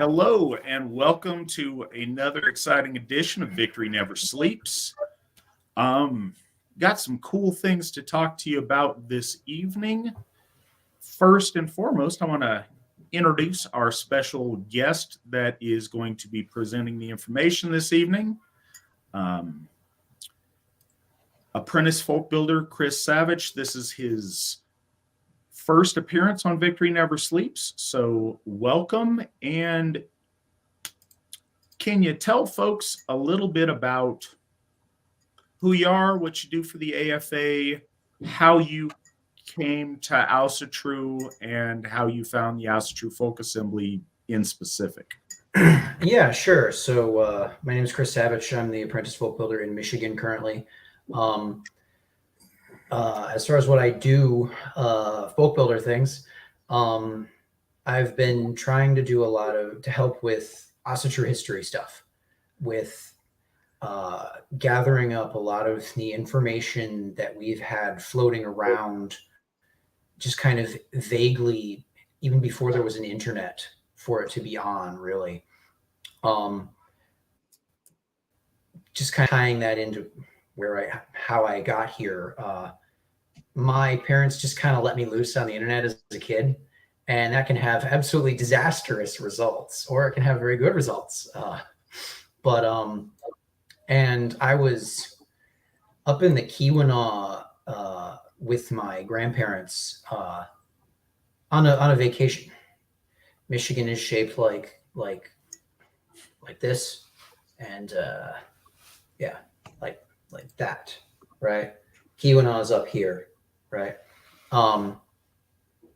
Hello and welcome to another exciting edition of Victory Never Sleeps. Got some cool things to talk to you about this evening. First and foremost, I want to introduce our special guest that is going to be presenting the information this evening. Apprentice folk builder Chris Savich. This is his first appearance on Victory Never Sleeps, so welcome. And can you tell folks a little bit about who you are, what you do for the AFA, how you came to Asatru, and how you found the Asatru Folk Assembly in specific? Yeah, sure. So my name is Chris Savich. I'm the apprentice folk builder in Michigan currently. As far as what I do, folk builder things, I've been trying to do to help with Asatru history stuff, with gathering up a lot of the information that we've had floating around just kind of vaguely, even before there was an internet for it to be on, really. Just kind of tying that into how I got here. My parents just kind of let me loose on the internet as a kid, and that can have absolutely disastrous results, or it can have very good results. And I was up in the Keweenaw with my grandparents on a vacation. Michigan is shaped like this, and yeah, like that, right? Keweenaw is up here. Right.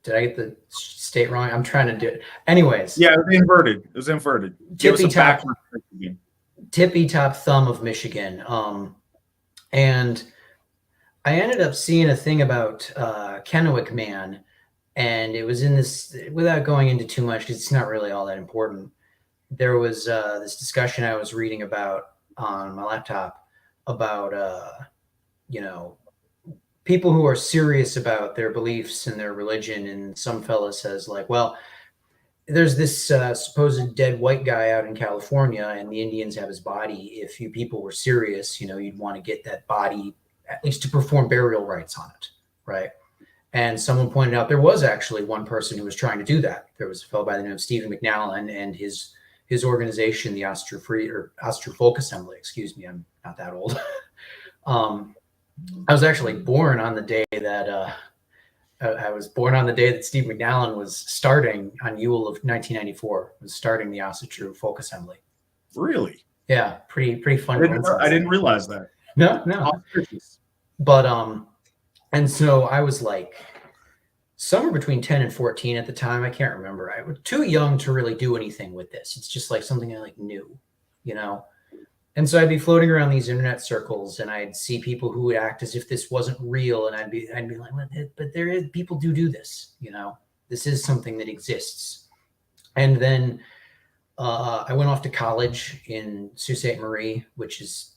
Did I get the state wrong? I'm trying to do it. Anyways. Yeah, it was inverted. Tippy top thumb of Michigan. And I ended up seeing a thing about Kennewick Man, and it was in this, without going into too much, because it's not really all that important. There was this discussion I was reading about on my laptop about, people who are serious about their beliefs and their religion. And some fella says like, well, there's this supposed dead white guy out in California, and the Indians have his body. If you people were serious, you'd want to get that body at least to perform burial rites on it. Right. And someone pointed out there was actually one person who was trying to do that. There was a fellow by the name of Stephen McNallen, and his organization, the Asatru Folk Assembly, excuse me, I'm not that old. I was actually born on the day that Steve McNallen was starting on Yule of 1994. Was starting the Asatru Folk Assembly. Really? Yeah, pretty fun. I didn't realize that. No. But and so I was like somewhere between 10 and 14 at the time. I can't remember. I was too young to really do anything with this. It's just like something I knew, And so I'd be floating around these internet circles, and I'd see people who would act as if this wasn't real, and I'd be like, but there is people do this, This is something that exists. And then I went off to college in Sault Ste. Marie, which is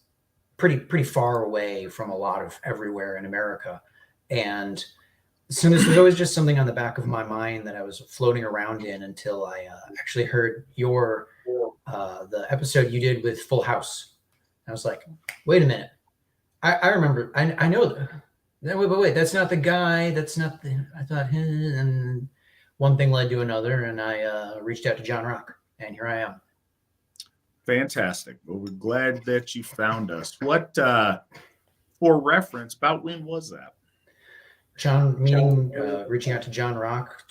pretty far away from a lot of everywhere in America. And so this was always just something on the back of my mind that I was floating around in until I actually heard the episode you did with Full House. I was like, wait a minute. I remember, I know wait, that's not the guy. That's not I thought, and one thing led to another, and I reached out to John Rock, and here I am. Fantastic. Well, we're glad that you found us. What, for reference, about when was that? Reaching out to John Rock,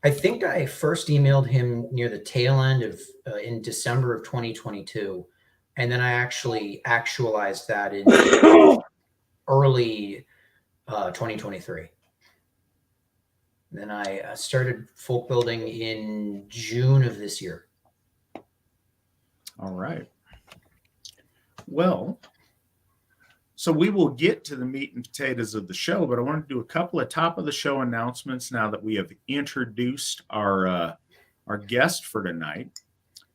I think I first emailed him near the tail end of in December of 2022, and then I actually actualized that in early 2023. Then I started folk building in June of this year. All right. Well, so we will get to the meat and potatoes of the show, but I want to do a couple of top of the show announcements now that we have introduced our guest for tonight.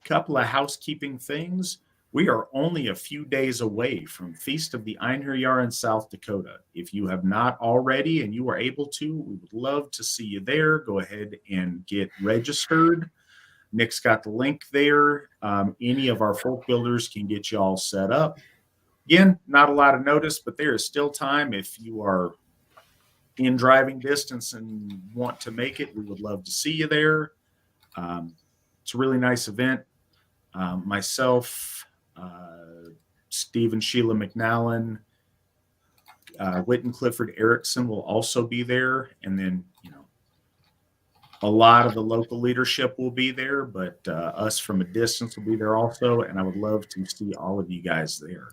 A couple of housekeeping things. We are only a few days away from Feast of the Einherjar in South Dakota. If you have not already and you are able to, we would love to see you there. Go ahead and get registered. Nick's got the link there. Any of our folk builders can get you all set up. Again, not a lot of notice, but there is still time. If you are in driving distance and want to make it, we would love to see you there. It's a really nice event. Myself, Steve and Sheila McNallen, Whitten Clifford Erickson will also be there. And then, a lot of the local leadership will be there, but us from a distance will be there also. And I would love to see all of you guys there.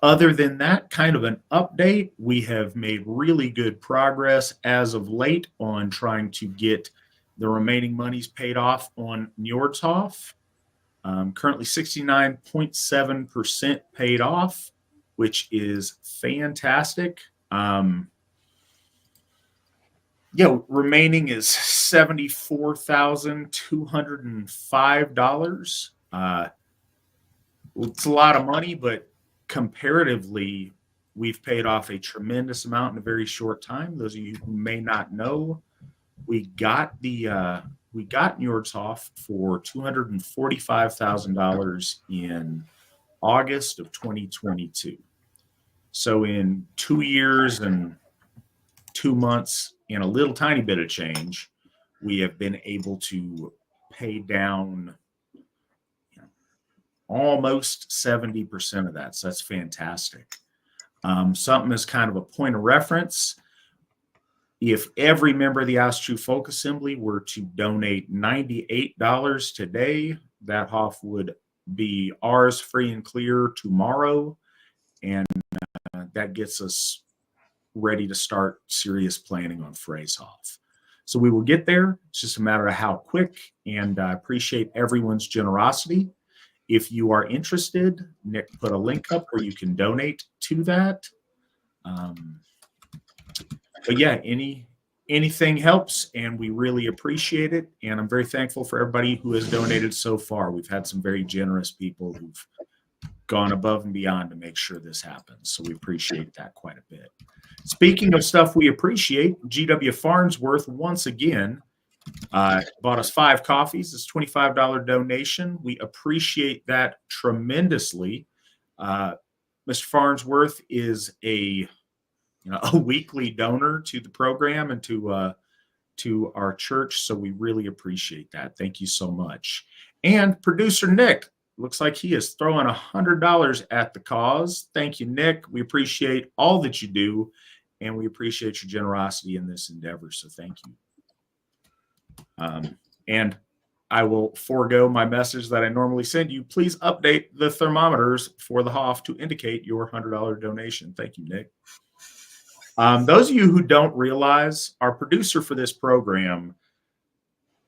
Other than that, kind of an update, we have made really good progress as of late on trying to get the remaining monies paid off on Njordshof. Currently 69.7% paid off, which is fantastic. Remaining is $74,205. It's a lot of money, but comparatively, we've paid off a tremendous amount in a very short time. Those of you who may not know, we got Njordshof for $245,000 in August of 2022. So in 2 years and 2 months and a little tiny bit of change, we have been able to pay down almost 70% of that. So that's fantastic. Something as kind of a point of reference. If every member of the Asatru Folk Assembly were to donate $98 today, that Hof would be ours free and clear tomorrow. And that gets us ready to start serious planning on Frey's Hof. So we will get there. It's just a matter of how quick, and I appreciate everyone's generosity. If you are interested, Nick put a link up where you can donate to that. But yeah, anything helps, and we really appreciate it. And I'm very thankful for everybody who has donated so far. We've had some very generous people who've gone above and beyond to make sure this happens. So we appreciate that quite a bit. Speaking of stuff we appreciate, GW Farnsworth once again bought us 5 coffees. It's a $25 donation. We appreciate that tremendously. Mr. Farnsworth is a weekly donor to the program and to our church, so we really appreciate that. Thank you so much. And producer Nick looks like he is throwing $100 at the cause. Thank you, Nick. We appreciate all that you do, and we appreciate your generosity in this endeavor. So thank you. And I will forego my message that I normally send you. Please update the thermometers for the Hof to indicate your $100 donation. Thank you, Nick. Those of you who don't realize, our producer for this program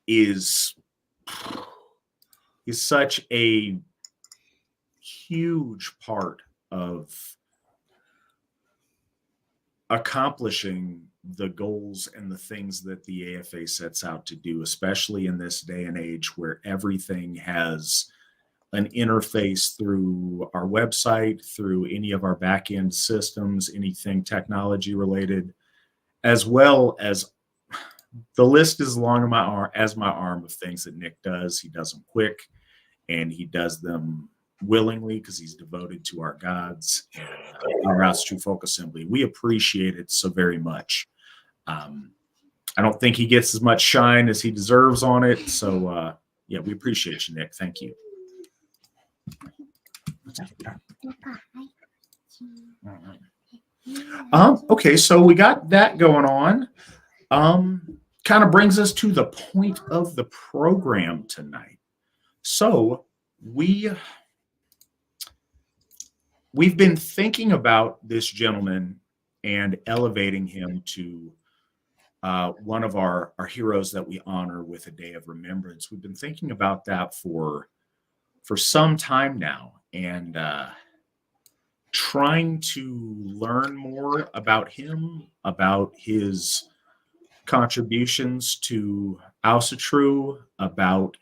is such a huge part of accomplishing the goals and the things that the AFA sets out to do, especially in this day and age where everything has an interface through our website, through any of our back-end systems, anything technology related, as well as the list is long as my arm of things that Nick does. He does them quick, and he does them willingly because he's devoted to our gods and our Asatru Folk Assembly. We appreciate it so very much. I don't think he gets as much shine as he deserves on it. So, yeah, we appreciate you, Nick. Thank you. Okay, so we got that going on. Kind of brings us to the point of the program tonight. So we've been thinking about this gentleman and elevating him to one of our heroes that we honor with a day of remembrance. We've been thinking about that for some time now, and trying to learn more about him, about his contributions to Asatru, about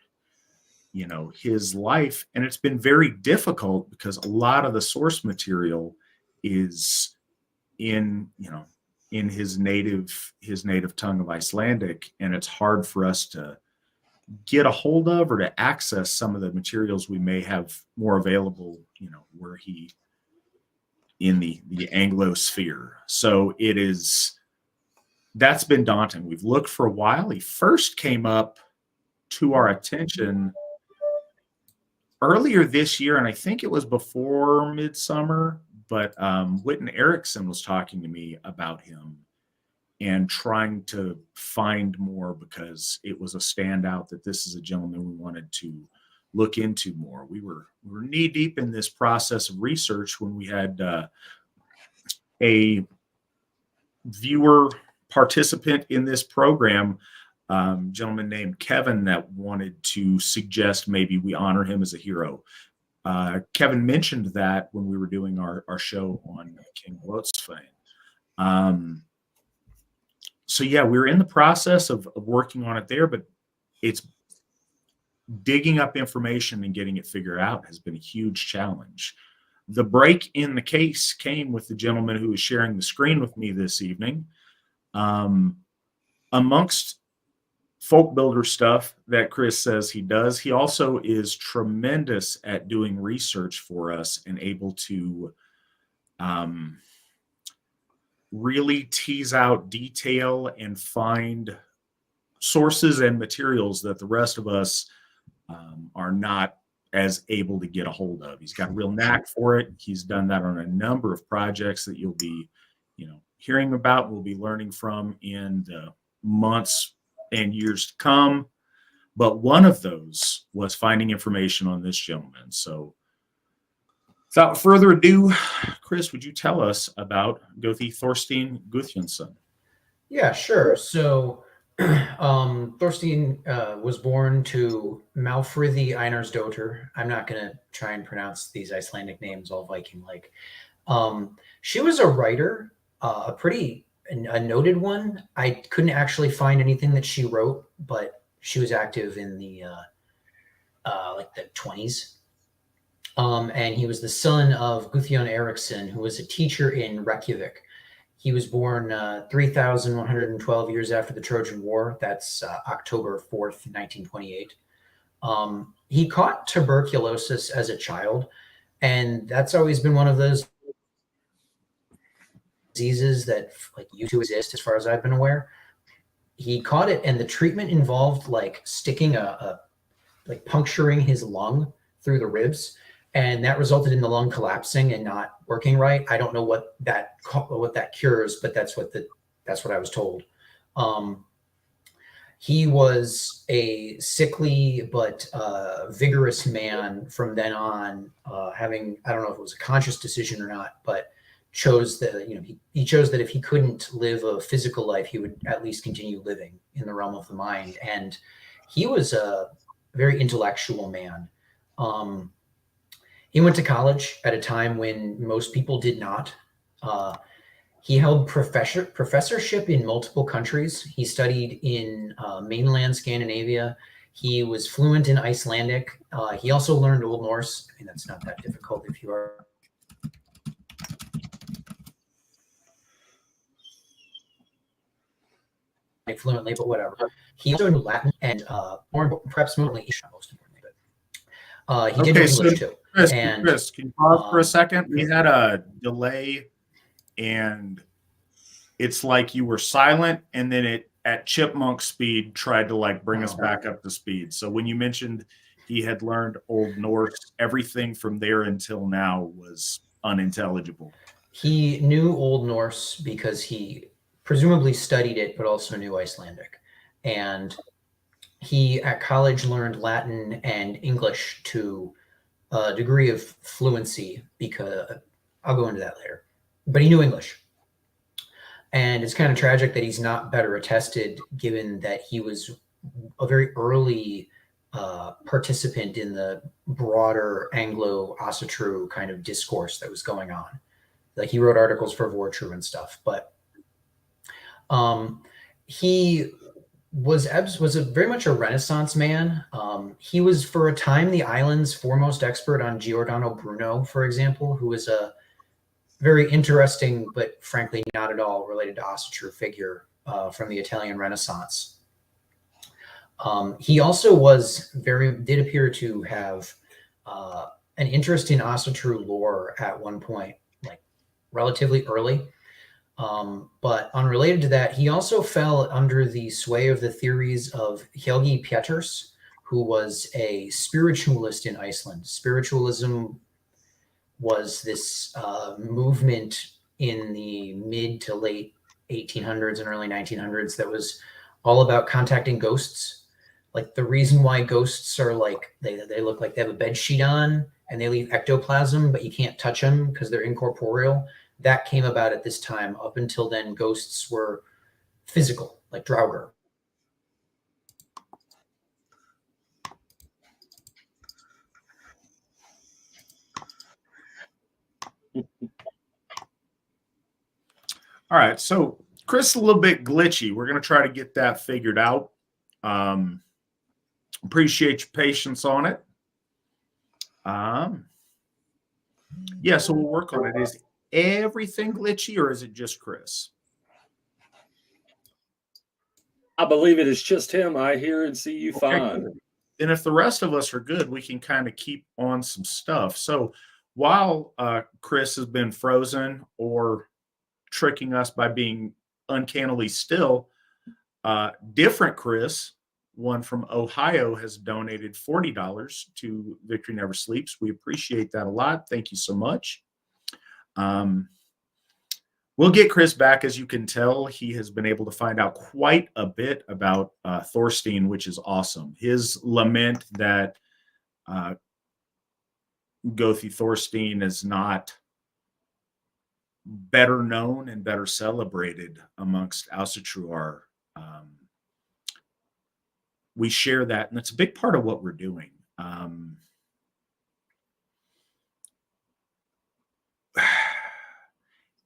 his life. And it's been very difficult because a lot of the source material is in in his native tongue of Icelandic, and it's hard for us to get a hold of or to access some of the materials we may have more available, were he in the Anglo-sphere. So that's been daunting. We've looked for a while. He first came up to our attention earlier this year, and I think it was before midsummer, but Witten Erickson was talking to me about him and trying to find more, because it was a standout that this is a gentleman we wanted to look into more. We were knee deep in this process of research when we had a viewer participant in this program, gentleman named Kevin, that wanted to suggest maybe we honor him as a hero. Kevin mentioned that when we were doing our show on King Lotsvein. So yeah, we're in the process of working on it there, but it's digging up information and getting it figured out has been a huge challenge. The break in the case came with the gentleman who is sharing the screen with me this evening. Amongst folk builder stuff that Chris says he does, he also is tremendous at doing research for us and able to really tease out detail and find sources and materials that the rest of us are not as able to get a hold of. He's got a real knack for it. He's done that on a number of projects that you'll be, hearing about, we'll be learning from in the months and years to come. But one of those was finding information on this gentleman. So without further ado, Chris, would you tell us about Goði Þorsteinn Guðjónsson? Yeah, sure. So Thorstein was born to Malfriði Einarsdóttir. I'm not going to try and pronounce these Icelandic names all Viking-like. She was a writer, a noted one. I couldn't actually find anything that she wrote, but she was active in the like the 20s. And he was the son of Guðjón Eriksson, who was a teacher in Reykjavik. He was born 3,112 years after the Trojan War. That's October 4th, 1928. He caught tuberculosis as a child, and that's always been one of those diseases that used to exist as far as I've been aware. He caught it, and the treatment involved sticking puncturing his lung through the ribs, and that resulted in the lung collapsing and not working right. I don't know what that cures, but that's what I was told. He was a sickly but vigorous man from then on, having, I don't know if it was a conscious decision or not, but chose that, he chose that if he couldn't live a physical life, he would at least continue living in the realm of the mind. And he was a very intellectual man. He went to college at a time when most people did not. He held professorship in multiple countries. He studied in mainland Scandinavia. He was fluent in Icelandic. He also learned Old Norse. I mean, that's not that difficult if you are fluently, but whatever. He also knew Latin and perhaps more most importantly, but he did know English too. Chris, can you pause for a second? We had a delay, and it's like you were silent, and then it at chipmunk speed tried to bring us back up to speed. So when you mentioned he had learned Old Norse, everything from there until now was unintelligible. He knew Old Norse because he presumably studied it, but also knew Icelandic. And he at college learned Latin and English to a degree of fluency, because I'll go into that later, but he knew English. And it's kind of tragic that he's not better attested, given that he was a very early participant in the broader Anglo Asatru kind of discourse that was going on. He wrote articles for Vortru and stuff, but he was very much a Renaissance man. He was for a time the island's foremost expert on Giordano Bruno, for example, who was a very interesting, but frankly not at all related to Asatru figure from the Italian Renaissance. He also did appear to have an interest in Asatru lore at one point, like relatively early. But unrelated to that, he also fell under the sway of the theories of Helgi Péturs, who was a spiritualist in Iceland. Spiritualism was this movement in the mid to late 1800s and early 1900s that was all about contacting ghosts. Like the reason why ghosts are like, they look like they have a bed sheet on and they leave ectoplasm, but you can't touch them because they're incorporeal. That came about at this time. Up until then, ghosts were physical, like Draugr. All right, so Chris is a little bit glitchy. We're going to try to get that figured out. Appreciate your patience on it. Yeah, so we'll work on it. Is everything glitchy or is it just Chris? I believe it is just him. I hear and see you fine. Good. And if the rest of us are good, we can kind of keep on some stuff. So while Chris has been frozen or tricking us by being uncannily still, different Chris, one from Ohio, has donated $40 to Victory Never Sleeps. We appreciate that a lot. Thank you so much. We'll get Chris back. As you can tell, he has been able to find out quite a bit about Thorstein, which is awesome. His lament that Goði Þorsteinn is not better known and better celebrated amongst Asatru. We share that, and it's a big part of what we're doing.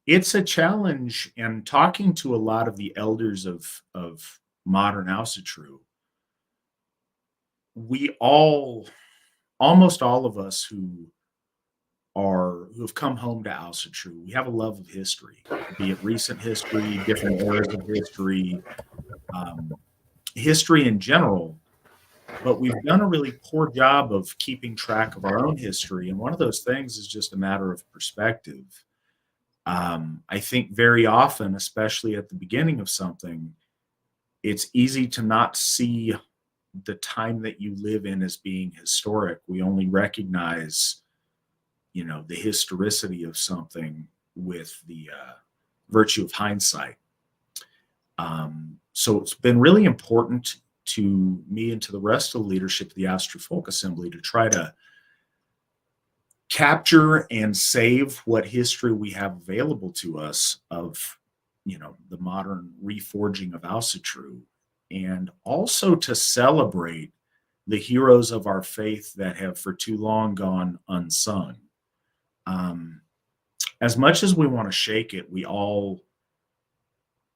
It's a challenge, and talking to a lot of the elders of modern Asatru, almost all of us who have come home to Asatru, we have a love of history, be it recent history, different eras of history, history in general. But we've done a really poor job of keeping track of our own history, and one of those things is just a matter of perspective. I think very often, especially at the beginning of something, it's easy to not see the time that you live in as being historic. We only recognize, the historicity of something with the virtue of hindsight. So it's been really important to me and to the rest of the leadership of the Asatru Folk Assembly to try to capture and save what history we have available to us of, the modern reforging of Asatru, and also to celebrate the heroes of our faith that have for too long gone unsung. As much as we want to shake it, we all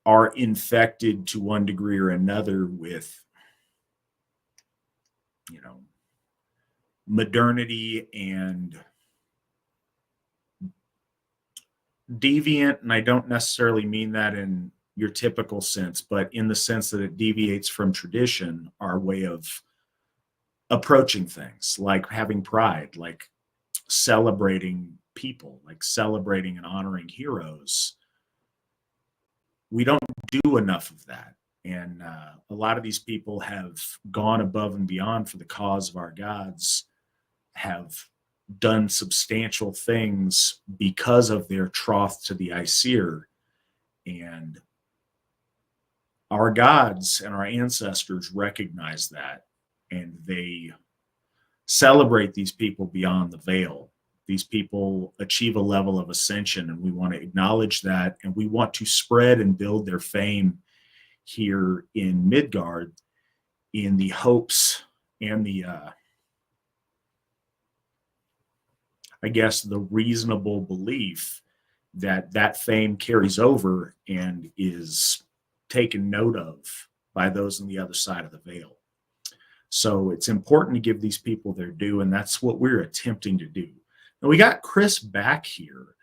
are infected to one degree or another with, modernity and deviant. And I don't necessarily mean that in your typical sense, but in the sense that it deviates from tradition, our way of approaching things, like having pride, like celebrating people, like celebrating and honoring heroes. We don't do enough of that. And a lot of these people have gone above and beyond for the cause of our gods, have done substantial things because of their troth to the Aesir. And our gods and our ancestors recognize that, and they celebrate these people beyond the veil. These people achieve a level of ascension, and we want to acknowledge that, and we want to spread and build their fame here in Midgard in the hopes and the the reasonable belief that that fame carries over and is taken note of by those on the other side of the veil. So it's important to give these people their due, and that's what we're attempting to do. Now, we got Chris back here.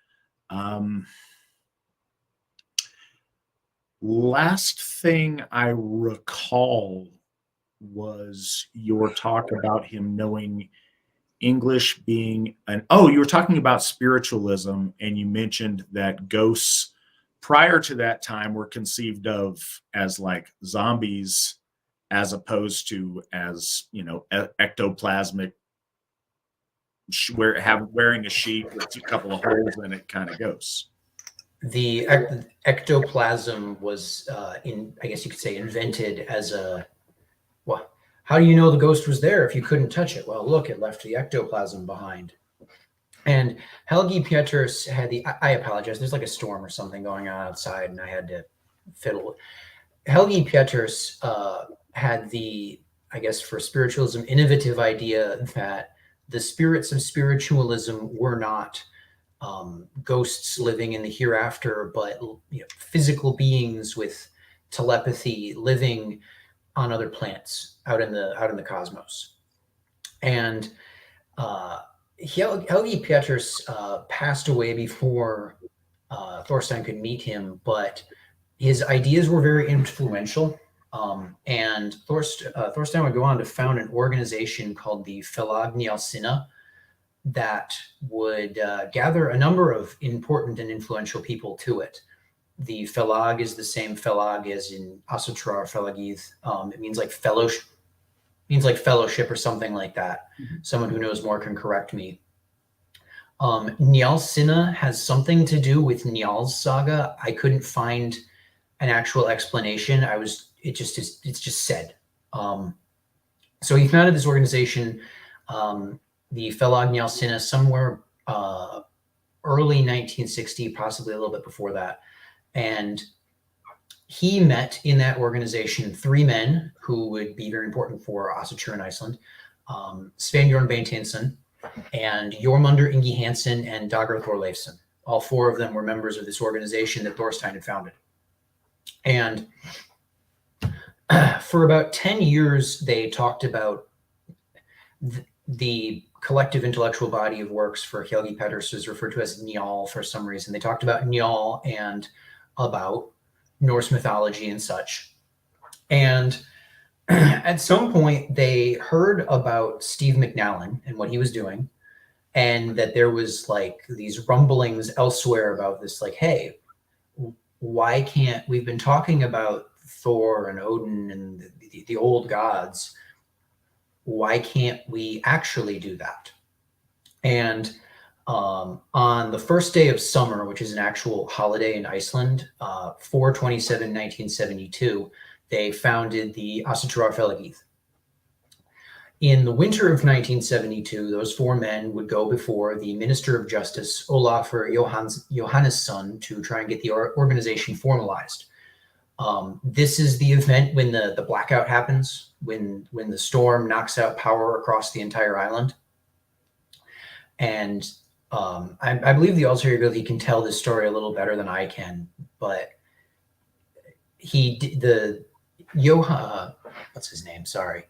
Last thing I recall was your talk about him knowing English being you were talking about spiritualism, and you mentioned that ghosts prior to that time were conceived of as like zombies as opposed to as, ectoplasmic, wearing a sheet with a couple of holes in it kind of ghosts. The ectoplasm was, I guess you could say, invented as well, how do you know the ghost was there if you couldn't touch it? Well, look, it left the ectoplasm behind. And Helgi Peters had I apologize, there's like a storm or something going on outside, and I had to fiddle. Helgi Peters had I guess for spiritualism, innovative idea that the spirits of spiritualism were not ghosts living in the hereafter, but physical beings with telepathy living on other planets out in the cosmos. And Helgi Peters passed away before Thorstein could meet him, but his ideas were very influential. And Thorstein would go on to found an organization called the Felag Njálsina that would gather a number of important and influential people to it. The Felag is the same Felag as in Ásatrúarfélagið. It means like fellowship or something like that. Mm-hmm. Someone who knows more can correct me. Njálsina has something to do with Njal's saga. I couldn't find an actual explanation. It's just said. So he founded this organization, the Felag Njálsina, somewhere early 1960, possibly a little bit before that. And he met in that organization 3 men who would be very important for Asatru in Iceland, Svanbjörn Beinteins and Jormundur Ingi Hansen and Dagur Thorleifsson. All 4 of them were members of this organization that Thorstein had founded. And for about 10 years, they talked about the collective intellectual body of works for Helgi Peters is referred to as Njal for some reason. They talked about Njal and about Norse mythology and such. And at some point, they heard about Steve McNallen and what he was doing, and that there was like these rumblings elsewhere about this, like, hey, why can't we've been talking about Thor and Odin and the old gods? Why can't we actually do that? And on the first day of summer, which is an actual holiday in Iceland, 4/27/1972, they founded the Ásatrúarfélagið. In the winter of 1972, those 4 men would go before the Minister of Justice, Olafur Jóhannesson, to try and get the organization formalized. This is the event when the blackout happens, when the storm knocks out power across the entire island. And I believe the alter ego, he can tell this story a little better than I can, but what's his name? Sorry.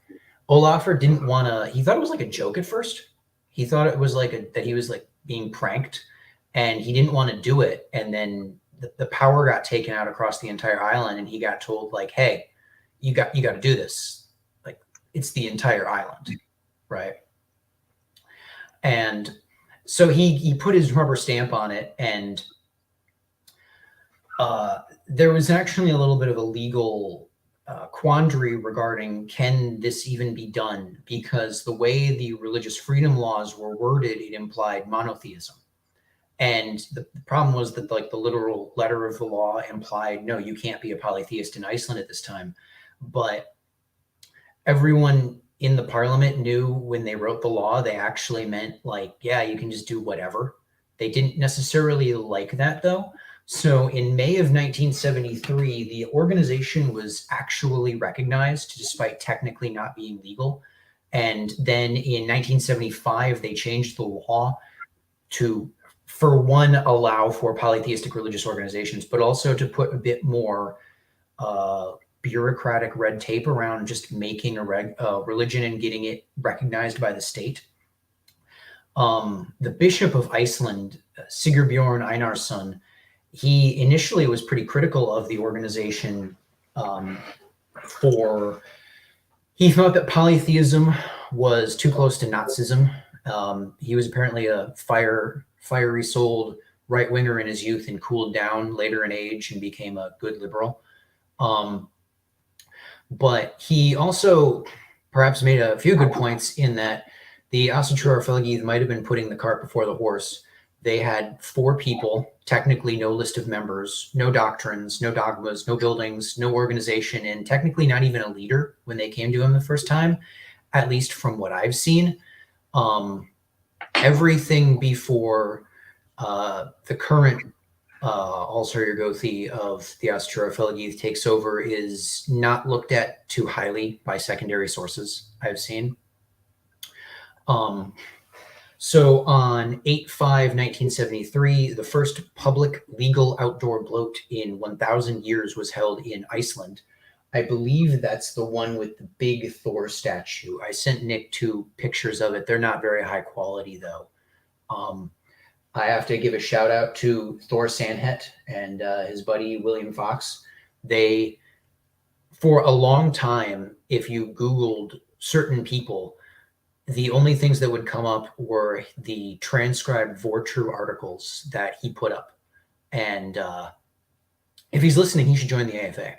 Olafur didn't want to, he thought it was like a joke at first. He thought it was like that he was like being pranked, and he didn't want to do it. And then the power got taken out across the entire island, and he got told like, hey, you got to do this. Like, it's the entire island. Right. And so he put his rubber stamp on it, and there was actually a little bit of a legal quandary regarding, can this even be done? Because the way the religious freedom laws were worded, it implied monotheism. And the problem was that like the literal letter of the law implied, no, you can't be a polytheist in Iceland at this time. But everyone in the parliament knew when they wrote the law, they actually meant like, yeah, you can just do whatever. They didn't necessarily like that though. So in May of 1973, the organization was actually recognized despite technically not being legal. And then in 1975, they changed the law to, for one, allow for polytheistic religious organizations, but also to put a bit more bureaucratic red tape around just making a religion and getting it recognized by the state. The Bishop of Iceland Sigurбjorn Einarsson, he initially was pretty critical of the organization he thought that polytheism was too close to Nazism. He was apparently a fiery souled right winger in his youth and cooled down later in age and became a good liberal. But he also perhaps made a few good points in that the Ásatrúarfélagið might have been putting the cart before the horse. They had 4 people, technically no list of members, no doctrines, no dogmas, no buildings, no organization, and technically not even a leader when they came to him the first time, at least from what I've seen. Everything before the current Goði of the Ásatrúarfélagið takes over is not looked at too highly by secondary sources I've seen. So on 8/5/1973, the first public legal outdoor bloat in 1,000 years was held in Iceland. I believe that's the one with the big Thor statue. I sent Nick 2 pictures of it. They're not very high quality, though. I have to give a shout out to Thor Sandhet and his buddy William Fox. They, for a long time, if you Googled certain people, the only things that would come up were the transcribed Vortru articles that he put up. And if he's listening, he should join the AFA.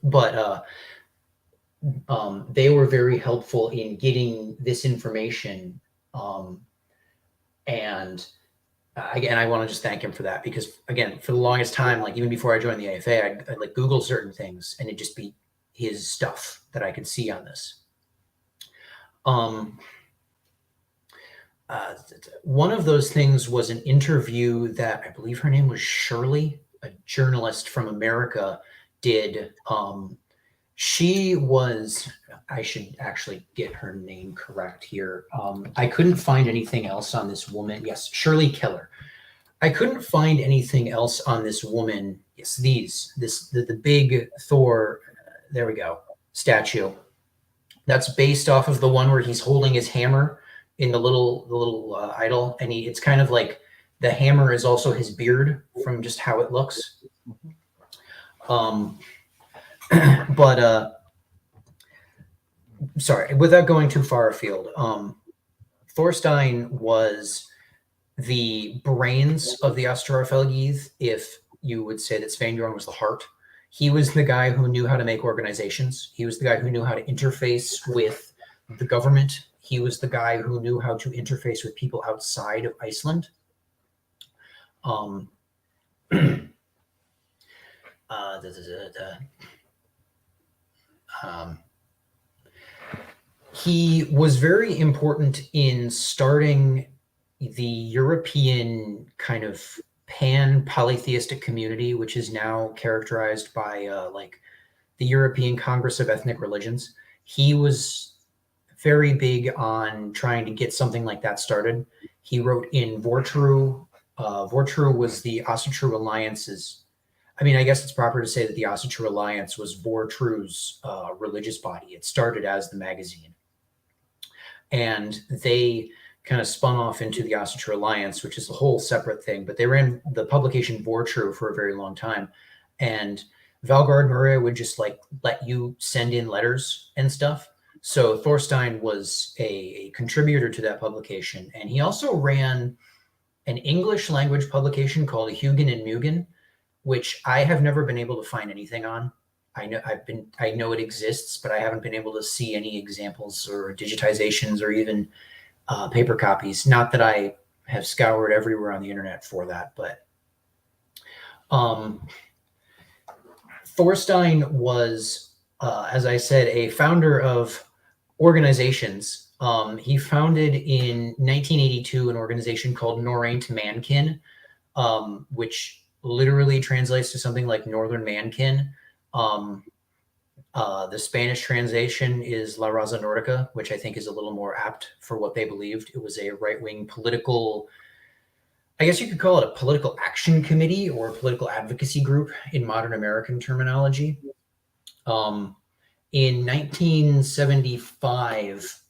But they were very helpful in getting this information. And again, I want to just thank him for that, because again, for the longest time, like even before I joined the AFA, I'd like Google certain things and it'd just be his stuff that I could see on this. One of those things was an interview that I believe her name was Shirley, a journalist from America, did. She was, I should actually get her name correct here. I couldn't find anything else on this woman. Yes, Shirley Keller. I couldn't find anything else on this woman. Yes, the big Thor, there we go, statue. That's based off of the one where he's holding his hammer in the little idol, and it's kind of like the hammer is also his beard from just how it looks. Sorry, without going too far afield, Thorstein was the brains of the Ásatrúarfélagið, if you would say that Sveinbjörn was the heart. He was the guy who knew how to make organizations. He was the guy who knew how to interface with the government. He was the guy who knew how to interface with people outside of Iceland. He was very important in starting the European kind of pan-polytheistic community, which is now characterized by like the European Congress of Ethnic Religions. He was very big on trying to get something like that started. He wrote in Vortru. Vortru was the Asatru Alliance's, I mean, I guess it's proper to say that the Asatru Alliance was Vortru's religious body. It started as the magazine. And they kind of spun off into the Asatru Alliance, which is a whole separate thing. But they ran the publication Vortru for a very long time. And Valgard Maria would just like let you send in letters and stuff. So Thorstein was a contributor to that publication. And he also ran an English language publication called Hugin and Mugen, which I have never been able to find anything on. I know it exists, but I haven't been able to see any examples or digitizations or even paper copies. Not that I have scoured everywhere on the internet for that, but Thorstein was, as I said, a founder of organizations. He founded in 1982 an organization called Norrent Mankin, which literally translates to something like Northern Mankin. The Spanish translation is La Raza Nordica, which I think is a little more apt for what they believed. It was a right-wing political, I guess you could call it a political action committee or a political advocacy group in modern American terminology. In 1975,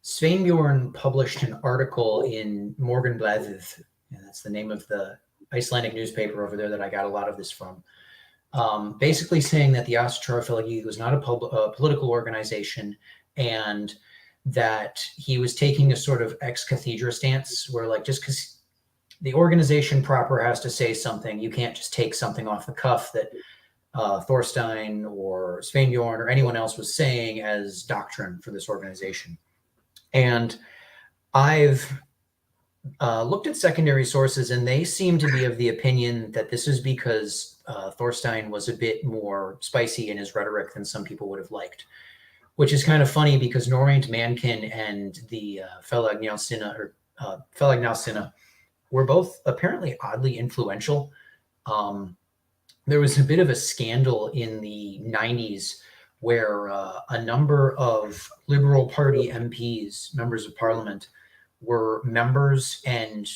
Sveinbjörn published an article in Morgunblaðið, and that's the name of the Icelandic newspaper over there that I got a lot of this from, basically saying that the Ásatrúarfélagið was not a political organization, and that he was taking a sort of ex cathedra stance where, like, just because the organization proper has to say something, you can't just take something off the cuff that Thorstein or Sveinbjörn or anyone else was saying as doctrine for this organization. And I've looked at secondary sources, and they seem to be of the opinion that this is because Thorstein was a bit more spicy in his rhetoric than some people would have liked, which is kind of funny because Norrønt Mankin and the Felagnasinna were both apparently oddly influential. There was a bit of a scandal in the 90s where a number of Liberal Party MPs, members of parliament, were members and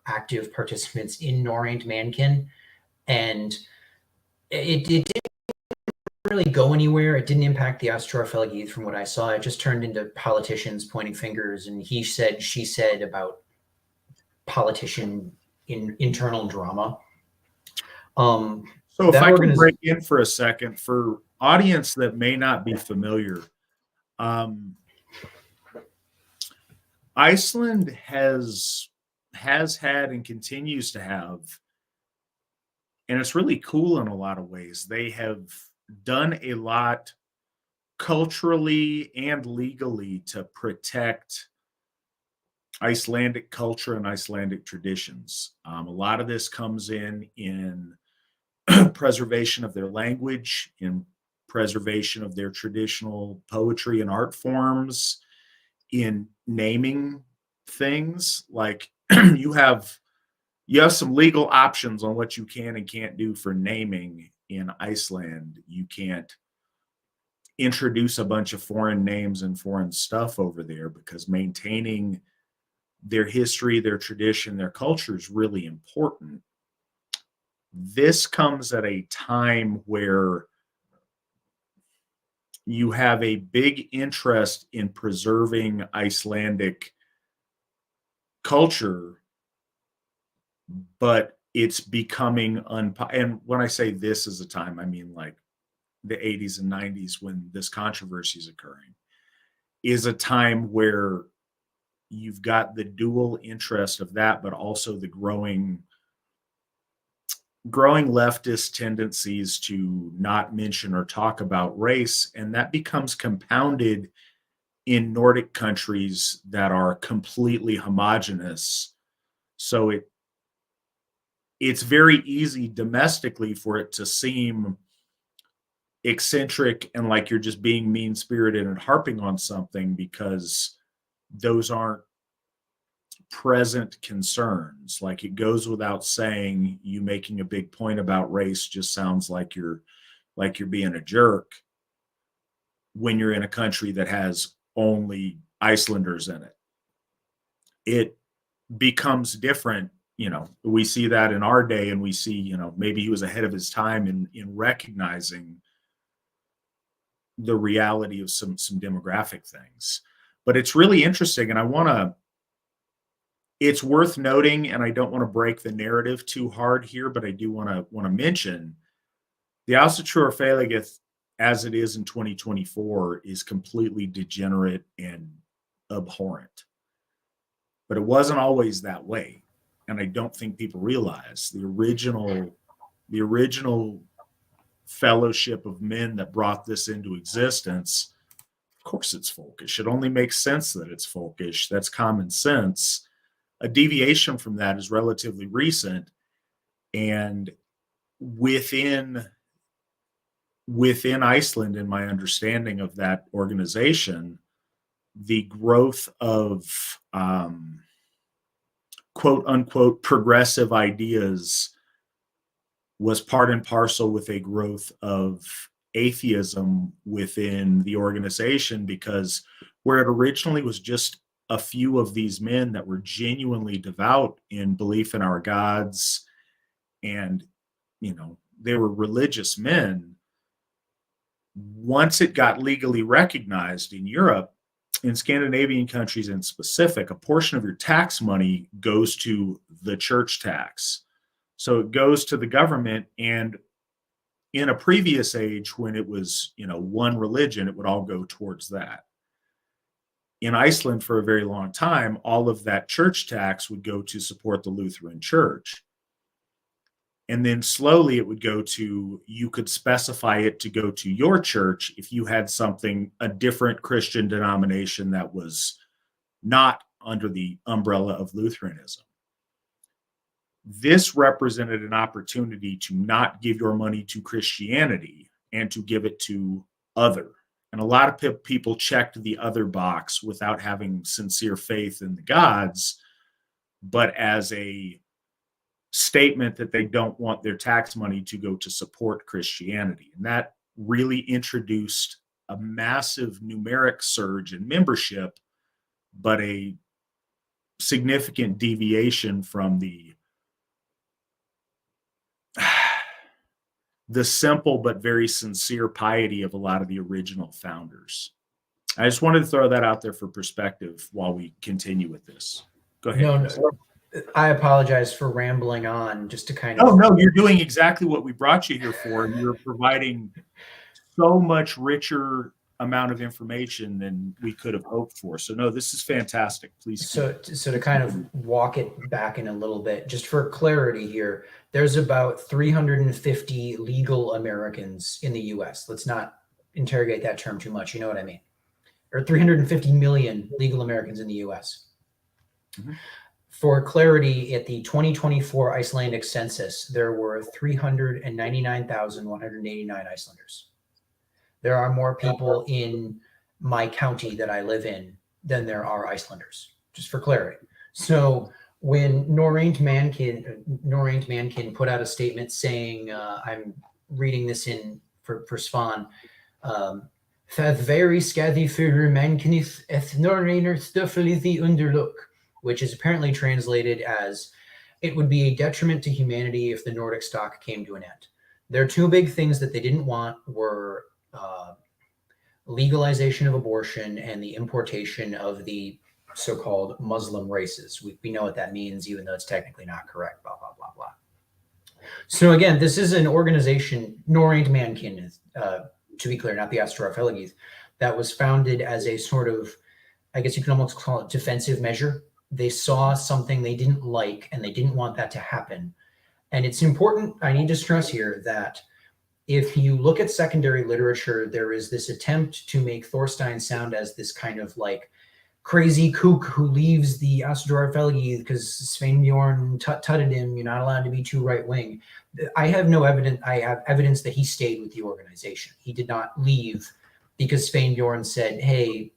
active participants in Norrønt Mankin, and it didn't really go anywhere. It didn't impact the Ásatrúarfélagið from what I saw. It just turned into politicians pointing fingers and he said, she said about politician in internal drama. So if I can break in for a second, for audience that may not be familiar, Iceland has had and continues to have, and it's really cool in a lot of ways, they have done a lot culturally and legally to protect Icelandic culture and Icelandic traditions. A lot of this comes in preservation of their language, in preservation of their traditional poetry and art forms, in naming things. Like you have some legal options on what you can and can't do for naming in Iceland. You can't introduce a bunch of foreign names and foreign stuff over there because maintaining their history, their tradition, their culture is really important. This comes at a time where you have a big interest in preserving Icelandic culture, but it's becoming and when I say this is a time, I mean like the 80s and 90s when this controversy is occurring, is a time where you've got the dual interest of that, but also the growing leftist tendencies to not mention or talk about race. And that becomes compounded in Nordic countries that are completely homogenous. So it's very easy domestically for it to seem eccentric and like you're just being mean-spirited and harping on something because those aren't present concerns. Like, it goes without saying, you making a big point about race just sounds like you're being a jerk when you're in a country that has only Icelanders in it. It becomes different. You know, we see that in our day, and we see, you know, maybe he was ahead of his time in recognizing the reality of some demographic things. But it's really interesting, and it's worth noting, and I don't want to break the narrative too hard here, but I do want to mention the Ásatrúarfélagið as it is in 2024 is completely degenerate and abhorrent. But it wasn't always that way. And I don't think people realize the original fellowship of men that brought this into existence. Of course it's folkish. It only makes sense that it's folkish. That's common sense. A deviation from that is relatively recent. And within Iceland, in my understanding of that organization, the growth of quote unquote progressive ideas was part and parcel with a growth of atheism within the organization, because where it originally was just a few of these men that were genuinely devout in belief in our gods, and, you know, they were religious men. Once it got legally recognized in Europe, in Scandinavian countries in specific, a portion of your tax money goes to the church tax. So it goes to the government, and in a previous age when it was, one religion, it would all go towards that. In Iceland for a very long time, all of that church tax would go to support the Lutheran Church. And then slowly it would go to, you could specify it to go to your church if you had a different Christian denomination that was not under the umbrella of Lutheranism. This represented an opportunity to not give your money to Christianity and to give it to other. And a lot of people checked the other box without having sincere faith in the gods, but as a statement that they don't want their tax money to go to support Christianity. And that really introduced a massive numeric surge in membership, but a significant deviation from the simple but very sincere piety of a lot of the original founders. I just wanted to throw that out there for perspective while we continue with this. Go ahead. No, I apologize for rambling on just to kind of... Oh, no, you're doing exactly what we brought you here for. And you're providing so much richer amount of information than we could have hoped for. So no, this is fantastic. Please. So to kind of walk it back in a little bit, just for clarity here, there's about 350 legal Americans in the US. Let's not interrogate that term too much. You know what I mean? Or 350 million legal Americans in the US. Mm-hmm. For clarity, at the 2024 Icelandic census, there were 399,189 Icelanders. There are more people in my county that I live in than there are Icelanders, just for clarity. So when Norrænt Mankin put out a statement saying, I'm reading this in for Svan, "Það very skadi fyrir mannkynið ef Norrænar stöffeli the underlook," which is apparently translated as, it would be a detriment to humanity if the Nordic stock came to an end. Their two big things that they didn't want were legalization of abortion and the importation of the so-called Muslim races. We know what that means, even though it's technically not correct, blah, blah, blah, blah. So again, this is an organization, Norrænt Mankin, to be clear, not the Ásatrúarfélagið, that was founded as a sort of, I guess you can almost call it defensive measure. They saw something they didn't like and they didn't want that to happen. And it's important, I need to stress here that if you look at secondary literature, there is this attempt to make Thorstein sound as this kind of like crazy kook who leaves the Ásatrúarfélagið because Sveinbjörn tutted him, you're not allowed to be too right-wing. I have no evidence. I have evidence that he stayed with the organization. He did not leave because Sveinbjörn said, hey,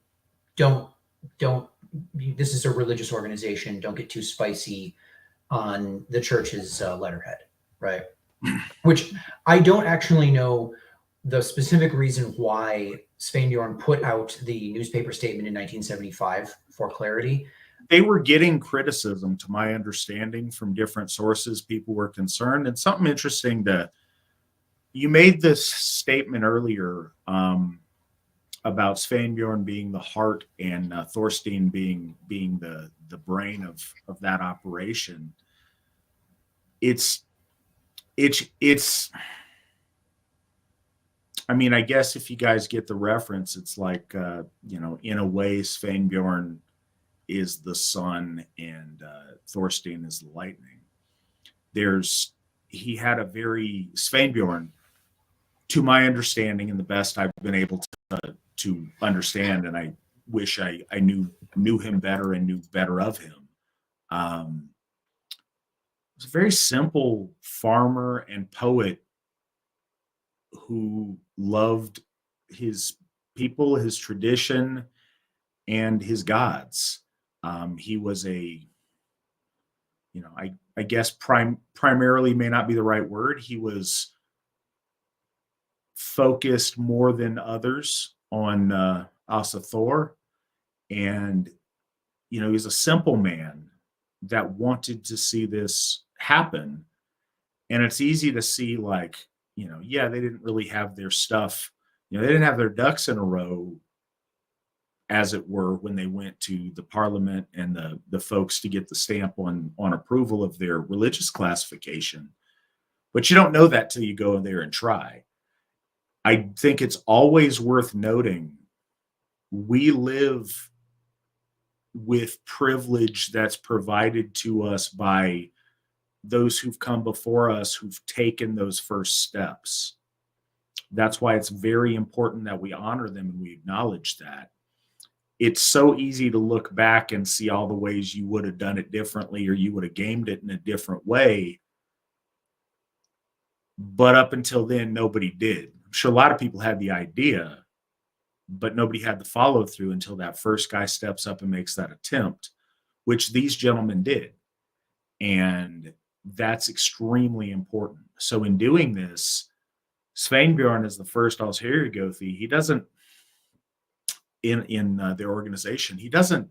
don't, this is a religious organization. Don't get too spicy on the church's letterhead, right? Which I don't actually know the specific reason why Sveinbjörn put out the newspaper statement in 1975 for clarity. They were getting criticism, to my understanding, from different sources. People were concerned. And something interesting you made this statement earlier about Sveinbjörn being the heart and Thorstein being the brain of that operation. It's I mean, I guess if you guys get the reference, it's like, in a way, Sveinbjörn is the sun and Thorstein is the lightning. He had a very, Sveinbjörn, to my understanding and the best I've been able to understand, and I wish I knew him better and knew better of him. He was a very simple farmer and poet who loved his people, his tradition, and his gods. He was I guess primarily may not be the right word. He was focused more than others on Asatru, and he was a simple man that wanted to see this happen. And it's easy to see, like, they didn't really have their stuff, they didn't have their ducks in a row as it were, when they went to the parliament and the folks to get the stamp on approval of their religious classification. But you don't know that till you go there and try. I think it's always worth noting we live with privilege that's provided to us by those who've come before us, who've taken those first steps. That's why it's very important that we honor them and we acknowledge that. It's so easy to look back and see all the ways you would have done it differently or you would have gamed it in a different way. But up until then, nobody did. I'm sure a lot of people had the idea, but nobody had the follow through until that first guy steps up and makes that attempt, which these gentlemen did. And that's extremely important. So in doing this, Sveinbjörn is the first Ásgeir Gothi. He doesn't, in their organization, he doesn't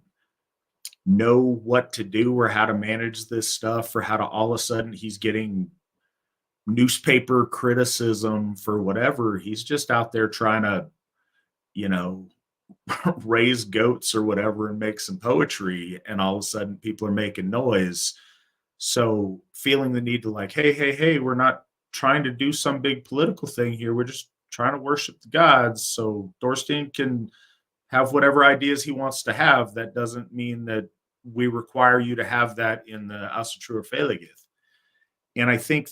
know what to do or how to manage this stuff, or how to all of a sudden he's getting newspaper criticism for whatever. He's just out there trying to, raise goats or whatever and make some poetry, and all of a sudden people are making noise. So feeling the need to like, hey, we're not trying to do some big political thing here. We're just trying to worship the gods. So Thorstein can have whatever ideas he wants to have. That doesn't mean that we require you to have that in the Ásatrúarfélagið. And I think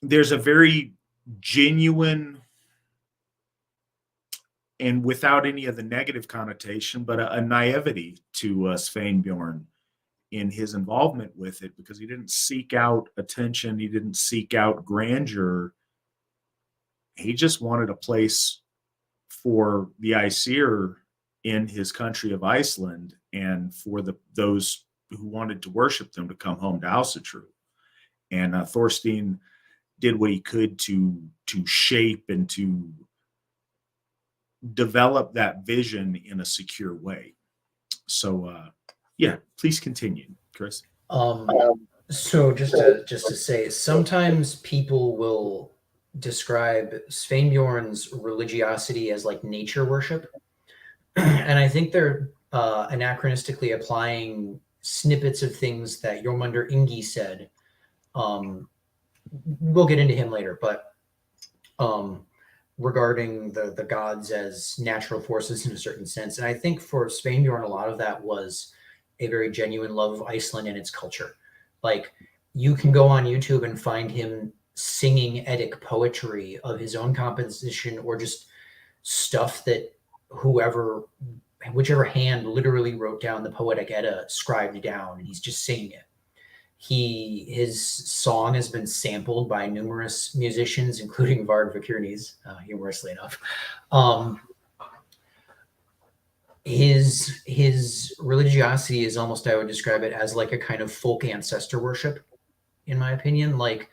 there's a very genuine, and without any of the negative connotation, but a naivety to Sveinbjörn in his involvement with it, because he didn't seek out attention. He didn't seek out grandeur. He just wanted a place for the Aesir in his country of Iceland, and for those who wanted to worship them to come home to Asatru. And Thorstein did what he could to shape and to develop that vision in a secure way. So please continue, Chris. So just to say, sometimes people will describe Sveinbjörn's religiosity as like nature worship, and I think they're anachronistically applying snippets of things that Jormundur Ingi said. We'll get into him later, but regarding the gods as natural forces in a certain sense. And I think for Sveinbjörn, a lot of that was a very genuine love of Iceland and its culture. Like, you can go on YouTube and find him singing Eddic poetry of his own composition, or just stuff that whichever hand literally wrote down the Poetic Edda scribed down, and he's just singing it. His song has been sampled by numerous musicians, including Vard Vikernes, humorously enough. His religiosity is almost, I would describe it as like a kind of folk ancestor worship, in my opinion. Like,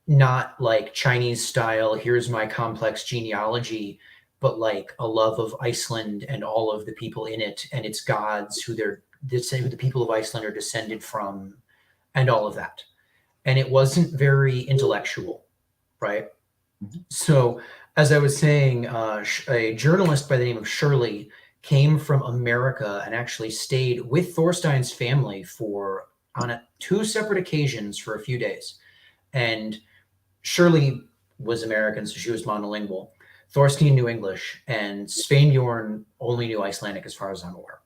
not like Chinese style, here's my complex genealogy, but like a love of Iceland and all of the people in it and its gods, who the people of Iceland are descended from, and all of that. And it wasn't very intellectual, right? Mm-hmm. So as I was saying, a journalist by the name of Shirley came from America and actually stayed with Thorstein's family on 2 separate occasions for a few days. And Shirley was American, so she was monolingual. Thorstein knew English, and Sveinbjörn only knew Icelandic, as far as I'm aware.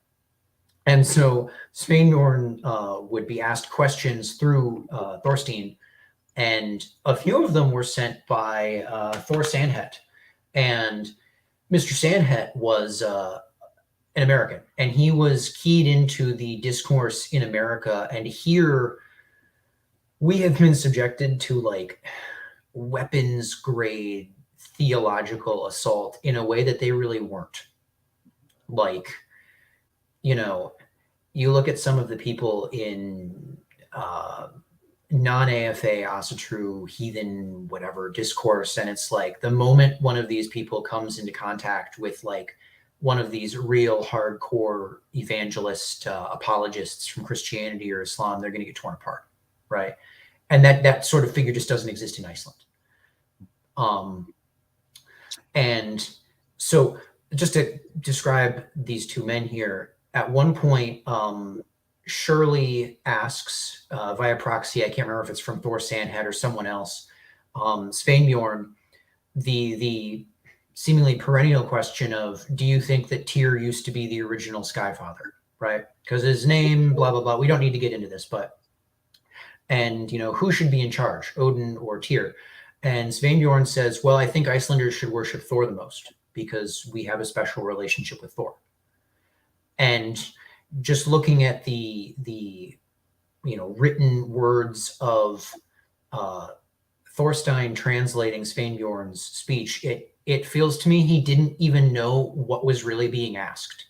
And so Sveinbjörn would be asked questions through Thorstein, and a few of them were sent by Thor Sandhet. And Mr. Sandhet was an American, and he was keyed into the discourse in America. And here we have been subjected to like weapons grade theological assault in a way that they really weren't. Like, you look at some of the people in non-AFA, Asatru, heathen, whatever discourse, and it's like the moment one of these people comes into contact with like one of these real hardcore evangelist apologists from Christianity or Islam, they're going to get torn apart, right? And that sort of figure just doesn't exist in Iceland. And so just to describe these two men here, at one point, Shirley asks via proxy, I can't remember if it's from Thor Sandhead or someone else, Sveinbjorn, the seemingly perennial question of, do you think that Tyr used to be the original Skyfather, right? Because his name, blah, blah, blah. We don't need to get into this, and, who should be in charge, Odin or Tyr? And Sveinbjorn says, well, I think Icelanders should worship Thor the most because we have a special relationship with Thor. And just looking at the written words of Thorstein translating Sveinbjorn's speech, it feels to me he didn't even know what was really being asked.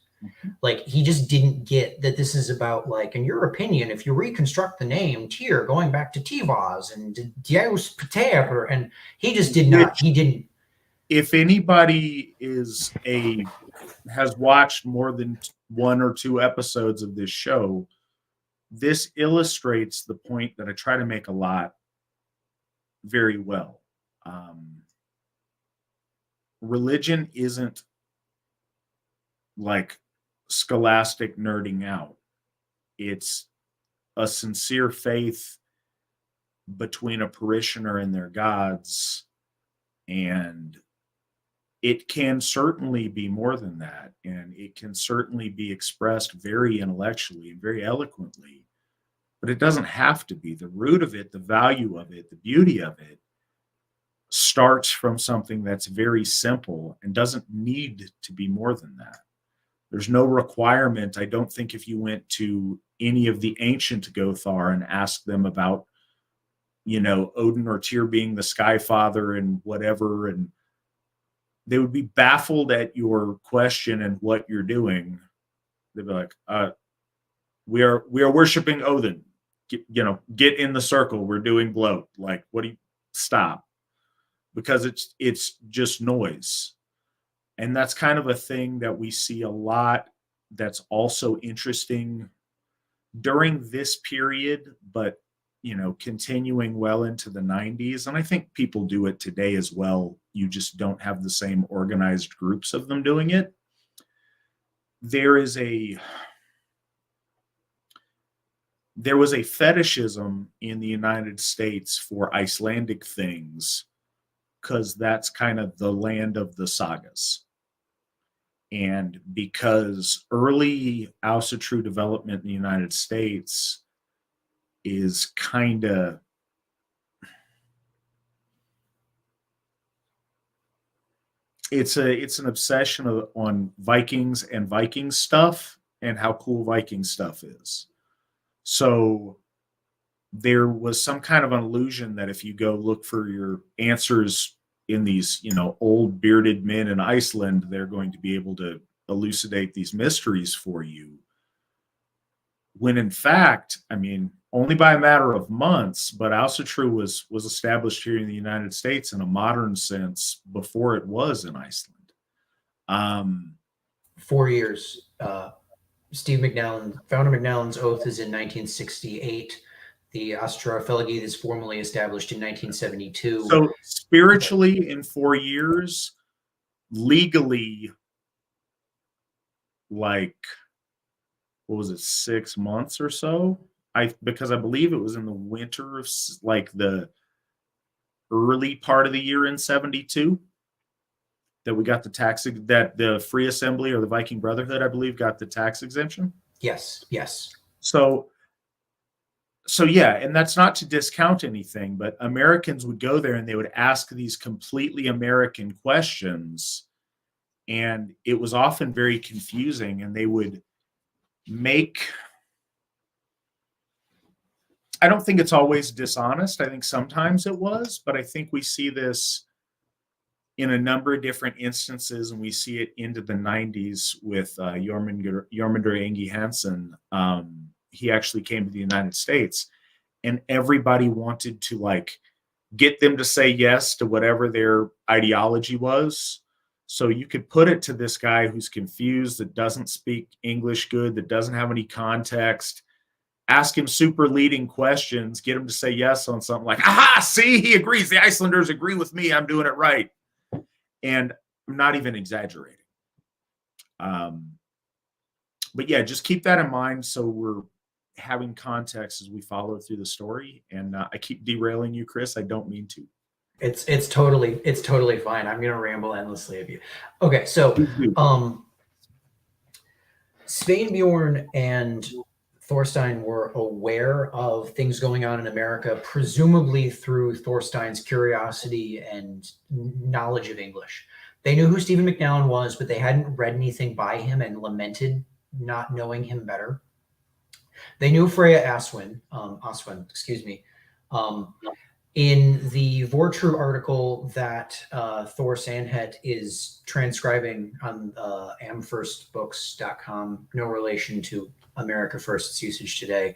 Like, he just didn't get that this is about, like, in your opinion, if you reconstruct the name Tyr going back to Tivaz and Deus Pater, and he just did not, he didn't. If anybody has watched more than 1 or 2 episodes of this show, this illustrates the point that I try to make a lot very well. Religion isn't like scholastic nerding out. It's a sincere faith between a parishioner and their gods, and it can certainly be more than that, and it can certainly be expressed very intellectually and very eloquently, but it doesn't have to be. The root of it, the value of it, the beauty of it starts from something that's very simple and doesn't need to be more than that. There's no requirement. I don't think if you went to any of the ancient Gothar and asked them about, Odin or Tyr being the Sky Father and whatever, and they would be baffled at your question and what you're doing. They'd be like, we are worshiping Odin. Get in the circle. We're doing bloat. Like, what do you stop? Because it's just noise. And that's kind of a thing that we see a lot that's also interesting during this period, but, continuing well into the 90s. And I think people do it today as well. You just don't have the same organized groups of them doing it. There was a fetishism in the United States for Icelandic things because that's kind of the land of the sagas. And because early Asatru development in the United States is kind of it's an obsession on Vikings and Viking stuff and how cool Viking stuff is. So there was some kind of an illusion that if you go look for your answers in these, old bearded men in Iceland, they're going to be able to elucidate these mysteries for you. When in fact, only by a matter of months, but Asatru was established here in the United States in a modern sense before it was in Iceland. 4 years. Steve McNallen, Founder McNallen's oath is in 1968. The Ásatrúarfélagið is formally established in 1972. So spiritually, in 4 years, legally, like, what was it, 6 months or so? Because I believe it was in the winter of like the early part of the year in 72 that we got that the Free Assembly or the Viking Brotherhood, I believe, got the tax exemption. Yes. So yeah, and that's not to discount anything, but Americans would go there and they would ask these completely American questions, and it was often very confusing, and they would I don't think it's always dishonest. I think sometimes it was, but I think we see this in a number of different instances, and we see it into the 90s with Jormundur Ingi Hansen. He actually came to the United States, and everybody wanted to get them to say yes to whatever their ideology was. So you could put it to this guy who's confused, that doesn't speak English good, that doesn't have any context, ask him super leading questions, get him to say yes on something like, aha, see, he agrees. The Icelanders agree with me. I'm doing it right. And I'm not even exaggerating. But yeah, just keep that in mind. So we're having context as we follow through the story. And I keep derailing you, Chris. I don't mean to. It's totally fine. I'm gonna ramble endlessly of you. Okay, so Sveinbjorn and Thorstein were aware of things going on in America, presumably through Thorstein's curiosity and knowledge of English. They knew who Stephen McNallen was, but they hadn't read anything by him and lamented not knowing him better. They knew Freya Aswin, excuse me. In the Vortrue article that Thor Sandhet is transcribing on amfirstbooks.com, no relation to America First's usage today,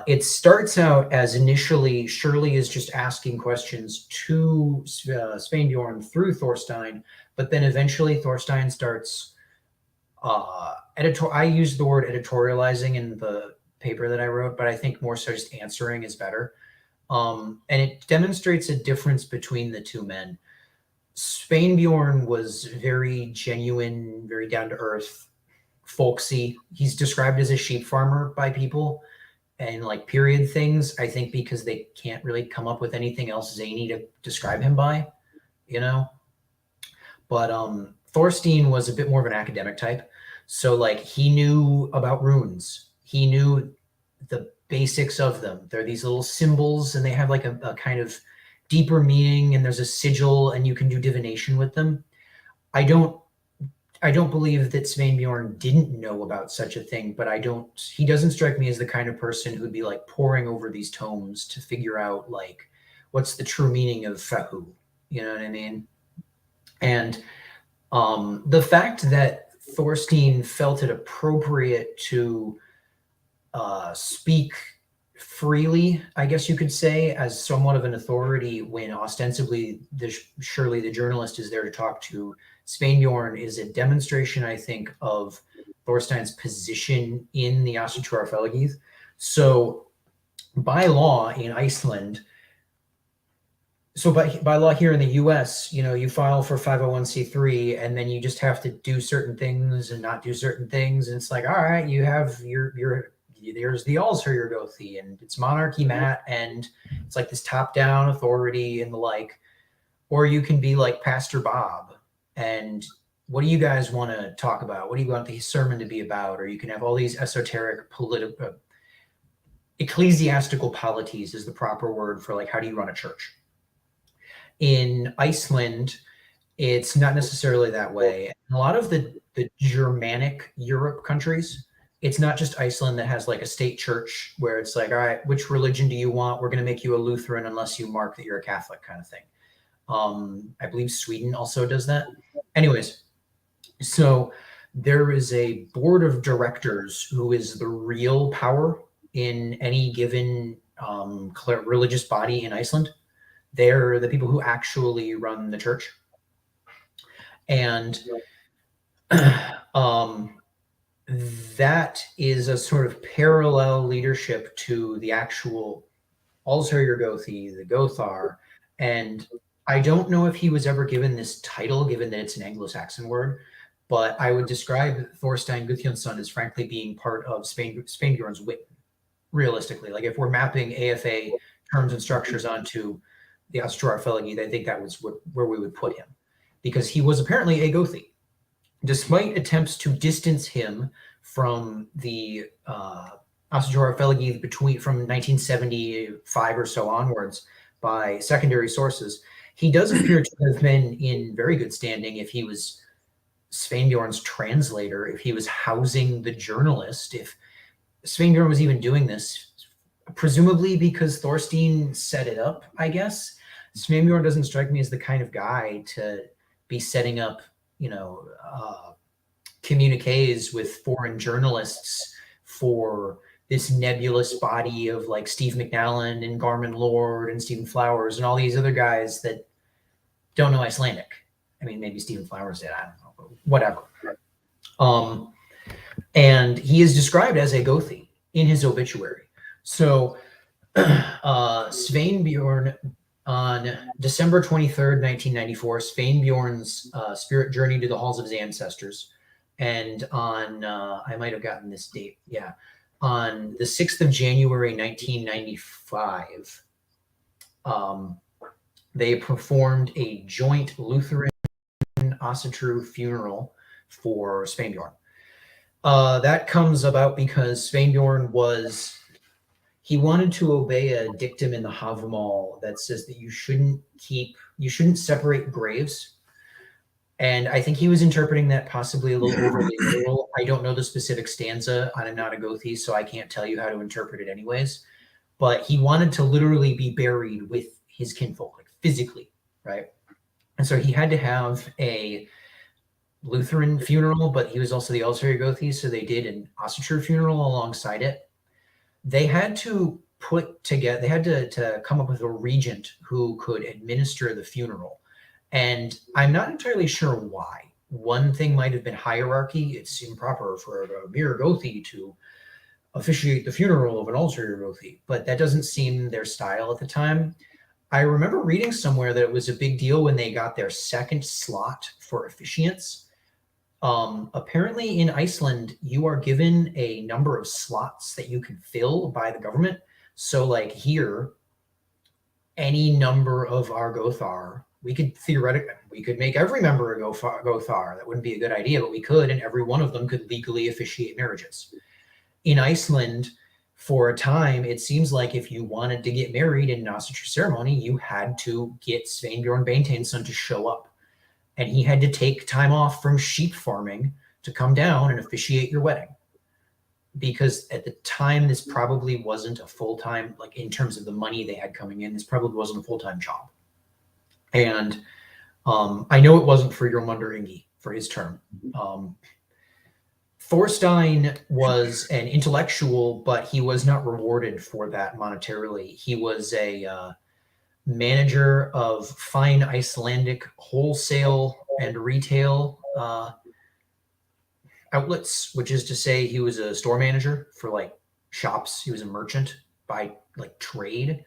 it starts out as initially Shirley is just asking questions to Sveinbjorn through Thorstein, but then eventually Thorstein starts I use the word editorializing in the paper that I wrote, but I think more so just answering is better. And it demonstrates a difference between the two men. Sveinbjorn was very genuine, very down to earth, folksy. He's described as a sheep farmer by people and like period things, I think because they can't really come up with anything else zany to describe him by, you know? But Thorstein was a bit more of an academic type. So like he knew about runes. He knew the basics of them. They're these little symbols and they have like a kind of deeper meaning, and there's a sigil and you can do divination with them. I don't believe that Sveinbjorn didn't know about such a thing, but he doesn't strike me as the kind of person who'd be like poring over these tomes to figure out like what's the true meaning of Fahu. You know what I mean? And the fact that Thorstein felt it appropriate to speak freely, I guess you could say, as somewhat of an authority when ostensibly Shirley, the journalist, is there to talk to Sveinbjorn is a demonstration, I think, of Thorstein's position in the Ásatrúarfélagið. So by law in Iceland, by law here in the US, you know, you file for 501c3 and then you just have to do certain things and not do certain things. And it's like, all right, you have there's the Allsherjargothi and it's monarchy mat and it's like this top-down authority and the like. Or you can be like Pastor Bob and what do you guys want to talk about? What do you want the sermon to be about? Or you can have all these esoteric political, ecclesiastical polities is the proper word for like, how do you run a church? In Iceland, it's not necessarily that way. In a lot of the Germanic Europe countries, it's not just Iceland that has like a state church where it's like, all right, which religion do you want? We're going to make you a Lutheran unless you mark that you're a Catholic kind of thing. I believe Sweden also does that. Anyways, so there is a board of directors who is the real power in any given religious body in Iceland. They're the people who actually run the church. And that is a sort of parallel leadership to the actual Allsherjargothi, the Gothar. And I don't know if he was ever given this title, given that it's an Anglo-Saxon word, but I would describe Thorstein Guðjónsson as frankly being part of Sveinbjorn's wit, realistically. Like if we're mapping AFA terms and structures onto the Ásatrúarfélagið, I think that was where we would put him, because he was apparently a Gothi. Despite attempts to distance him from the Ásatrúarfélagið from 1975 or so onwards by secondary sources, he does appear to have been in very good standing if he was Sveinbjorn's translator, if he was housing the journalist, if Sveinbjorn was even doing this, presumably because Thorstein set it up, I guess. Sveinbjorn doesn't strike me as the kind of guy to be setting up, you know, communiques with foreign journalists for this nebulous body of like Steve McNallen and Garmin Lord and Stephen Flowers and all these other guys that don't know Icelandic. I mean, maybe Stephen Flowers did, I don't know, but whatever. And he is described as a Gothi in his obituary. So Sveinbjorn On December 23rd, 1994, Sveinbjorn's spirit journeyed to the halls of his ancestors. And on, I might have gotten this date, yeah. On the 6th of January, 1995, they performed a joint Lutheran Asatru funeral for Sveinbjorn. That comes about because Sveinbjorn he wanted to obey a dictum in the Havamal that says that you shouldn't separate graves. And I think he was interpreting that possibly a little overly literal. I don't know the specific stanza. I'm not a Gothi, so I can't tell you how to interpret it anyways. But he wanted to literally be buried with his kinfolk, like physically, right? And so he had to have a Lutheran funeral, but he was also the Elsevier Gothi, so they did an Asatru funeral alongside it. They had to to come up with a regent who could administer the funeral. And I'm not entirely sure why. One thing might have been hierarchy. It's improper for a mere Gothi to officiate the funeral of an Elsevier Gothi, but that doesn't seem their style at the time. I remember reading somewhere that it was a big deal when they got their second slot for officiants. Apparently in Iceland, you are given a number of slots that you can fill by the government. So like here, any number of our Gothar, we could make every member a Gothar. That wouldn't be a good idea, but we could, and every one of them could legally officiate marriages. In Iceland, for a time, it seems like if you wanted to get married in an Asatru ceremony, you had to get Sveinbjorn Beinteinsson to show up. And he had to take time off from sheep farming to come down and officiate your wedding. Because at the time, this probably wasn't a full-time, like in terms of the money they had coming in, this probably wasn't a full-time job. And I know it wasn't for Jormundur Ingi for his term. Thorstein was an intellectual, but he was not rewarded for that monetarily. He was a manager of fine Icelandic wholesale and retail outlets, which is to say he was a store manager for like shops. He was a merchant by like trade,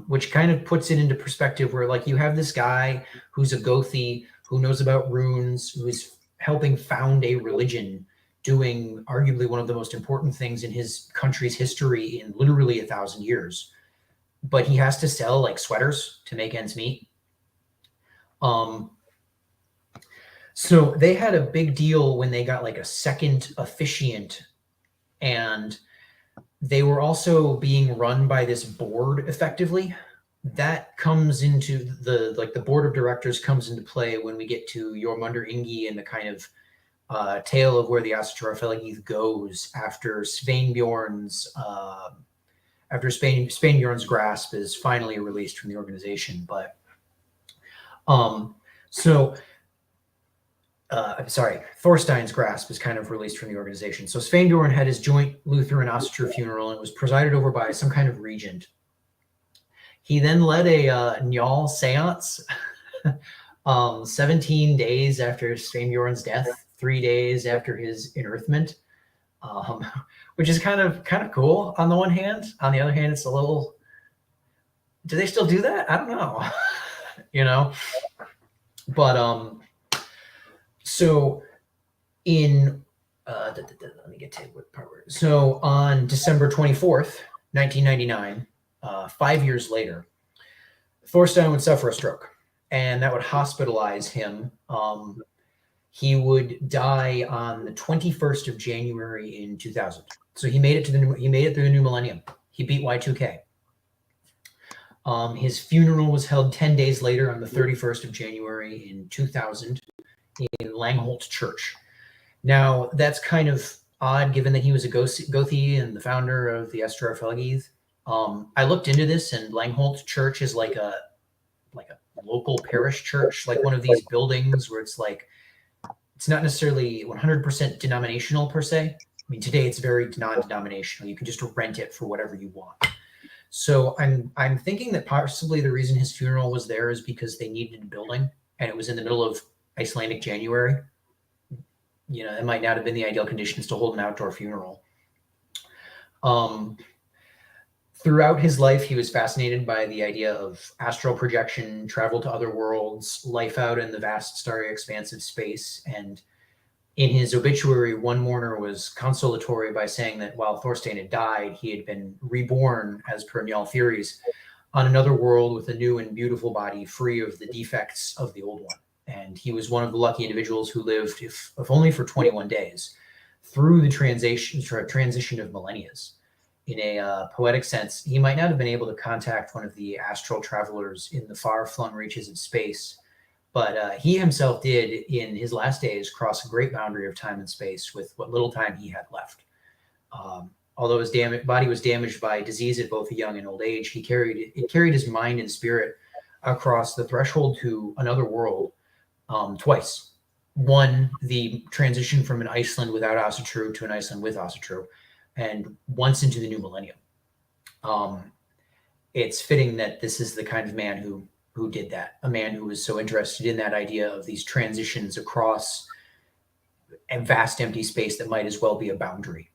which kind of puts it into perspective where like you have this guy who's a Gothi, who knows about runes, who is helping found a religion, doing arguably one of the most important things in his country's history in literally 1,000 years. But he has to sell like sweaters to make ends meet. So they had a big deal when they got like a second officiant, and they were also being run by this board effectively. That comes into the board of directors comes into play when we get to Jormundur Ingi and the kind of tale of where the Ásatrúarfélagið goes after Sveinbjorn's Sveinbjorn's grasp is finally released from the organization. But Thorstein's grasp is kind of released from the organization. So Sveinbjorn had his joint Lutheran Asatru funeral and was presided over by some kind of regent. He then led a Njal seance 17 days after Sveinbjorn's death, 3 days after his unearthment, which is kind of cool on the one hand. On the other hand, it's a little, do they still do that? I don't know, you know, but so in, let me get to what part we're, so on December 24th, 1999, 5 years later, Thorstein would suffer a stroke, and that would hospitalize him. He would die on the 21st of January in 2000. So he made it through the new millennium. He beat Y2K. His funeral was held 10 days later on the 31st of January in 2000 in Langholt Church. Now, that's kind of odd given that he was a Gothi and the founder of the Ásatrúarfélagið. I looked into this, and Langholt Church is like a local parish church, like one of these buildings where it's like, it's not necessarily 100% denominational per se. I mean, today it's very non-denominational. You can just rent it for whatever you want. So I'm thinking that possibly the reason his funeral was there is because they needed a building, and it was in the middle of Icelandic January. You know, it might not have been the ideal conditions to hold an outdoor funeral. Throughout his life, he was fascinated by the idea of astral projection, travel to other worlds, life out in the vast starry expanse of space. And in his obituary, one mourner was consolatory by saying that while Thorstein had died, he had been reborn, as per Njal theories, on another world with a new and beautiful body, free of the defects of the old one. And he was one of the lucky individuals who lived, if only for 21 days, through the transition of millennia. In a poetic sense, he might not have been able to contact one of the astral travelers in the far-flung reaches of space, but he himself did, in his last days, cross a great boundary of time and space with what little time he had left. Although his body was damaged by disease at both a young and old age, it carried his mind and spirit across the threshold to another world twice. One, the transition from an Iceland without Asatru to an Iceland with Asatru, and once into the new millennium. It's fitting that this is the kind of man who did that, a man who was so interested in that idea of these transitions across a vast empty space that might as well be a boundary.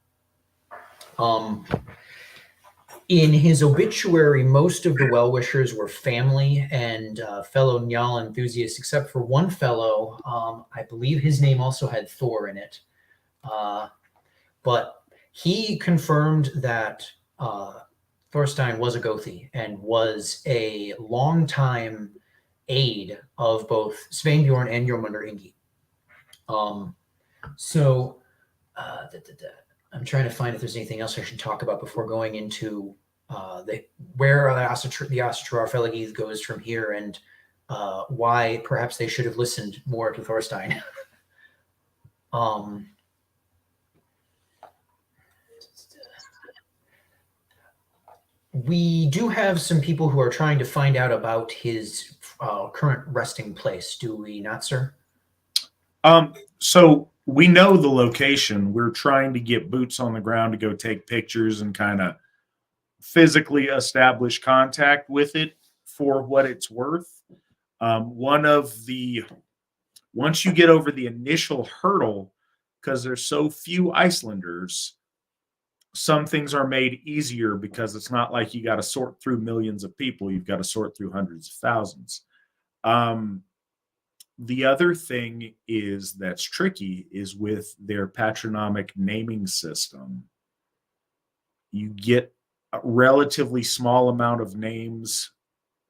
In his obituary, most of the well-wishers were family and fellow Njal enthusiasts, except for one fellow. I believe his name also had Thor in it. But he confirmed that Thorstein was a Gothi and was a longtime aide of both Sveinbjorn and Jormundur Ingi. I'm trying to find if there's anything else I should talk about before going into where the Ásatrúarfélagið goes from here, and why perhaps they should have listened more to Thorstein. We do have some people who are trying to find out about his current resting place, do we not, sir? So we know the location. We're trying to get boots on the ground to go take pictures and kind of physically establish contact with it for what it's worth. Once you get over the initial hurdle, because there's so few Icelanders, some things are made easier because it's not like you got to sort through millions of people. You've got to sort through hundreds of thousands. The other thing that's tricky is with their patronymic naming system. You get a relatively small amount of names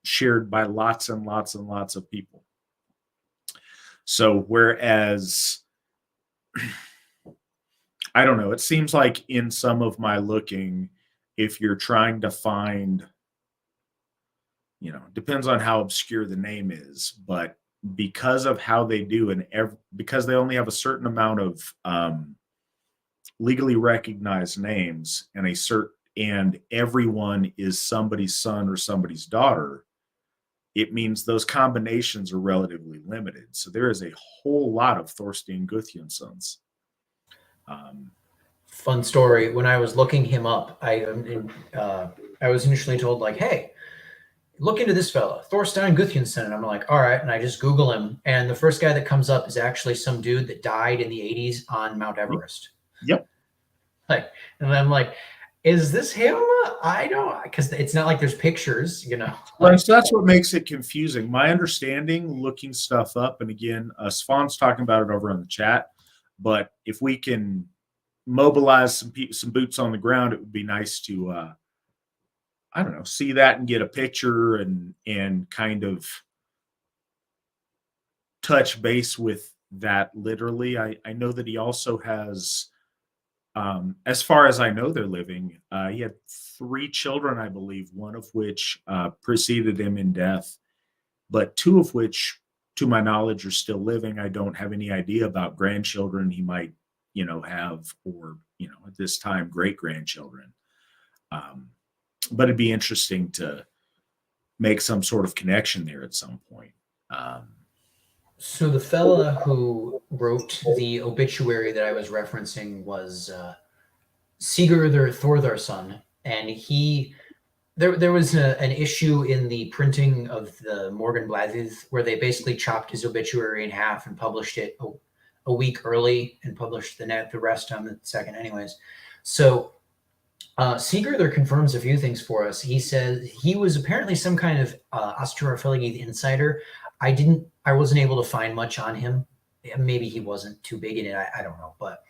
shared by lots and lots and lots of people. So whereas, I don't know, it seems like in some of my looking, if you're trying to find, depends on how obscure the name is, but because of how they do, and because they only have a certain amount of legally recognized names, and everyone is somebody's son or somebody's daughter, it means those combinations are relatively limited. So there is a whole lot of Thorstein Guðjónssons. Fun story. When I was looking him up, I was initially told, like, hey, look into this fella, Thorstein Guðjónsson. And I'm like, all right. And I just Google him. And the first guy that comes up is actually some dude that died in the 80s on Mount Everest. Yep. And I'm like, is this him? I don't, because it's not like there's pictures, Well, so that's what makes it confusing. My understanding, looking stuff up, and again, Svan's talking about it over in the chat, but if we can mobilize some boots on the ground, it would be nice to see that and get a picture and kind of touch base with that literally. I know that he also has, as far as I know, they're living. He had 3 children, I believe, one of which preceded him in death, but 2 of which, to my knowledge, are still living. I don't have any idea about grandchildren he might, have, or, at this time, great-grandchildren. But it'd be interesting to make some sort of connection there at some point. So the fella who wrote the obituary that I was referencing was Sigurður Þórðarson, and there was an issue in the printing of the Morgunblaðið where they basically chopped his obituary in half and published it a week early and published the rest on the second anyways. So Sigurður confirms a few things for us. He says he was apparently some kind of Ásatrúarfélagið insider. I wasn't able to find much on him. Maybe he wasn't too big in it. I don't know. But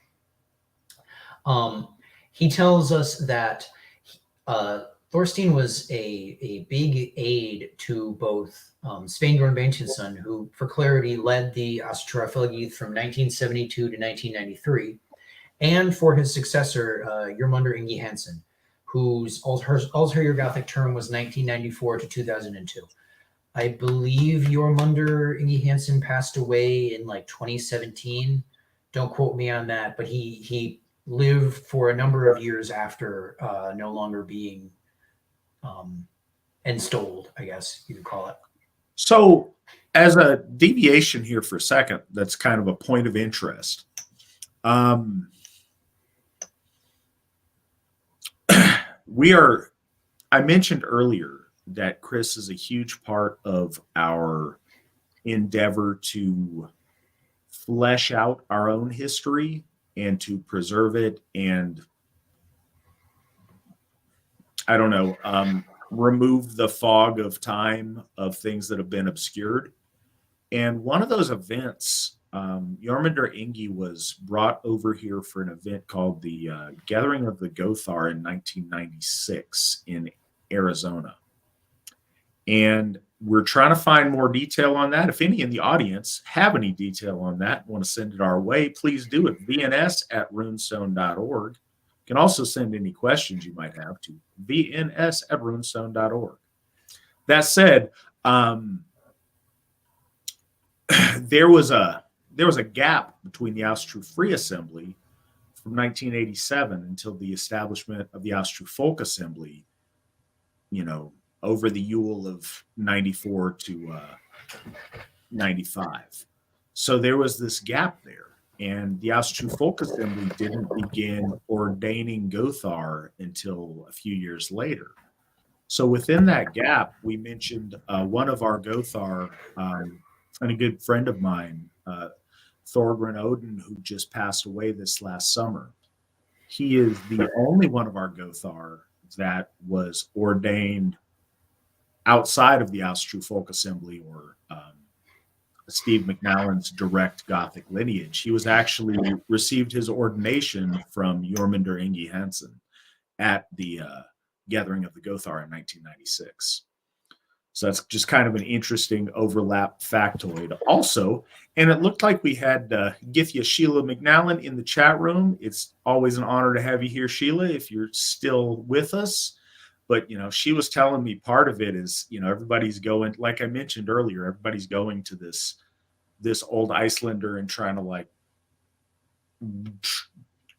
he tells us that Thorstein was a big aid to both Sveinbjörn Beintinsson, who, for clarity, led the Ásatrúarfélagið from 1972 to 1993, and for his successor, Jormundur Ingi Hansen, whose Allsherjar Gothic term was 1994 to 2002. I believe Jormundur Ingi Hansen passed away in like 2017. Don't quote me on that, but he lived for a number of years after no longer being installed, I guess you could call it. So, as a deviation here for a second, that's kind of a point of interest. I mentioned earlier that Chris is a huge part of our endeavor to flesh out our own history and to preserve it and, I don't know, remove the fog of time of things that have been obscured. And one of those events, Jormundur Ingi was brought over here for an event called the Gathering of the Gothar in 1996 in Arizona. And we're trying to find more detail on that. If any in the audience have any detail on that, want to send it our way, please do it. vns@runestone.org. You can also send any questions you might have to vns@runestone.org. That said, there was a gap between the Asatru Free Assembly from 1987 until the establishment of the Asatru Folk Assembly, over the Yule of 94 to 95. So there was this gap there. And the Asatru Folk Assembly didn't begin ordaining Gothar until a few years later. So within that gap, we mentioned one of our Gothar, and a good friend of mine, Thorgrim Odin, who just passed away this last summer. He is the only one of our Gothar that was ordained outside of the Asatru Folk Assembly or Steve McNallen's direct Gothic lineage. He was actually received his ordination from Jormundur Ingi Hansen at the Gathering of the Gothar in 1996. So that's just kind of an interesting overlap factoid. Also, and it looked like we had Githya Sheila McNallen in the chat room. It's always an honor to have you here, Sheila, if you're still with us. But, she was telling me part of it is, everybody's going, like I mentioned earlier, everybody's going to this old Icelander and trying to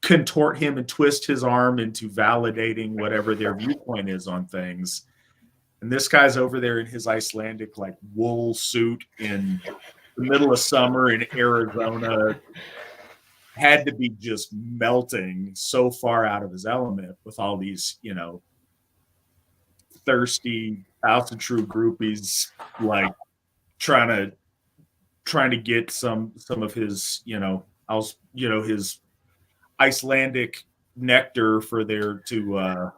contort him and twist his arm into validating whatever their viewpoint is on things. And this guy's over there in his Icelandic wool suit in the middle of summer in Arizona, had to be just melting so far out of his element with all these, thirsty Asatru groupies trying to get some of his his Icelandic nectar for their to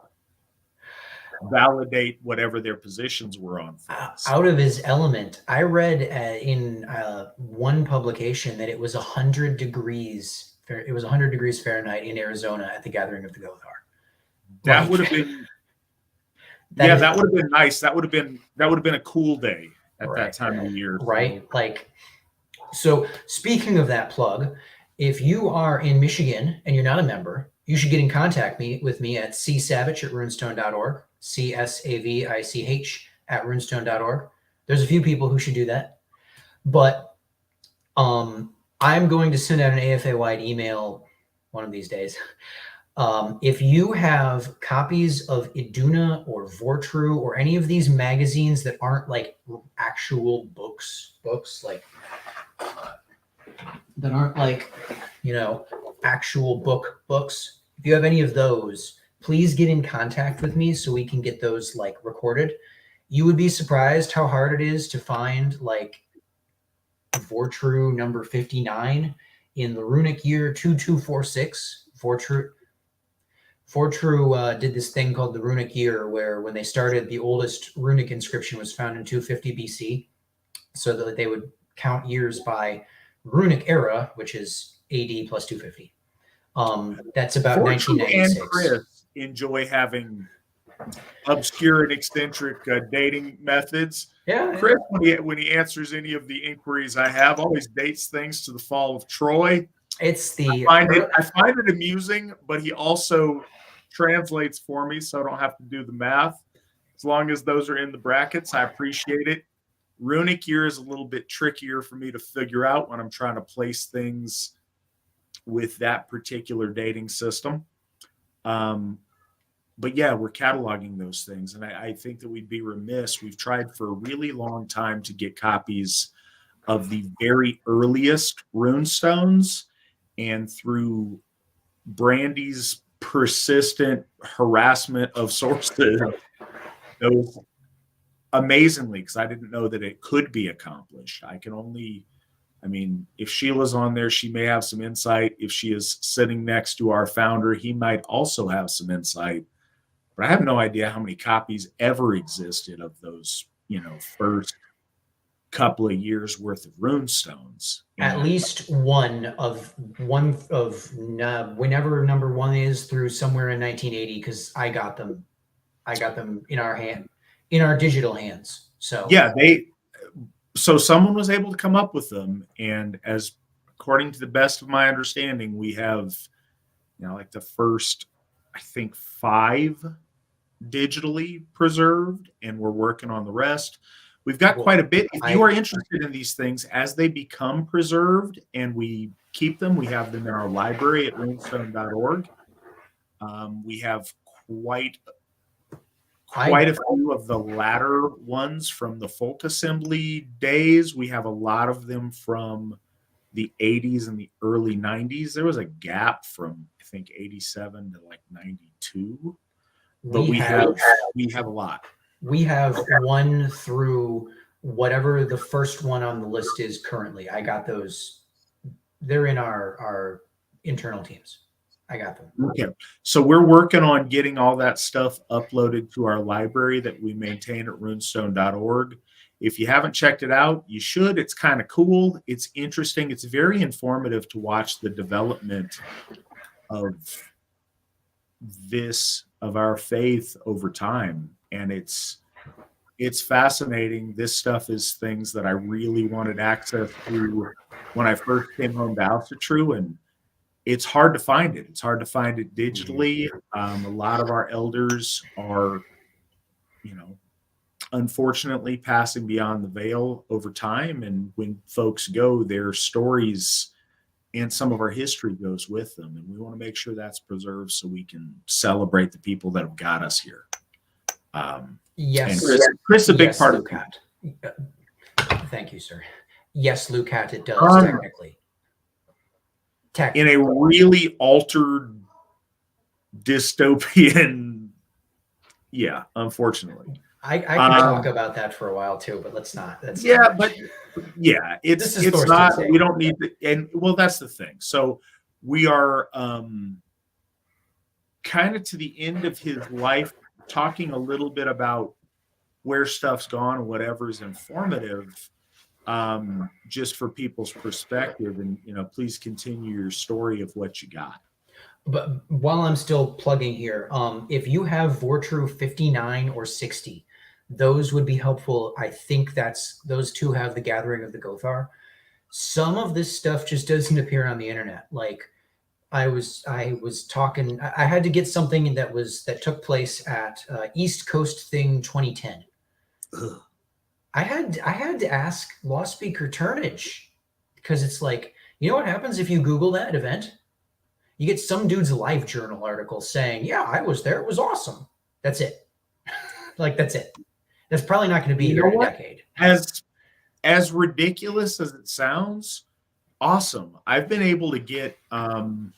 validate whatever their positions were on things. Out of his element. I read in one publication that it was 100 degrees. It was 100 degrees Fahrenheit in Arizona at the Gathering of the Gothar. That would have been. That would have been nice. That would have been a cool day at that time of year. Right. So speaking of that plug, if you are in Michigan and you're not a member, you should get in contact with me at csavich@runestone.org, CSAVICH@runestone.org. There's a few people who should do that. But I'm going to send out an AFA-wide email one of these days. If you have copies of Iduna or Vortru or any of these magazines that aren't actual books that aren't actual books, if you have any of those, please get in contact with me so we can get those recorded. You would be surprised how hard it is to find Vortru number 59 in the runic year 2246. Fortru did this thing called the runic year, where when they started, the oldest runic inscription was found in 250 BC, so that they would count years by runic era, which is AD plus 250. That's about Fortune 1996. and Chris enjoy having obscure and eccentric dating methods. Yeah, Chris, when he answers any of the inquiries I have, always dates things to the fall of Troy. it's the. I find it amusing, but he also translates for me, so I don't have to do the math. As long as those are in the brackets, I appreciate it. Runic year is a little bit trickier for me to figure out when I'm trying to place things with that particular dating system. But yeah, we're cataloging those things. And I think that we'd be remiss. We've tried for a really long time to get copies of the very earliest runestones. And through Brandy's persistent harassment of sources, those amazingly, because I didn't know that it could be accomplished. If Sheila's on there, she may have some insight. If she is sitting next to our founder, he might also have some insight. But I have no idea how many copies ever existed of those, first couple of years worth of runestones. At least one of whenever number one is through somewhere in 1980, because I got them in our digital hands. So yeah, so someone was able to come up with them, and according to the best of my understanding, we have like the first, I think, 5 digitally preserved, and we're working on the rest. We've got quite a bit. If you are interested in these things as they become preserved and we keep them, we have them in our library at runestone.org. We have quite a few of the latter ones from the folk assembly days. We have a lot of them from the 80s and the early 90s. There was a gap from, I think, 87 to like 92. But we have a lot. We have one through whatever the first one on the list is currently. I got those. They're in our internal teams. I got them. Okay. So we're working on getting all that stuff uploaded to our library that we maintain at runestone.org. If you haven't checked it out, you should. It's kind of cool. It's interesting. It's very informative to watch the development of our faith over time. And it's fascinating. This stuff is things that I really wanted access to when I first came home to Asatru, and it's hard to find it. It's hard to find it digitally. A lot of our elders are, unfortunately passing beyond the veil over time. And when folks go, their stories and some of our history goes with them. And we want to make sure that's preserved so we can celebrate the people that have got us here. Yes. And Chris, a big part of it. Thank you, sir. Yes, Lucat, it does technically. In a really altered dystopian, unfortherunfortunately. I could talk about that for a while too, but let's not. It's not. We don't need to, and that's the thing. So we are kind of to the end of his life, talking a little bit about where stuff's gone and whatever's informative, just for people's perspective. And please continue your story of what you got. But while I'm still plugging here, if you have Vortru 59 or 60, those would be helpful. I think those two have the Gathering of the Gothar. Some of this stuff just doesn't appear on the internet. Like I was talking, I had to get something that took place at East Coast Thing 2010. Ugh. I had to ask Law Speaker Turnage, because it's like, what happens if you Google that event? You get some dude's live journal article saying, yeah, I was there. It was awesome. That's it. That's it. That's probably not going to be here in a decade. As ridiculous as it sounds, awesome. I've been able to get, I'm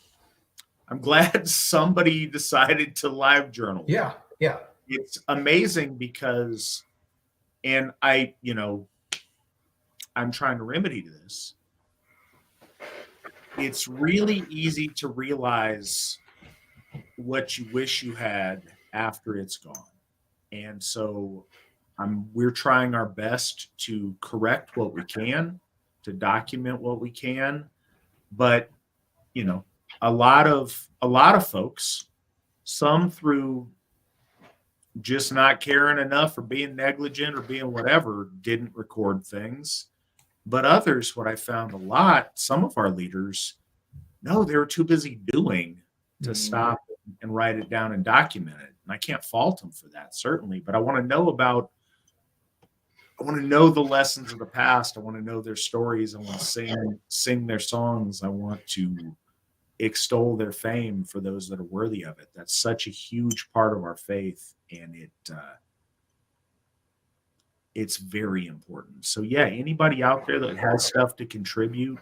glad somebody decided to live journal. Yeah. Yeah. It's amazing because, and I'm trying to remedy this. It's really easy to realize what you wish you had after it's gone. And so we're trying our best to correct what we can, to document what we can. But, you know, a lot of folks, some through just not caring enough or being negligent or being whatever, didn't record things. But others, what I found a lot, some of our leaders, no, they were too busy doing to stop and write it down and document it. And I can't fault them for that, certainly. But I want to know the lessons of the past. I want to know their stories. I want to sing their songs. I want to extol their fame for those that are worthy of it. That's such a huge part of our faith, and it's very important. So yeah, anybody out there that has stuff to contribute,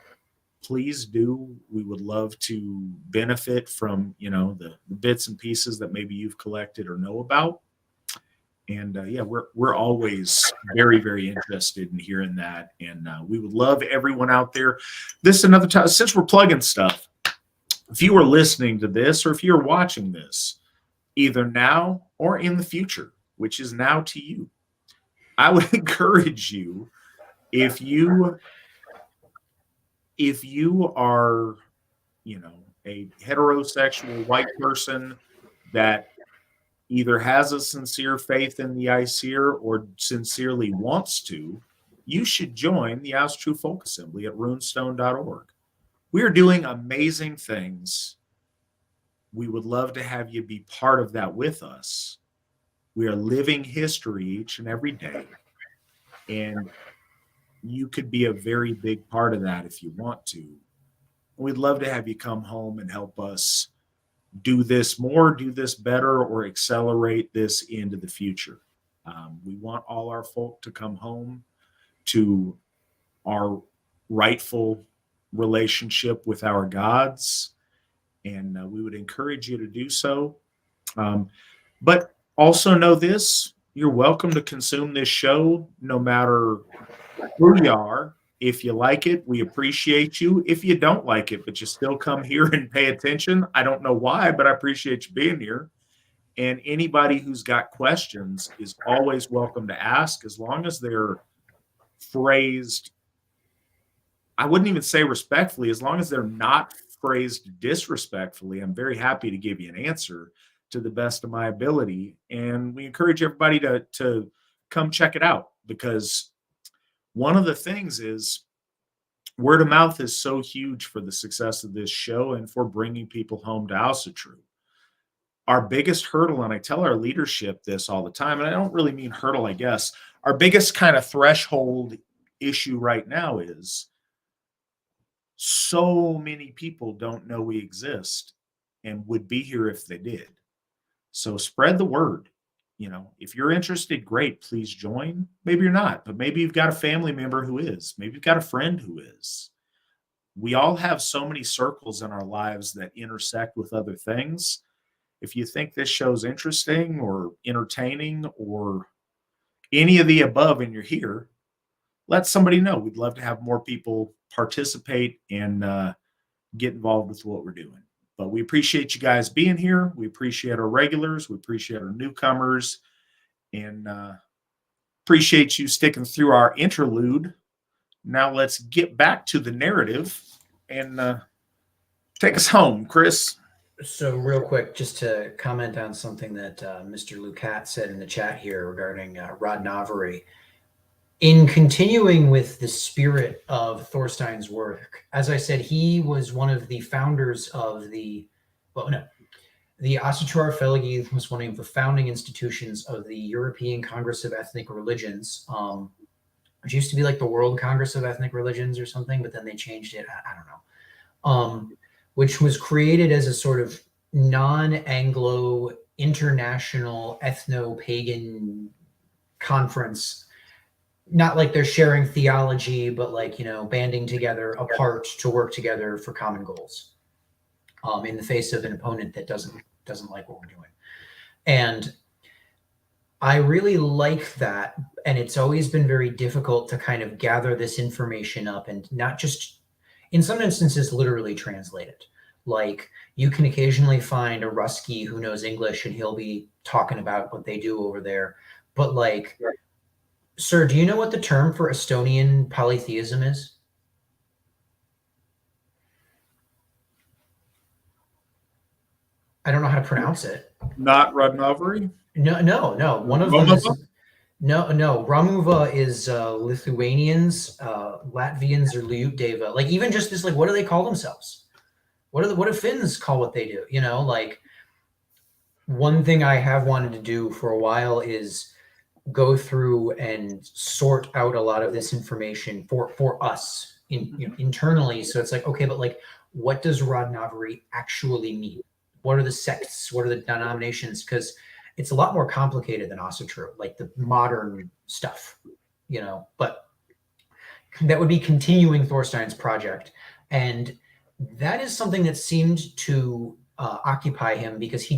please do. We would love to benefit from, you know, the bits and pieces that maybe you've collected or know about. And yeah, we're always very, very interested in hearing that. And we would love everyone out there. This is another time, since we're plugging stuff, if you are listening to this or if you're watching this, either now or in the future, which is now to you, I would encourage you, if you are, you know, a heterosexual white person that either has a sincere faith in the ICER or sincerely wants to, you should join the Asatru Folk Assembly at runestone.org. We are doing amazing things. We would love to have you be part of that with us. We are living history each and every day. And you could be a very big part of that if you want to. We'd love to have you come home and help us do this more, do this better, or accelerate this into the future. We want all our folk to come home to our rightful relationship with our gods, and we would encourage you to do so. But also know this, you're welcome to consume this show no matter who you are. If you like it, we appreciate you. If you don't like it, but you still come here and pay attention, I don't know why, but I appreciate you being here. And anybody who's got questions is always welcome to ask, as long as they're phrased, I wouldn't even say respectfully, as long as they're not phrased disrespectfully. I'm very happy to give you an answer to the best of my ability. And we encourage everybody to come check it out, because one of the things is word of mouth is so huge for the success of this show and for bringing people home to Asatru. Our biggest hurdle, and I tell our leadership this all the time, and I don't really mean hurdle, I guess, our biggest kind of threshold issue right now is so many people don't know we exist and would be here if they did. So spread the word. You know, if you're interested, great, please join. Maybe you're not, but maybe you've got a family member who is. Maybe you've got a friend who is. We all have so many circles in our lives that intersect with other things. If you think this show's interesting or entertaining or any of the above and you're here, let somebody know. We'd love to have more people participate and get involved with what we're doing. But we appreciate you guys being here. We appreciate our regulars. We appreciate our newcomers. And appreciate you sticking through our interlude. Now let's get back to the narrative and take us home, Chris. So real quick, just to comment on something that Mr. Lucat said in the chat here regarding Rod Navari. In continuing with the spirit of Thorstein's work, as I said, he was one of the founders of the Ásatrúarfélagið was one of the founding institutions of the European Congress of Ethnic Religions, which used to be like the World Congress of Ethnic Religions or something, but then they changed it. I don't know. Which was created as a sort of non-Anglo international ethno-pagan conference. Not like they're sharing theology, but like, you know, banding together apart to work together for common goals in the face of an opponent that doesn't like what we're doing. And I really like that. And it's always been very difficult to kind of gather this information up and not just, in some instances, literally translate it. Like, you can occasionally find a Rusky who knows English and he'll be talking about what they do over there. But like, sir, do you know what the term for Estonian polytheism is? I don't know how to pronounce it. Not Radnavari? No. One of them is no. Ramuva is Lithuanians, Latvians are Liutdeva. Like, even just this, like, what do they call themselves? What do Finns call what they do? You know, like, one thing I have wanted to do for a while is go through and sort out a lot of this information for us internally. So it's like, okay, but like, what does Radnavari actually mean? What are the sects? What are the denominations? Because it's a lot more complicated than Asatru, like the modern stuff, you know. But that would be continuing Thorstein's project. And that is something that seemed to occupy him, because he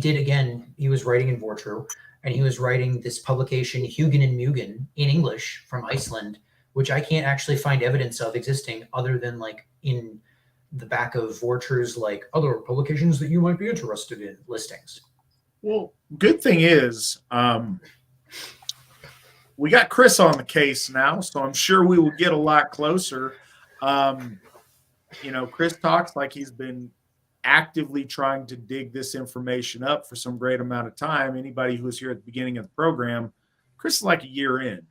was writing in Vortru, and he was writing this publication, Hugin and Mugen, in English from Iceland, which I can't actually find evidence of existing other than like in the back of Vortru's like other publications that you might be interested in listings. Well, good thing is we got Chris on the case now, so I'm sure we will get a lot closer. You know, Chris talks like he's been actively trying to dig this information up for some great amount of time. Anybody who was here at the beginning of the program, Chris is like a year in.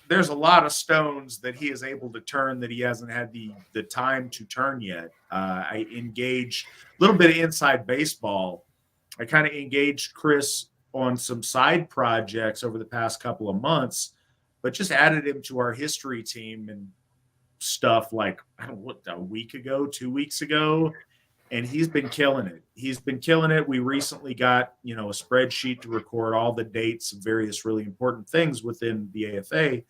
There's a lot of stones that he is able to turn that he hasn't had the time to turn yet. I engaged a little bit of inside baseball. I kind of engaged Chris on some side projects over the past couple of months, but just added him to our history team and stuff like, I don't know, what, a week ago, 2 weeks ago. And he's been killing it. We recently got, a spreadsheet to record all the dates of various really important things within the AFA.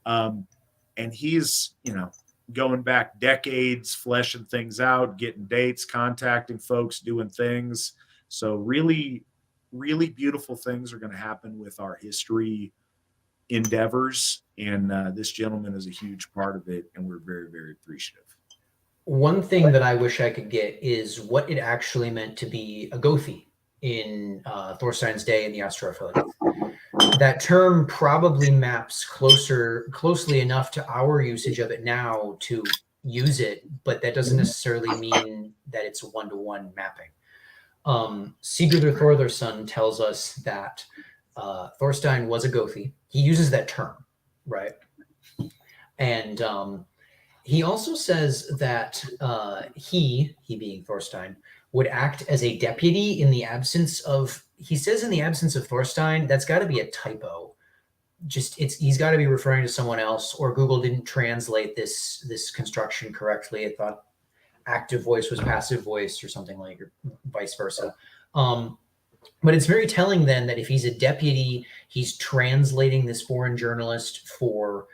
And he's, going back decades, fleshing things out, getting dates, contacting folks, doing things. So really, really beautiful things are going to happen with our history endeavors. And this gentleman is a huge part of it. And we're very, very appreciative. One thing that I wish I could get is what it actually meant to be a Gothi in Thorstein's day in the Ásatrúarfélagið. That term probably maps closely enough to our usage of it now to use it, but that doesn't necessarily mean that it's a one-to-one mapping. Sigurður Þórðarson tells us that Thorstein was a Gothi. He uses that term, right? And he also says that he being Thorstein, would act as a deputy in the absence of, he says in the absence of Thorstein. That's got to be a typo. He's got to be referring to someone else, or Google didn't translate this construction correctly. It thought active voice was passive voice or something like, or vice versa. But it's very telling then that if he's a deputy, he's translating this foreign journalist for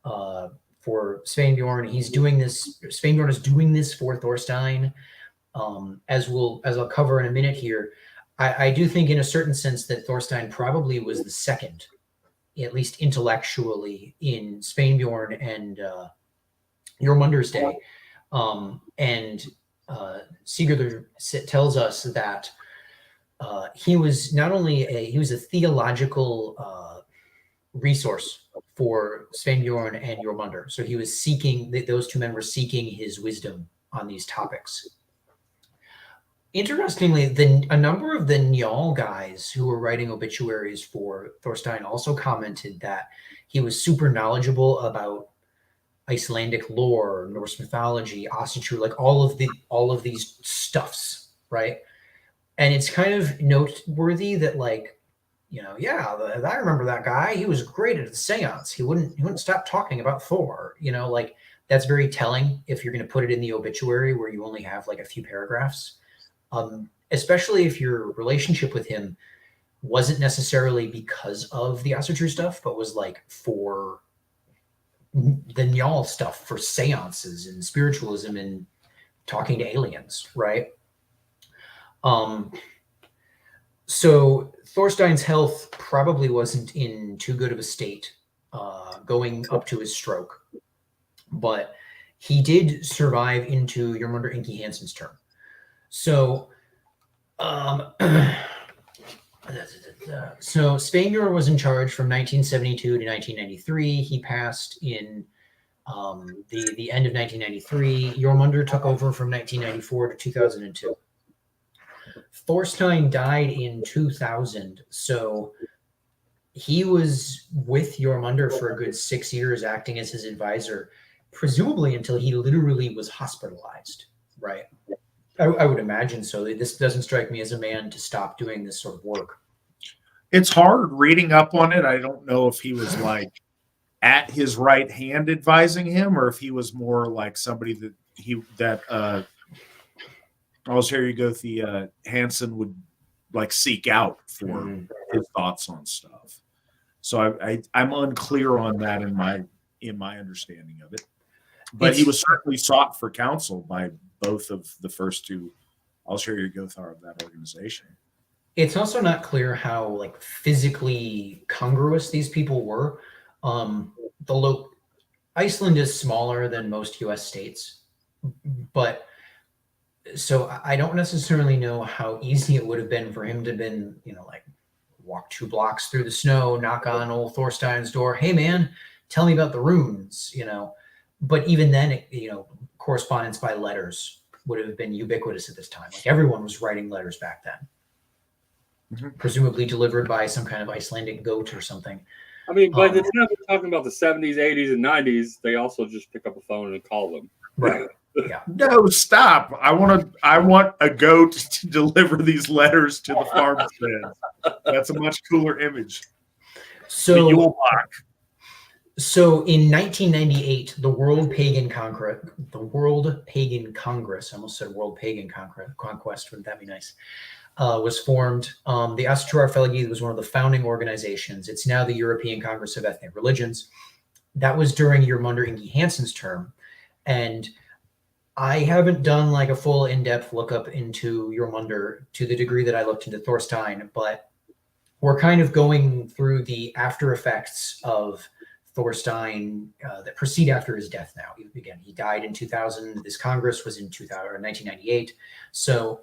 Sveinbjorn. Sveinbjorn is doing this for Thorstein. As I'll cover in a minute here, I do think in a certain sense that Thorstein probably was the second, at least intellectually, in Sveinbjorn and Jormunder's day. And Sigurður tells us that he was not only he was a theological resource for Sveinbjorn and Jormunder. So he was those two men were seeking his wisdom on these topics. Interestingly, a number of the Njal guys who were writing obituaries for Thorstein also commented that he was super knowledgeable about Icelandic lore, Norse mythology, Asatru, like all of these stuffs, right? And it's kind of noteworthy that, like, I remember that guy. He was great at the seance. He wouldn't stop talking about Thor. Like, that's very telling if you're going to put it in the obituary where you only have like a few paragraphs. Especially if your relationship with him wasn't necessarily because of the Asatru stuff, but was like for the Njal stuff, for seances and spiritualism and talking to aliens, right? So Thorstein's health probably wasn't in too good of a state going up to his stroke, but he did survive into Jormundur Ingi Hansen's term. So, so Svangur was in charge from 1972 to 1993. He passed in the end of 1993. Jormundur took over from 1994 to 2002. Thorstein died in 2000, so he was with Jormundur for a good 6 years, acting as his advisor, presumably until he literally was hospitalized, right? I would imagine so. This doesn't strike me as a man to stop doing this sort of work. It's hard reading up on it. I don't know if he was like at his right hand advising him, or if he was more like somebody that Goði Hansen would like seek out for his thoughts on stuff. So I'm unclear on that in my understanding of it. But he was certainly sought for counsel by both of the first two Gothar of that organization. It's also not clear how like physically congruous these people were. Iceland is smaller than most U.S. states, but so I don't necessarily know how easy it would have been for him to have been, like walk 2 blocks through the snow, knock on old Thorstein's door. Hey man, tell me about the runes, But even then, correspondence by letters would have been ubiquitous at this time. Like everyone was writing letters back then, presumably delivered by some kind of Icelandic goat or something. I mean, by the time we're talking about the 70s, 80s, and 90s, they also just pick up a phone and call them. Right. Yeah. No, stop. I want a goat to deliver these letters to the farmsteads. That's a much cooler image. So in 1998, the World Pagan Congress, I almost said World Pagan Conquest, wouldn't that be nice? Was formed. The Ásatrúarfélagið was one of the founding organizations. It's now the European Congress of Ethnic Religions. That was during Jormundur Ingi Hansen's term. And I haven't done like a full in-depth lookup into Jormundur to the degree that I looked into Thorstein, but we're kind of going through the after effects of Thorstein that proceed after his death now. Again, he died in 2000. This Congress was in 1998. So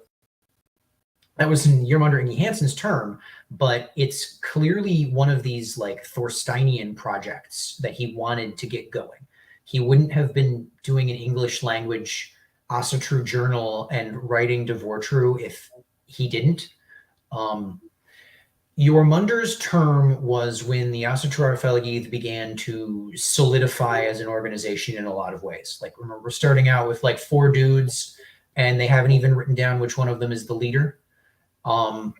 that was in Jormundur Ingi Hansen's term, but it's clearly one of these like Thorsteinian projects that he wanted to get going. He wouldn't have been doing an English language Asatru journal and writing Devortru if he didn't. Jormundur's term was when the Ásatrúarfélagið began to solidify as an organization in a lot of ways. Like, remember, we're starting out with like 4 dudes, and they haven't even written down which one of them is the leader. I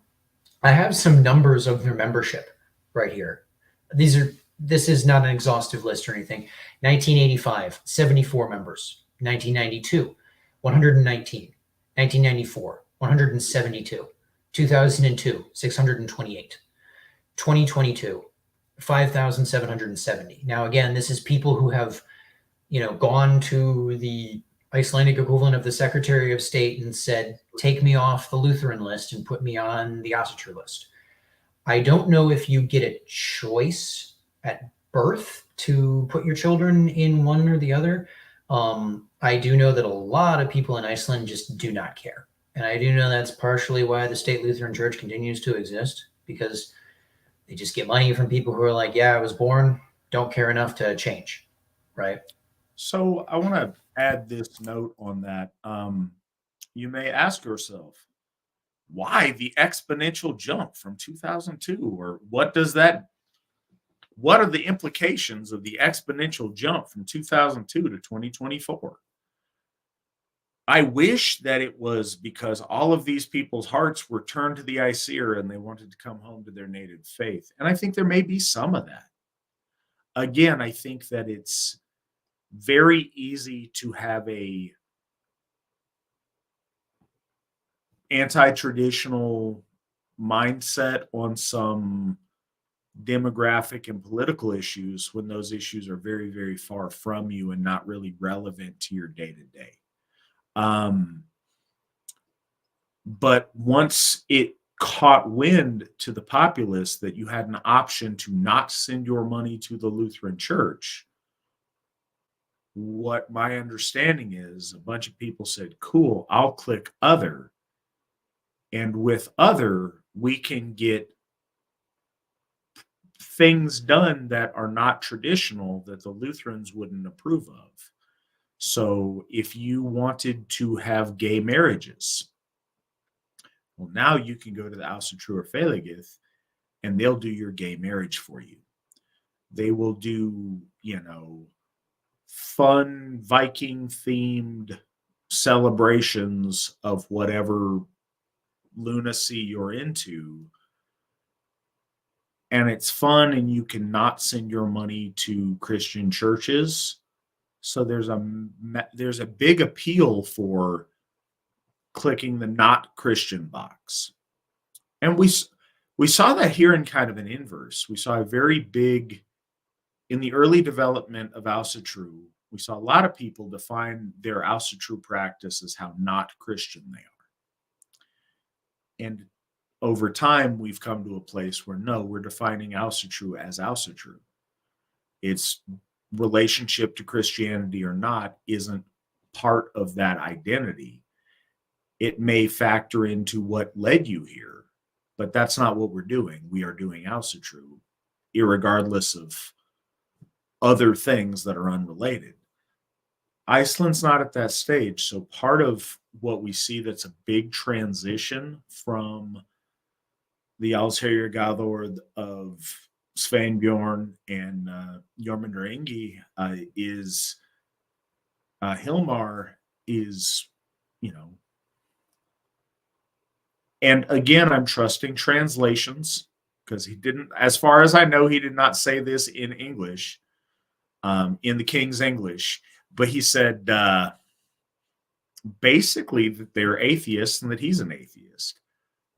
have some numbers of their membership right here. This is not an exhaustive list or anything. 1985, 74 members. 1992, 119. 1994, 172. 2002, 628. 2022, 5,770. Now, again, this is people who have, gone to the Icelandic equivalent of the Secretary of State and said, take me off the Lutheran list and put me on the Asatru list. I don't know if you get a choice at birth to put your children in one or the other. I do know that a lot of people in Iceland just do not care. And I do know that's partially why the State Lutheran Church continues to exist, because they just get money from people who are like, yeah, I was born, don't care enough to change, right? So I want to add this note on that. You may ask yourself, why the exponential jump from 2002? Or what are the implications of the exponential jump from 2002 to 2024? I wish that it was because all of these people's hearts were turned to the Aesir and they wanted to come home to their native faith. And I think there may be some of that. Again, I think that it's very easy to have a anti-traditional mindset on some demographic and political issues when those issues are very, very far from you and not really relevant to your day-to-day. But once it caught wind to the populace that you had an option to not send your money to the Lutheran Church, what my understanding is, a bunch of people said, cool, I'll click other. And with other, we can get things done that are not traditional that the Lutherans wouldn't approve of. So if you wanted to have gay marriages, well, now you can go to the Ásatrúarfélagið and they'll do your gay marriage for you. They will do, fun Viking themed celebrations of whatever lunacy you're into. And it's fun, and you cannot send your money to Christian churches. So there's a big appeal for clicking the not Christian box. And we saw that here in kind of an inverse. We saw a very big, in the early development of Asatru, we saw a lot of people define their Asatru practice as how not Christian they are. And over time, we've come to a place where, no, we're defining Asatru as Asatru. Its relationship to Christianity or not isn't part of that identity. It may factor into what led you here, but that's not what we're doing. We are doing Asatru, irregardless of other things that are unrelated. Iceland's not at that stage. So part of what we see that's a big transition from the Allsherjargaðorð of Sveinbjörn and Jormundur Ingi is Hilmar is, and again, I'm trusting translations because he didn't, as far as I know, he did not say this in English, in the King's English, but he said basically that they're atheists and that he's an atheist.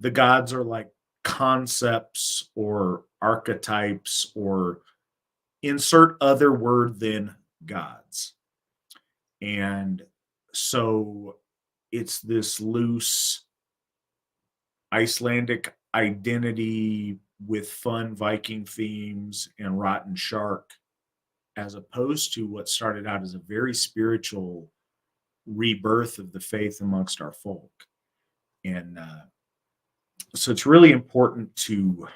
The gods are like concepts or archetypes or insert other word than gods. And so it's this loose Icelandic identity with fun Viking themes and rotten shark, as opposed to what started out as a very spiritual rebirth of the faith amongst our folk. And so it's really important to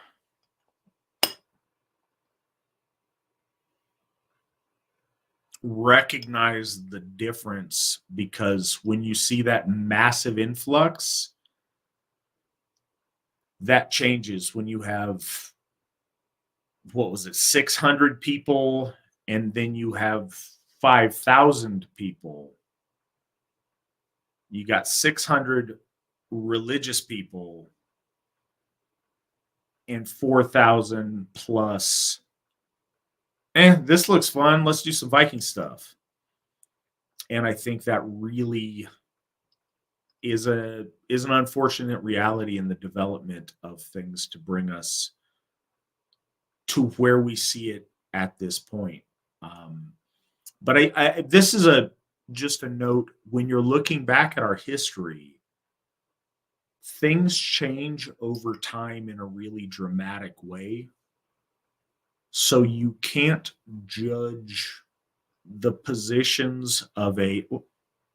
recognize the difference, because when you see that massive influx, that changes when you have, 600 people, and then you have 5,000 people. You got 600 religious people and 4,000 plus, this looks fun, let's do some Viking stuff. And I think that really is an unfortunate reality in the development of things to bring us to where we see it at this point. But this is just a note, when you're looking back at our history, things change over time in a really dramatic way. So you can't judge the positions of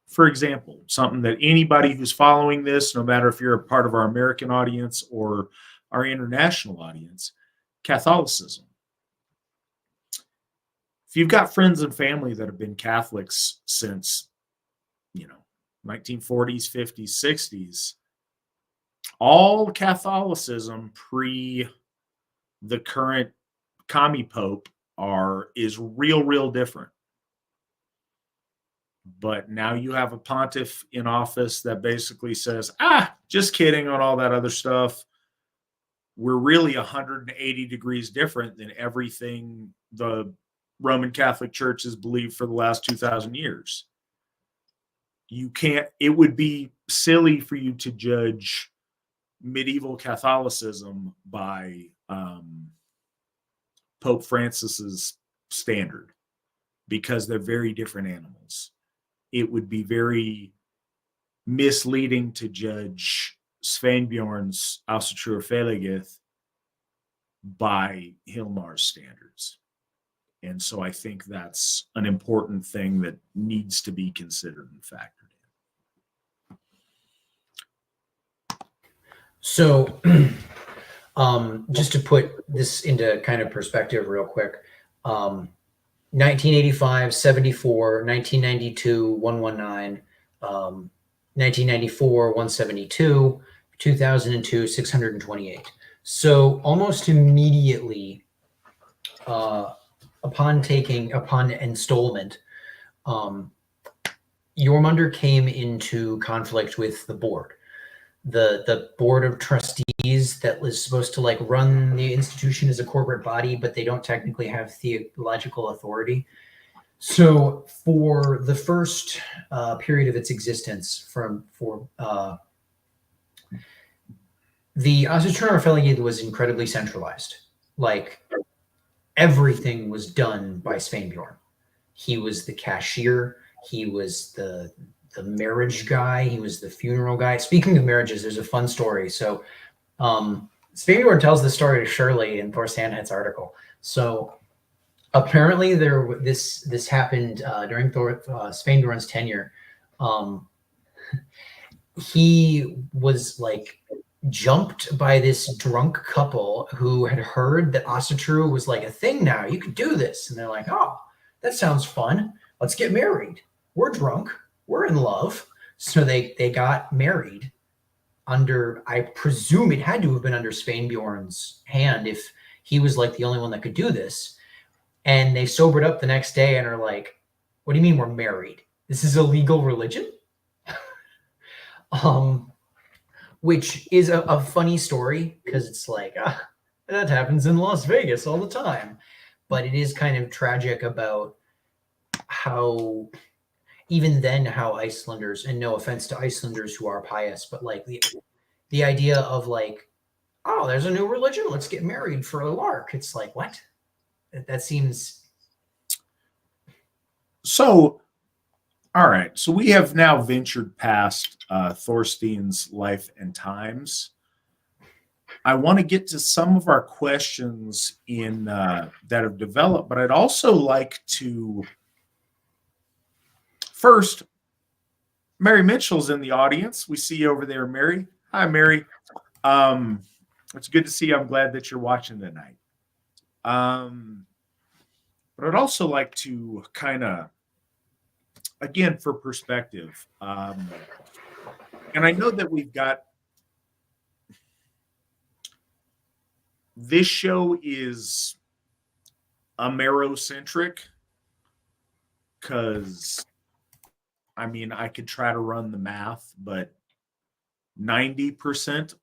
for example, something that anybody who's following this, no matter if you're a part of our American audience or our international audience, Catholicism. If you've got friends and family that have been Catholics since, 1940s, 50s, 60s, all Catholicism pre the current commie pope is real different. But now you have a pontiff in office that basically says, just kidding on all that other stuff. We're really 180 degrees different than everything the Roman Catholic Church has believed for the last 2,000 years. It would be silly for you to judge medieval Catholicism by Pope Francis's standard, because they're very different animals. It would be very misleading to judge Sveinbjörn's Ásatrúarfélagið by Hilmar's standards. And so I think that's an important thing that needs to be considered and factored in. So just to put this into kind of perspective real quick, 1985, 74, 1992, 119, 1994, 172, 2002, 628. So almost immediately upon installment, Jormundur came into conflict with the board. The board of trustees that was supposed to like run the institution as a corporate body, but they don't technically have theological authority. So for the first period of its existence, the Ásatrúarfélagið was incredibly centralized. Like everything was done by Sveinbjörn. He was the cashier. He was the marriage guy. He was the funeral guy. Speaking of marriages, there's a fun story. So Sveinbjörn tells the story to Shirley in Thorstein's article. So apparently this happened during Sveinbjörn's tenure. He was like jumped by this drunk couple who had heard that Asatru was like a thing now. You could do this. And they're like, oh, that sounds fun. Let's get married. We're drunk. We're in love. So they got married under, I presume it had to have been under Sveinbjörn's hand if he was like the only one that could do this. And they sobered up the next day and are like, what do you mean we're married? This is a legal religion? Which is a funny story because it's like, that happens in Las Vegas all the time. But it is kind of tragic about how, even then, how Icelanders, and no offense to Icelanders who are pious, but like the idea of like, oh, there's a new religion, let's get married for a lark. It's like, what? That seems... So, all right. So we have now ventured past Thorstein's life and times. I want to get to some of our questions in that have developed, but I'd also like to first, Mary Mitchell's in the audience. We see you over there, Mary. Hi, Mary. It's good to see you. I'm glad that you're watching tonight. But I'd also like to kind of, again, for perspective, and I know that we've got, this show is Amerocentric because, I mean, I could try to run the math, but 90%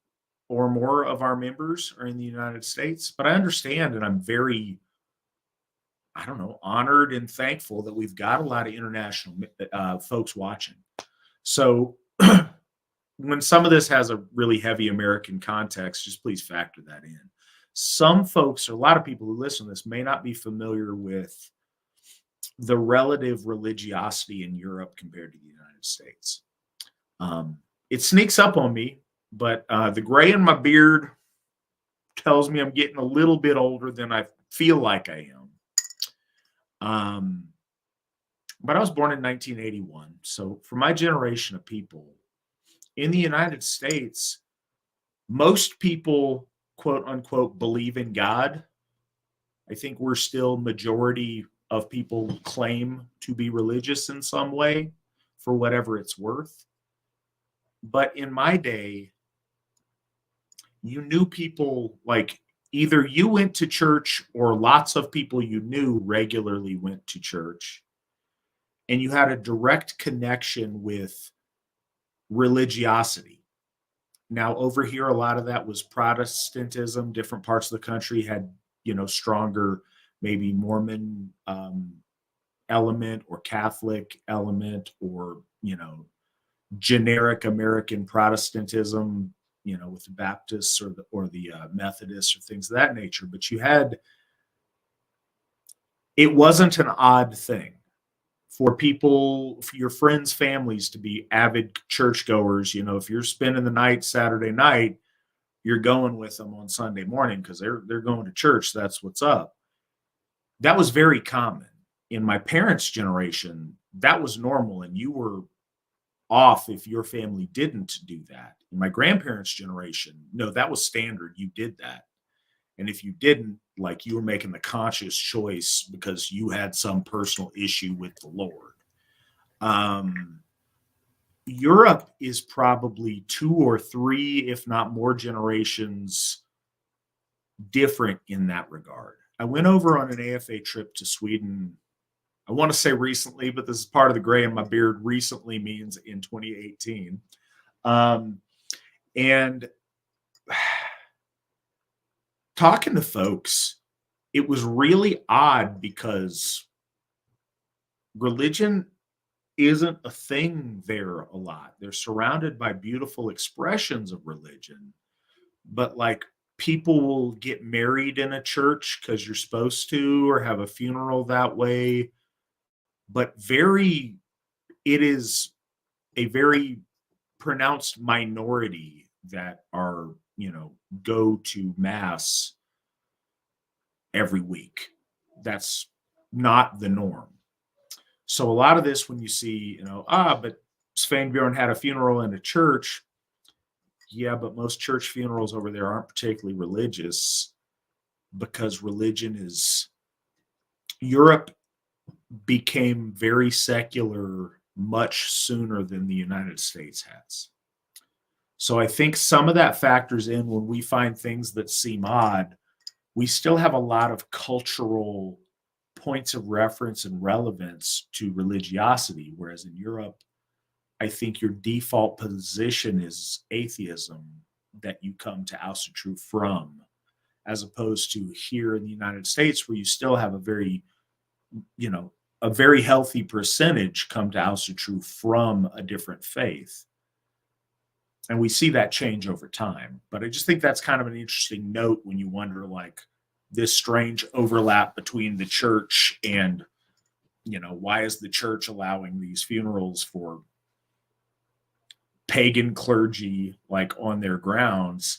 or more of our members are in the United States. But I understand, and I'm very, I don't know, honored and thankful that we've got a lot of international folks watching. So when some of this has a really heavy American context, just please factor that in. Some folks, or a lot of people who listen to this, may not be familiar with the relative religiosity in Europe compared to the United States. It sneaks up on me, but the gray in my beard tells me I'm getting a little bit older than I feel like I am. But I was born in 1981. So for my generation of people in the United States, most people, quote unquote, believe in God. I think we're still majority of people claim to be religious in some way for whatever it's worth. But in my day, you knew people, like either you went to church or lots of people you knew regularly went to church, and you had a direct connection with religiosity. Now, over here, a lot of that was Protestantism. Different parts of the country had, stronger, maybe Mormon element or Catholic element, or, generic American Protestantism, with the Baptists or the Methodists or things of that nature. But it wasn't an odd thing for people, for your friends' families to be avid churchgoers. If you're spending the night Saturday night, you're going with them on Sunday morning because they're going to church. That's what's up. that was very common. In my parents' generation, that was normal, and you were off if your family didn't do that. In my grandparents' generation, no, that was standard. You did that. And if you didn't, like, you were making the conscious choice because you had some personal issue with the Lord. Europe is probably 2 or 3, if not more, generations different in that regard. I went over on an AFA trip to Sweden. I want to say recently, but this is part of the gray in my beard. Recently means in 2018. And talking to folks, it was really odd because religion isn't a thing there a lot. They're surrounded by beautiful expressions of religion, but like people will get married in a church because you're supposed to, or have a funeral that way. But it is a very pronounced minority that are, go to mass every week. That's not the norm. So a lot of this, when you see, but Svanbjörn had a funeral in a church. Yeah, but most church funerals over there aren't particularly religious, because Europe became very secular much sooner than the United States has. So I think some of that factors in when we find things that seem odd. We still have a lot of cultural points of reference and relevance to religiosity, whereas in Europe, I think your default position is atheism that you come to Asatru from, as opposed to here in the United States, where you still have a very healthy percentage come to Asatru from a different faith. And we see that change over time. But I just think that's kind of an interesting note when you wonder, like, this strange overlap between the church and, why is the church allowing these funerals for pagan clergy, like, on their grounds?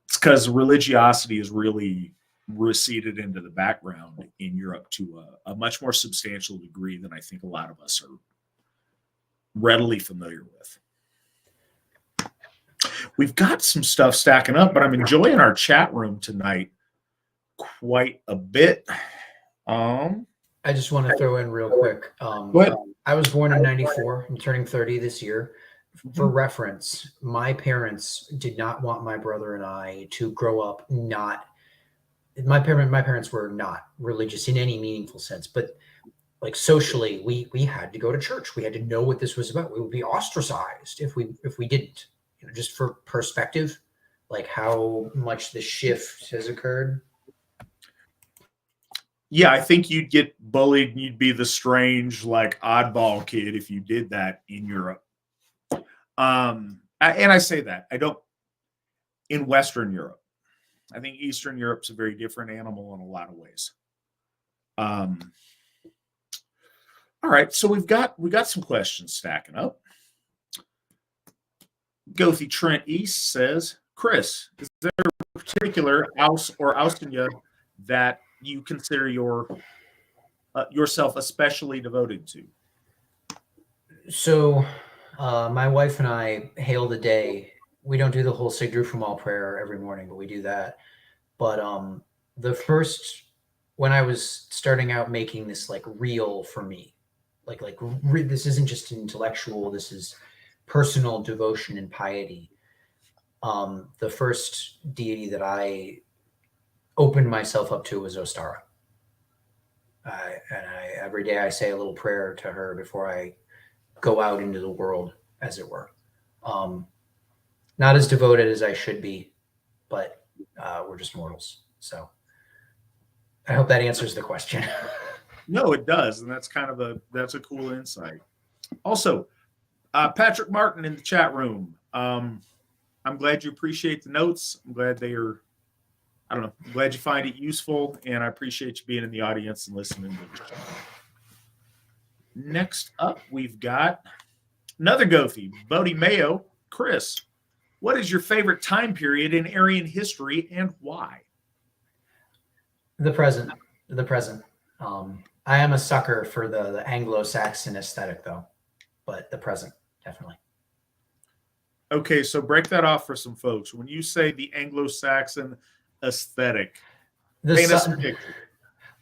It's because religiosity is really receded into the background in Europe to a much more substantial degree than I think a lot of us are readily familiar with. We've got some stuff stacking up, but I'm enjoying our chat room tonight quite a bit. I just want to throw in real quick. I was born in 94. I'm turning 30 this year. For reference, my parents did not want my brother and I to grow up not. My parents were not religious in any meaningful sense, but like socially, we had to go to church. We had to know what this was about. We would be ostracized if we didn't. Just for perspective, like how much the shift has occurred. Yeah, I think you'd get bullied and you'd be the strange, like, oddball kid if you did that in Europe. And I say that, in Western Europe. I think Eastern Europe's a very different animal in a lot of ways. All right, so we got some questions stacking up. Gothi Trent East says, Chris, is there a particular house or Austinia that you consider yourself especially devoted to? So my wife and I hail the day. We don't do the whole Sigdru from all prayer every morning, but we do that. But when I was starting out making this like real for me, this isn't just intellectual, this is personal devotion and piety. The first deity that I opened myself up to was Ostara. Every day I say a little prayer to her before I go out into the world, as it were. Not as devoted as I should be, but we're just mortals. So I hope that answers the question. No, it does. And that's a cool insight. Also, Patrick Martin in the chat room. I'm glad you appreciate the notes. I'm glad I'm glad you find it useful, and I appreciate you being in the audience and listening to the show. Next up, we've got another Gothi, Bodhi Mayo. Chris, what is your favorite time period in Aryan history and why? The present. The present. I am a sucker for the Anglo-Saxon aesthetic, though, but the present, definitely. Okay, so break that off for some folks. When you say the Anglo-Saxon aesthetic, paint us a picture.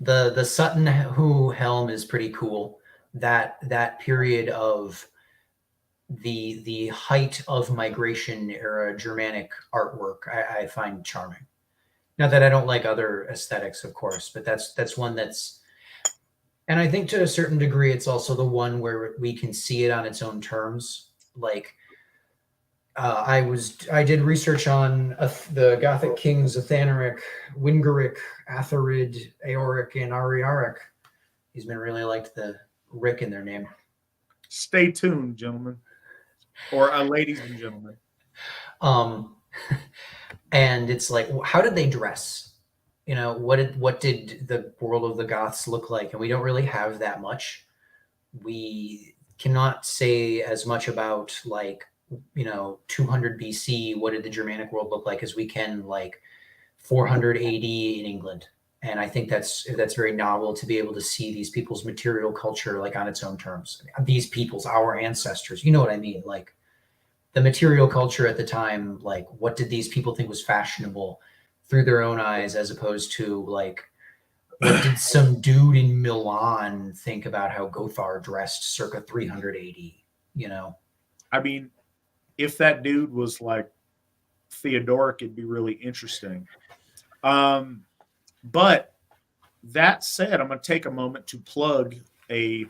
The Sutton Hoo helm is pretty cool. That period of the height of migration era Germanic artwork, I find charming. Not that I don't like other aesthetics, of course, but that's one that's, and I think to a certain degree, it's also the one where we can see it on its own terms. Like, I did research on the Gothic kings Athanaric, Wingaric, Atharid, Eoric, and Ariaric. These men really liked the Rick in their name. Stay tuned, gentlemen, or ladies and gentlemen. And it's like, how did they dress? You know, what did the world of the Goths look like? And we don't really have that much. We cannot say as much about, like, 200 BC, what did the Germanic world look like, as we can like 400 AD in England. And I think that's very novel to be able to see these people's material culture like on its own terms. These people's, our ancestors, you know what I mean? Like the material culture at the time, like what did these people think was fashionable through their own eyes, as opposed to like, what did some dude in Milan think about how Gothar dressed circa 300 AD, I mean, if that dude was like Theodoric, it'd be really interesting. But that said, I'm going to take a moment to plug a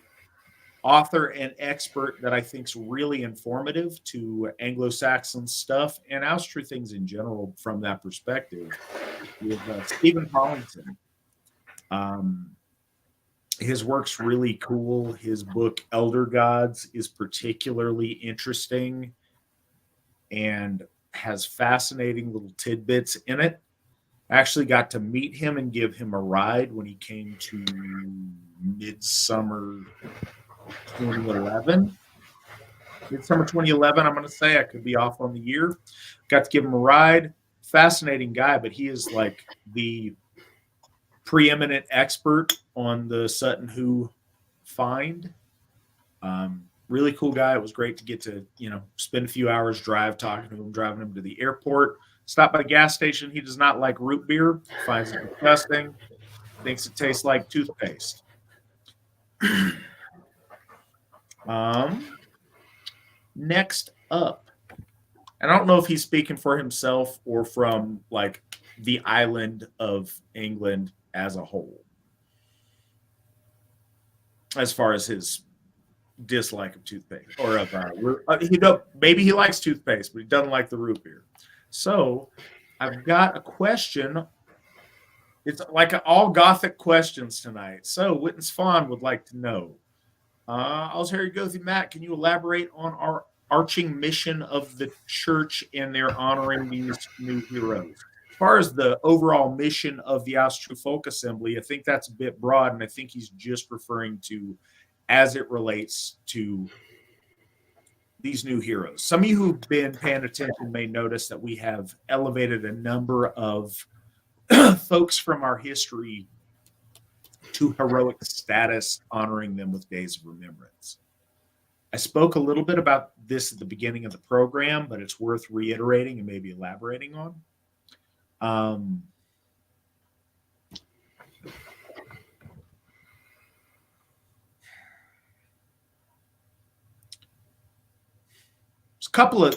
author and expert that I think is really informative to Anglo-Saxon stuff and Asatru things in general from that perspective, with Stephen Hollington. His work's really cool. His book, Elder Gods, is particularly interesting and has fascinating little tidbits in it. I actually got to meet him and give him a ride when he came to Midsummer 2011. Midsummer 2011, I'm going to say. I could be off on the year. Got to give him a ride. Fascinating guy, but he is like the preeminent expert on the Sutton Hoo find. Really cool guy. It was great to get to, spend a few hours talking to him, driving him to the airport. Stop by the gas station. He does not like root beer. Finds it disgusting. Thinks it tastes like toothpaste. Next up, I don't know if he's speaking for himself or from like the island of England as a whole, as far as his dislike of toothpaste, or of maybe he likes toothpaste, but he doesn't like the root beer. So I've got a question. It's like all Gothic questions tonight. So Witten's Fawn would like to know, Osherry Gothi Matt, can you elaborate on our arching mission of the church in their honoring these new heroes? As far as the overall mission of the Asatru Folk Assembly, I think that's a bit broad, and I think he's just referring to as it relates to these new heroes. Some of you who've been paying attention may notice that we have elevated a number of folks from our history to heroic status, honoring them with days of remembrance. I spoke a little bit about this at the beginning of the program, but it's worth reiterating and maybe elaborating on.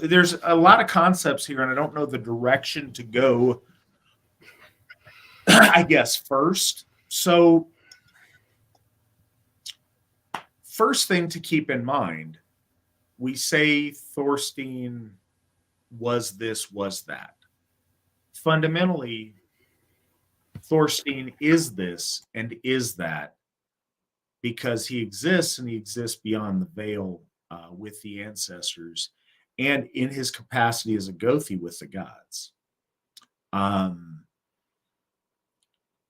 There's a lot of concepts here, and I don't know the direction to go, I guess, first. So first thing to keep in mind, we say Thorstein was this, was that. Fundamentally, Thorstein is this and is that because he exists, and he exists beyond the veil with the ancestors, and in his capacity as a Gothi with the gods.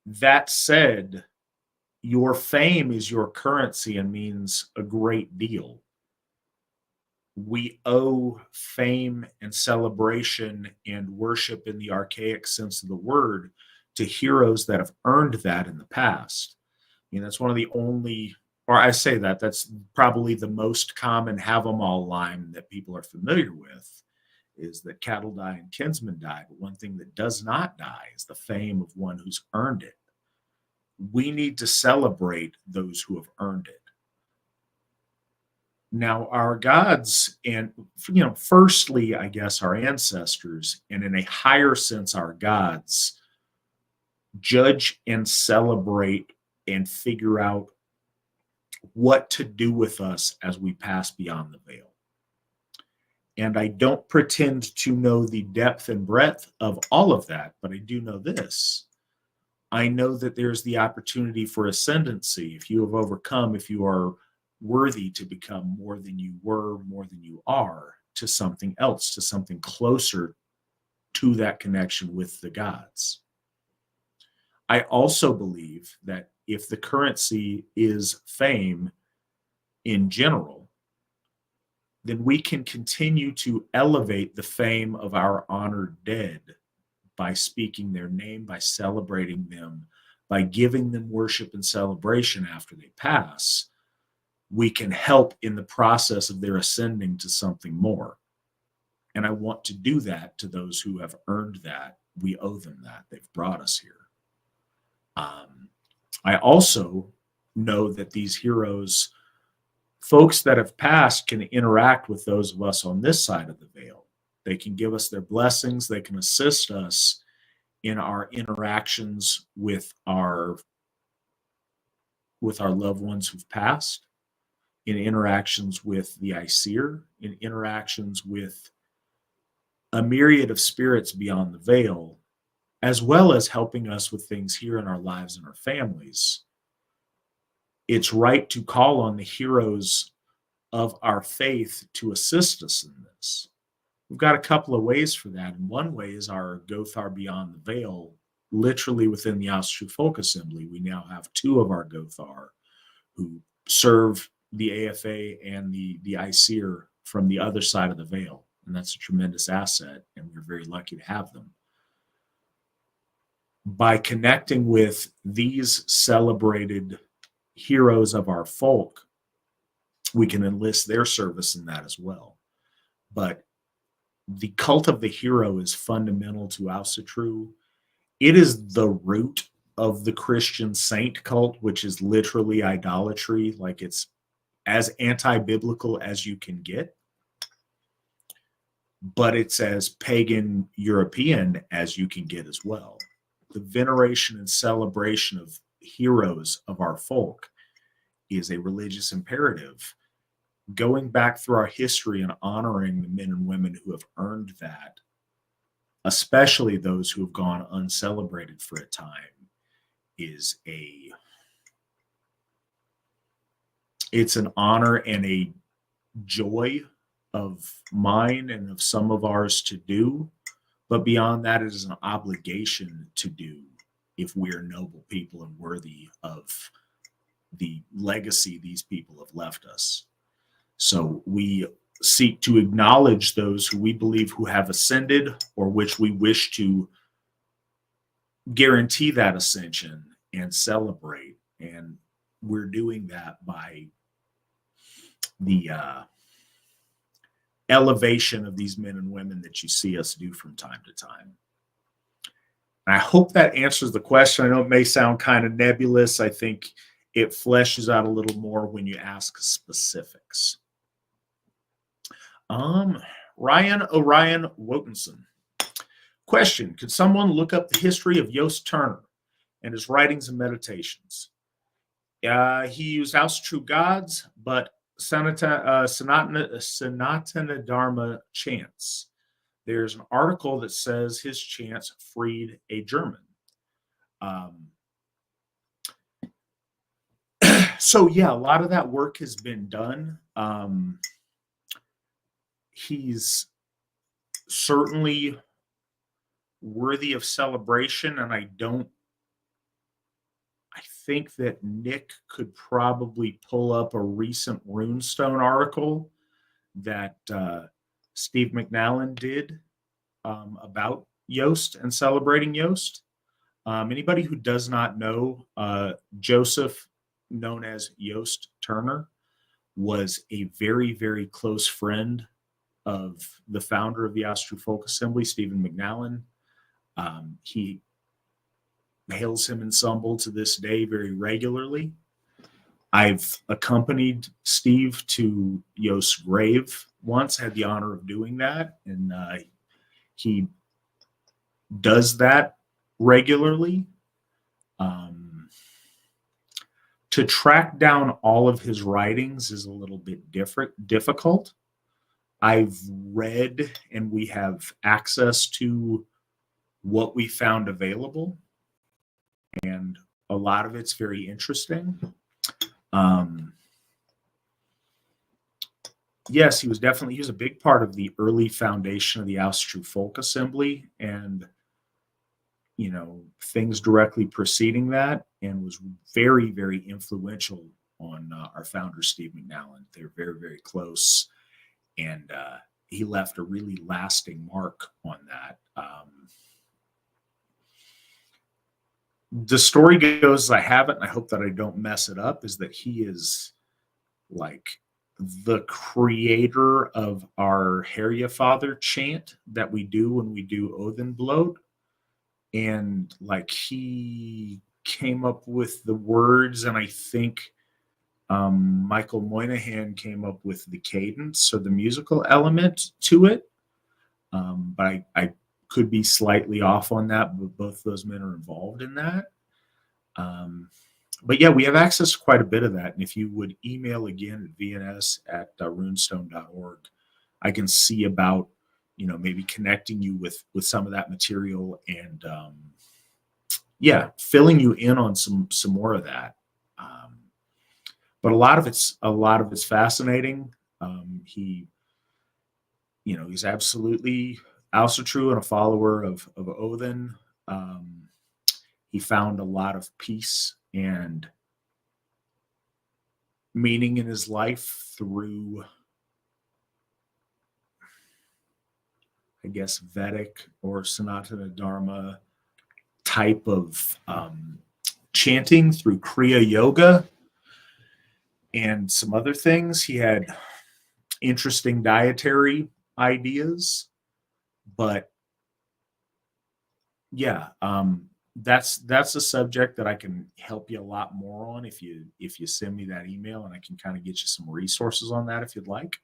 That said, your fame is your currency and means a great deal. We owe fame and celebration and worship in the archaic sense of the word to heroes that have earned that in the past. I mean, that's one of the only, or I say that's probably the most common have them all line that people are familiar with, is that cattle die and kinsmen die. But one thing that does not die is the fame of one who's earned it. We need to celebrate those who have earned it. Now, our gods, and firstly, I guess our ancestors, and in a higher sense, our gods, judge and celebrate and figure out what to do with us as we pass beyond the veil. And I don't pretend to know the depth and breadth of all of that, but I do know this. I know that there's the opportunity for ascendancy. If you have overcome, if you are worthy to become more than you were, more than you are, to something else, to something closer to that connection with the gods. I also believe that if the currency is fame in general, then we can continue to elevate the fame of our honored dead by speaking their name, by celebrating them, by giving them worship and celebration after they pass. We can help in the process of their ascending to something more. And I want to do that to those who have earned that. We owe them that. They've brought us here. I also know that these heroes, folks that have passed, can interact with those of us on this side of the veil. They can give us their blessings. They can assist us in our interactions with our loved ones who've passed, in interactions with the Aesir, in interactions with a myriad of spirits beyond the veil, as well as helping us with things here in our lives and our families. It's right to call on the heroes of our faith to assist us in this. We've got a couple of ways for that. And one way is our Gothar Beyond the Veil, literally within the Asatru Folk Assembly. We now have 2 of our Gothar who serve the AFA and the Aesir from the other side of the veil. And that's a tremendous asset, and we're very lucky to have them. By connecting with these celebrated heroes of our folk, we can enlist their service in that as well. But the cult of the hero is fundamental to Asatru. It is the root of the Christian saint cult, which is literally idolatry. Like, it's as anti-biblical as you can get, but it's as pagan European as you can get as well. The veneration and celebration of heroes of our folk is a religious imperative. Going back through our history and honoring the men and women who have earned that, especially those who have gone uncelebrated for a time, it's an honor and a joy of mine and of some of ours to do. But beyond that, it is an obligation to do if we are noble people and worthy of the legacy these people have left us. So we seek to acknowledge those who we believe who have ascended, or which we wish to guarantee that ascension and celebrate. And we're doing that by the elevation of these men and women that you see us do from time to time. And I hope that answers the question. I know it may sound kind of nebulous. I think it fleshes out a little more when you ask specifics. Ryan Orion Wotenson. Question: could someone look up the history of Yost Turner and his writings and meditations? He used Asatru gods, but Sanatana Dharma chants. There's an article that says his chants freed a German. So yeah, a lot of that work has been done. He's certainly worthy of celebration, and I think that Nick could probably pull up a recent Runestone article that Steve McNallen did about Yost and celebrating Yost. Anybody who does not know, Joseph, known as Yost Turner, was a very, very close friend of the founder of the Asatru Folk Assembly, Stephen McNallen. He hails him in Sumbul to this day very regularly. I've accompanied Steve to Yost's grave once, had the honor of doing that, and he does that regularly. To track down all of his writings is a little bit difficult. I've read, and we have access to what we found available, and a lot of it's very interesting. Yes, he was a big part of the early foundation of the Asatru Folk Assembly, and things directly preceding that, and was very, very influential on our founder, Steve McNallen. They're very, very close, and he left a really lasting mark on that. The story goes, I have it, and I hope that I don't mess it up, is that he is like the creator of our Herja Father chant that we do when we do Odinblót. And like he came up with the words, and I think Michael Moynihan came up with the cadence or the musical element to it. But I could be slightly off on that, but both those men are involved in that. But yeah, we have access to quite a bit of that. And if you would email again at vns@runestone.org, I can see about maybe connecting you with some of that material, and filling you in on some more of that. But a lot of it's fascinating. He's absolutely Asatru and a follower of Odin. He found a lot of peace and meaning in his life through, I guess, Vedic or Sanatana Dharma type of chanting, through Kriya Yoga and some other things. He had interesting dietary ideas, but yeah, that's a subject that I can help you a lot more on if you send me that email, and I can kind of get you some resources on that if you'd like.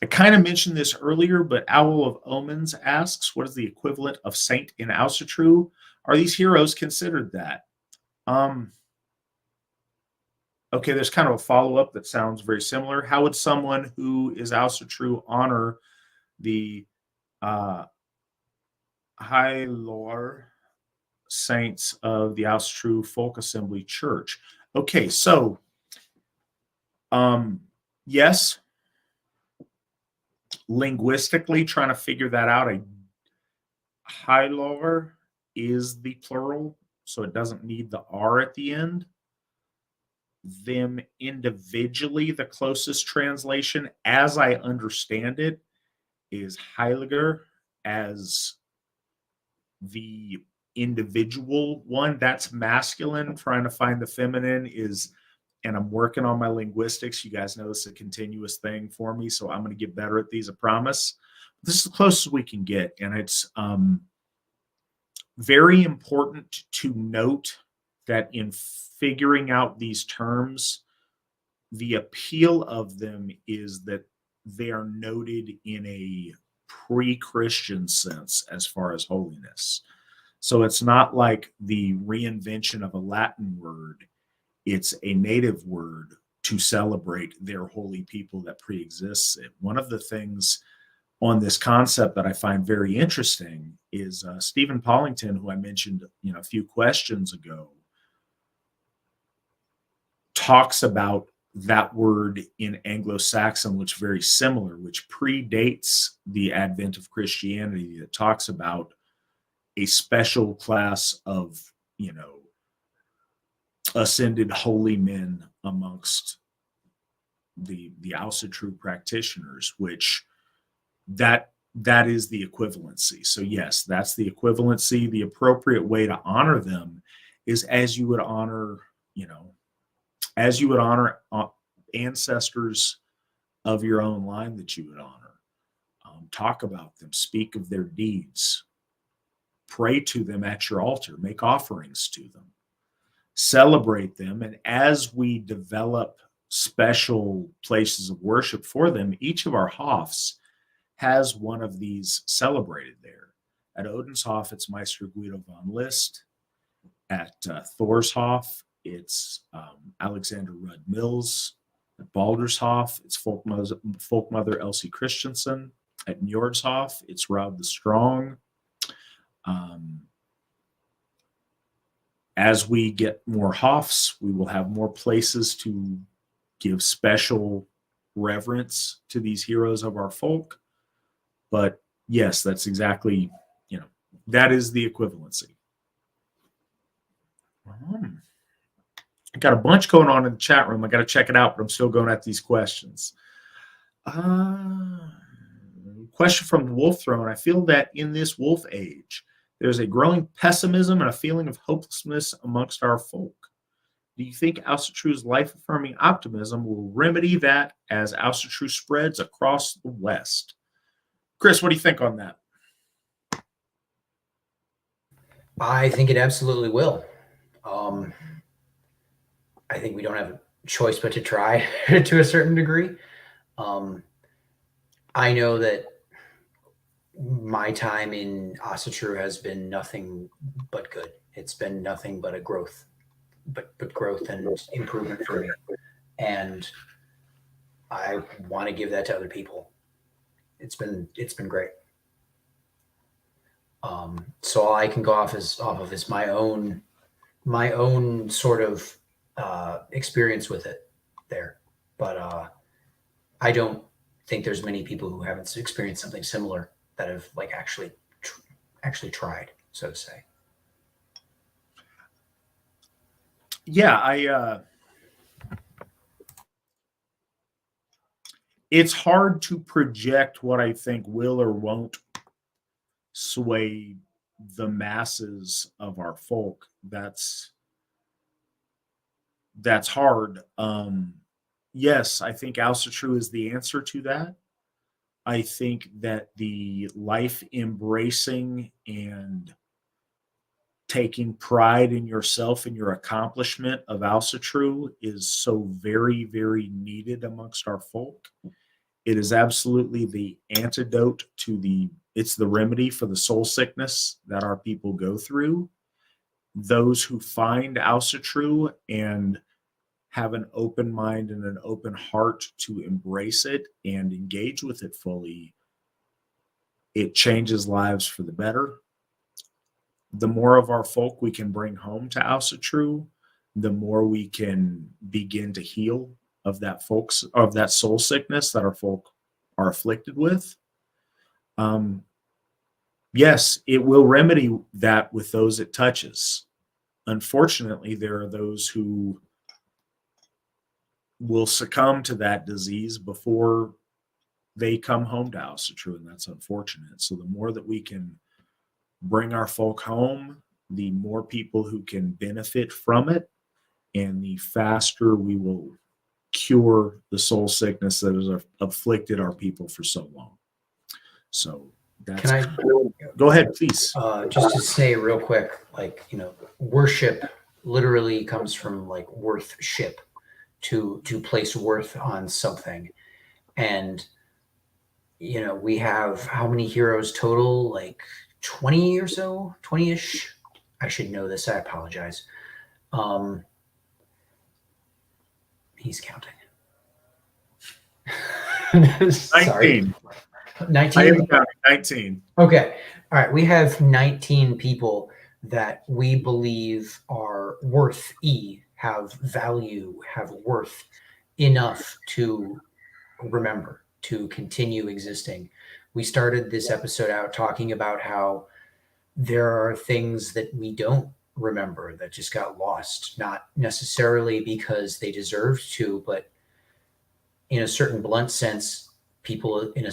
I kind of mentioned this earlier, but Owl of Omens asks, what is the equivalent of saint in Asatru? Are these heroes considered that? Okay, there's kind of a follow-up that sounds very similar. How would someone who is Asatru honor the Heilög saints of the Asatru Folk Assembly Church? Okay, so yes, linguistically trying to figure that out. Heilög is the plural, so it doesn't need the R at the end. Them individually, the closest translation, as I understand it, is Heiliger as the individual one. That's masculine. Trying to find the feminine is, and I'm working on my linguistics. You guys know it's a continuous thing for me, so I'm going to get better at these, I promise. This is the closest we can get, and it's very important to note that in figuring out these terms, the appeal of them is that they are noted in a pre-Christian sense as far as holiness. So it's not like the reinvention of a Latin word. It's a native word to celebrate their holy people that pre-exists it. One of the things on this concept that I find very interesting is Stephen Pollington, who I mentioned a few questions ago, talks about that word in Anglo-Saxon, which is very similar, which predates the advent of Christianity, that talks about a special class of, ascended holy men amongst the Asatru practitioners, which that that is the equivalency. So yes, that's the equivalency. The appropriate way to honor them is as you would honor, ancestors of your own line that you would honor. Talk about them, speak of their deeds, pray to them at your altar, make offerings to them, celebrate them. And as we develop special places of worship for them, each of our Hofs has one of these celebrated there. At Odin's Hof, it's Meister Guido von List. At Thor's Hof, it's Alexander Rudd Mills. At Balder's Hof, it's Folk Mother Elsie Christensen. At Njord's Hof, it's Rob the Strong. As we get more Hofs, we will have more places to give special reverence to these heroes of our folk. But yes, that's exactly, that is the equivalency. I got a bunch going on in the chat room. I got to check it out, but I'm still going at these questions. Question from the Wolf Throne. I feel that in this wolf age, there's a growing pessimism and a feeling of hopelessness amongst our folk. Do you think Asatru's life-affirming optimism will remedy that as Asatru spreads across the West? Chris, what do you think on that? I think it absolutely will. I think we don't have a choice but to try to a certain degree. I know that my time in Asatru has been nothing but good. It's been nothing but a growth, but growth and improvement for me. And I want to give that to other people. It's been great. So all I can go off of is my own sort of experience with it there. But I don't think there's many people who haven't experienced something similar that have like actually tried, so to say. Yeah, it's hard to project what I think will or won't sway the masses of our folk. That's hard. Yes, I think Asatru is the answer to that. I think that the life embracing and taking pride in yourself and your accomplishment of Asatru is so very, very needed amongst our folk. It is absolutely the antidote to it's the remedy for the soul sickness that our people go through. Those who find Asatru and have an open mind and an open heart to embrace it and engage with it fully, it changes lives for the better. The more of our folk we can bring home to Asatru, the more we can begin to heal of that soul sickness that our folk are afflicted with. Yes, it will remedy that with those it touches. Unfortunately, there are those who will succumb to that disease before they come home to Asatru, and that's unfortunate. So the more that we can bring our folk home, the more people who can benefit from it, and the faster we will cure the soul sickness that has afflicted our people for so long. So that's... Go ahead, please. Just to say real quick, worship literally comes from worth-ship, to place worth on something. And, we have how many heroes total? 20 or so, 20-ish. I should know this. I apologize. He's counting. 19. 19. I am counting 19. Okay. All right. We have 19 people that we believe are worth have value, have worth enough to remember, to continue existing. We started this episode out talking about how there are things that we don't remember that just got lost, not necessarily because they deserved to, but in a certain blunt sense, people in a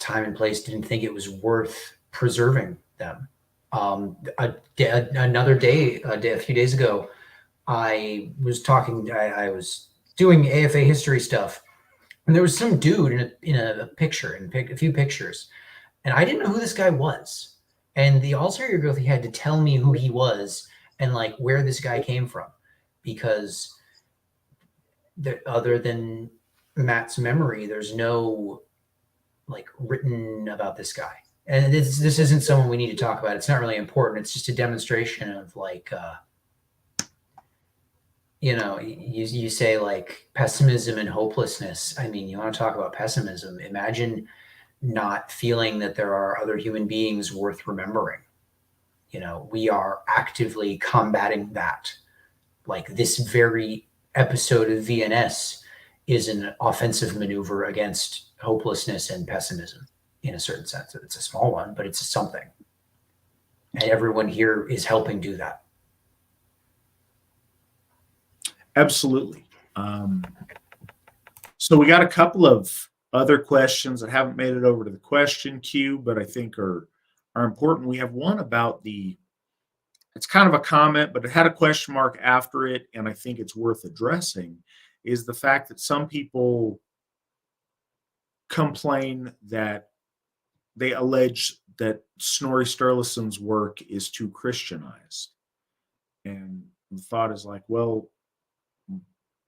time and place didn't think it was worth preserving them. Another day, a few days ago, I was talking, I was doing AFA history stuff, and there was some dude in a picture, in a few pictures, and I didn't know who this guy was. And the ulterior Gothi had to tell me who he was and like where this guy came from, because other than Matt's memory, there's no like written about this guy. And this isn't someone we need to talk about. It's not really important. It's just a demonstration of like, you say like pessimism and hopelessness. I mean, you want to talk about pessimism. Imagine not feeling that there are other human beings worth remembering. We are actively combating that. Like this very episode of VNS is an offensive maneuver against hopelessness and pessimism in a certain sense. It's a small one, but it's something. And everyone here is helping do that. Absolutely. So we got a couple of other questions that haven't made it over to the question queue, but I think are important. We have one about it's kind of a comment, but it had a question mark after it, and I think it's worth addressing, is the fact that some people complain that they allege that Snorri Sturluson's work is too Christianized. And the thought is like, well,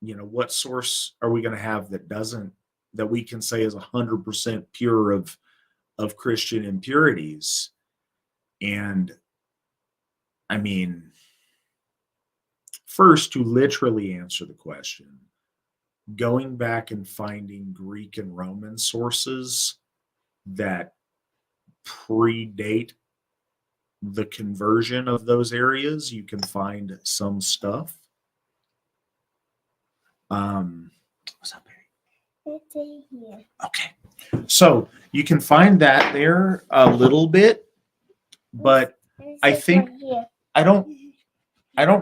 what source are we going to have that we can say is 100% pure of Christian impurities? And I mean, first, to literally answer the question, going back and finding Greek and Roman sources that predate the conversion of those areas, you can find some stuff. What's up, Barry? It's right here. Okay. So you can find that there a little bit, but I think I don't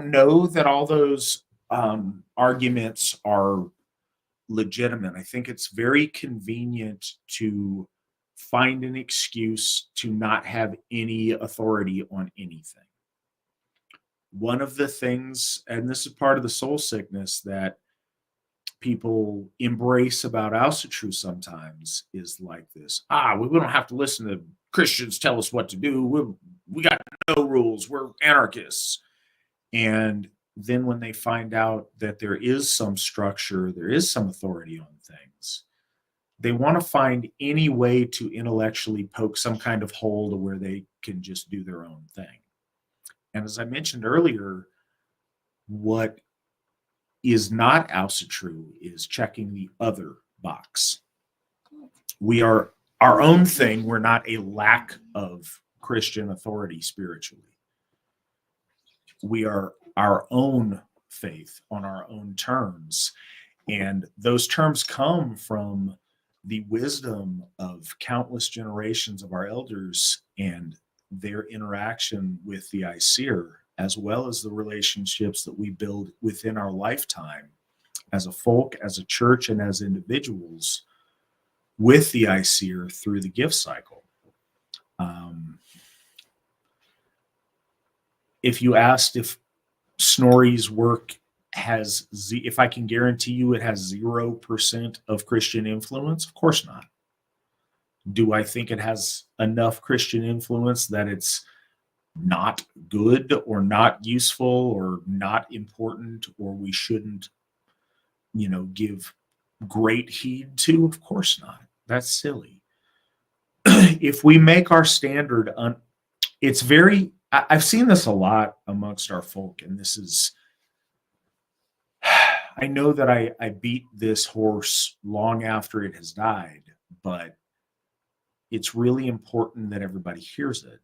know that all those arguments are legitimate. I think it's very convenient to find an excuse to not have any authority on anything. One of the things, and this is part of the soul sickness that people embrace about Asatru sometimes, is like this. We don't have to listen to Christians tell us what to do. We got no rules. We're anarchists. And then when they find out that there is some structure, there is some authority on things, they want to find any way to intellectually poke some kind of hole to where they can just do their own thing. And as I mentioned earlier, what is not Asatru is checking the other box. We are our own thing. We're not a lack of Christian authority spiritually. We are our own faith on our own terms. And those terms come from the wisdom of countless generations of our elders and their interaction with the Aesir, as well as the relationships that we build within our lifetime as a folk, as a church, and as individuals with the Aesir through the gift cycle. If you asked if Snorri's work has, if I can guarantee you it has 0% of Christian influence, of course not. Do I think it has enough Christian influence that it's not good or not useful or not important or we shouldn't, give great heed to? Of course not. That's silly. If we make our standard, it's very, I've seen this a lot amongst our folk, and this is, I know that I beat this horse long after it has died, but it's really important that everybody hears it.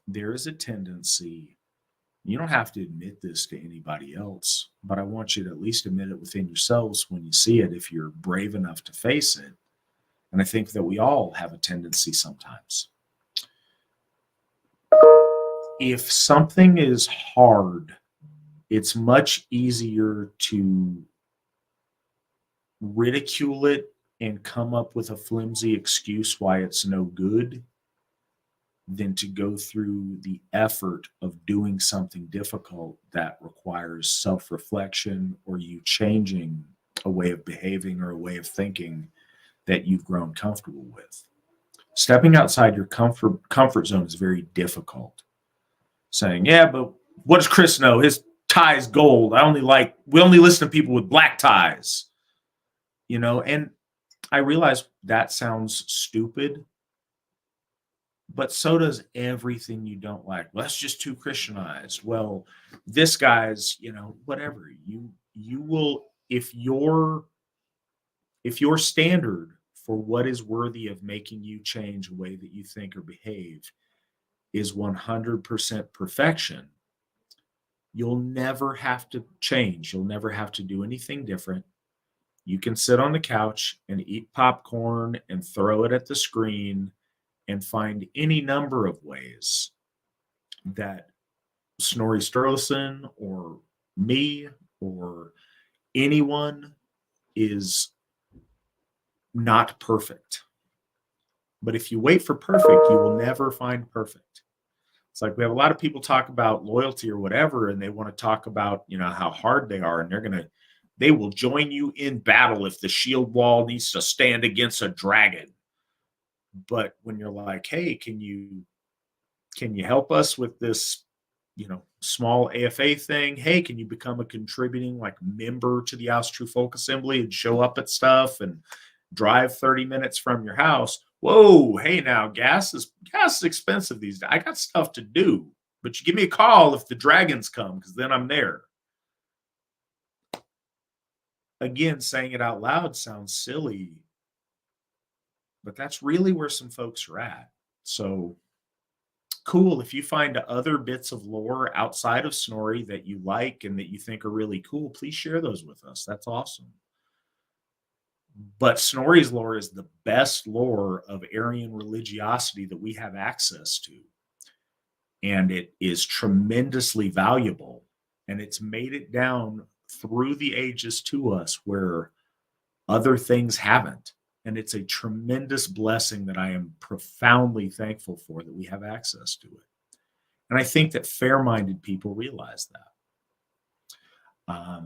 There is a tendency, you don't have to admit this to anybody else, but I want you to at least admit it within yourselves when you see it, if you're brave enough to face it. And I think that we all have a tendency sometimes. If something is hard, it's much easier to ridicule it and come up with a flimsy excuse why it's no good than to go through the effort of doing something difficult that requires self-reflection or you changing a way of behaving or a way of thinking that you've grown comfortable with. Stepping outside your comfort zone is very difficult. Saying, yeah, but what does Chris know? His tie is gold. We only listen to people with black ties. And I realize that sounds stupid, but so does everything you don't like. Well, that's just too Christianized. Well, this guy's, whatever. You will, if your standard for what is worthy of making you change a way that you think or behave is 100% perfection, you'll never have to change. You'll never have to do anything different. You can sit on the couch and eat popcorn and throw it at the screen and find any number of ways that Snorri Sturluson or me or anyone is not perfect. But if you wait for perfect, you will never find perfect. It's like we have a lot of people talk about loyalty or whatever, and they want to talk about, how hard they are, and they will join you in battle if the shield wall needs to stand against a dragon. But when you're like, hey, can you help us with this, small AFA thing? Hey, can you become a contributing member to the Asatru Folk Assembly and show up at stuff and drive 30 minutes from your house? Whoa, hey, now gas is expensive these days. I got stuff to do, but you give me a call if the dragons come, because then I'm there. Again, saying it out loud sounds silly, but that's really where some folks are at. So cool. If you find other bits of lore outside of Snorri that you like and that you think are really cool, please share those with us. That's awesome. But Snorri's lore is the best lore of Aryan religiosity that we have access to. And it is tremendously valuable. And it's made it down through the ages to us where other things haven't. And it's a tremendous blessing that I am profoundly thankful for, that we have access to it. And I think that fair-minded people realize that. I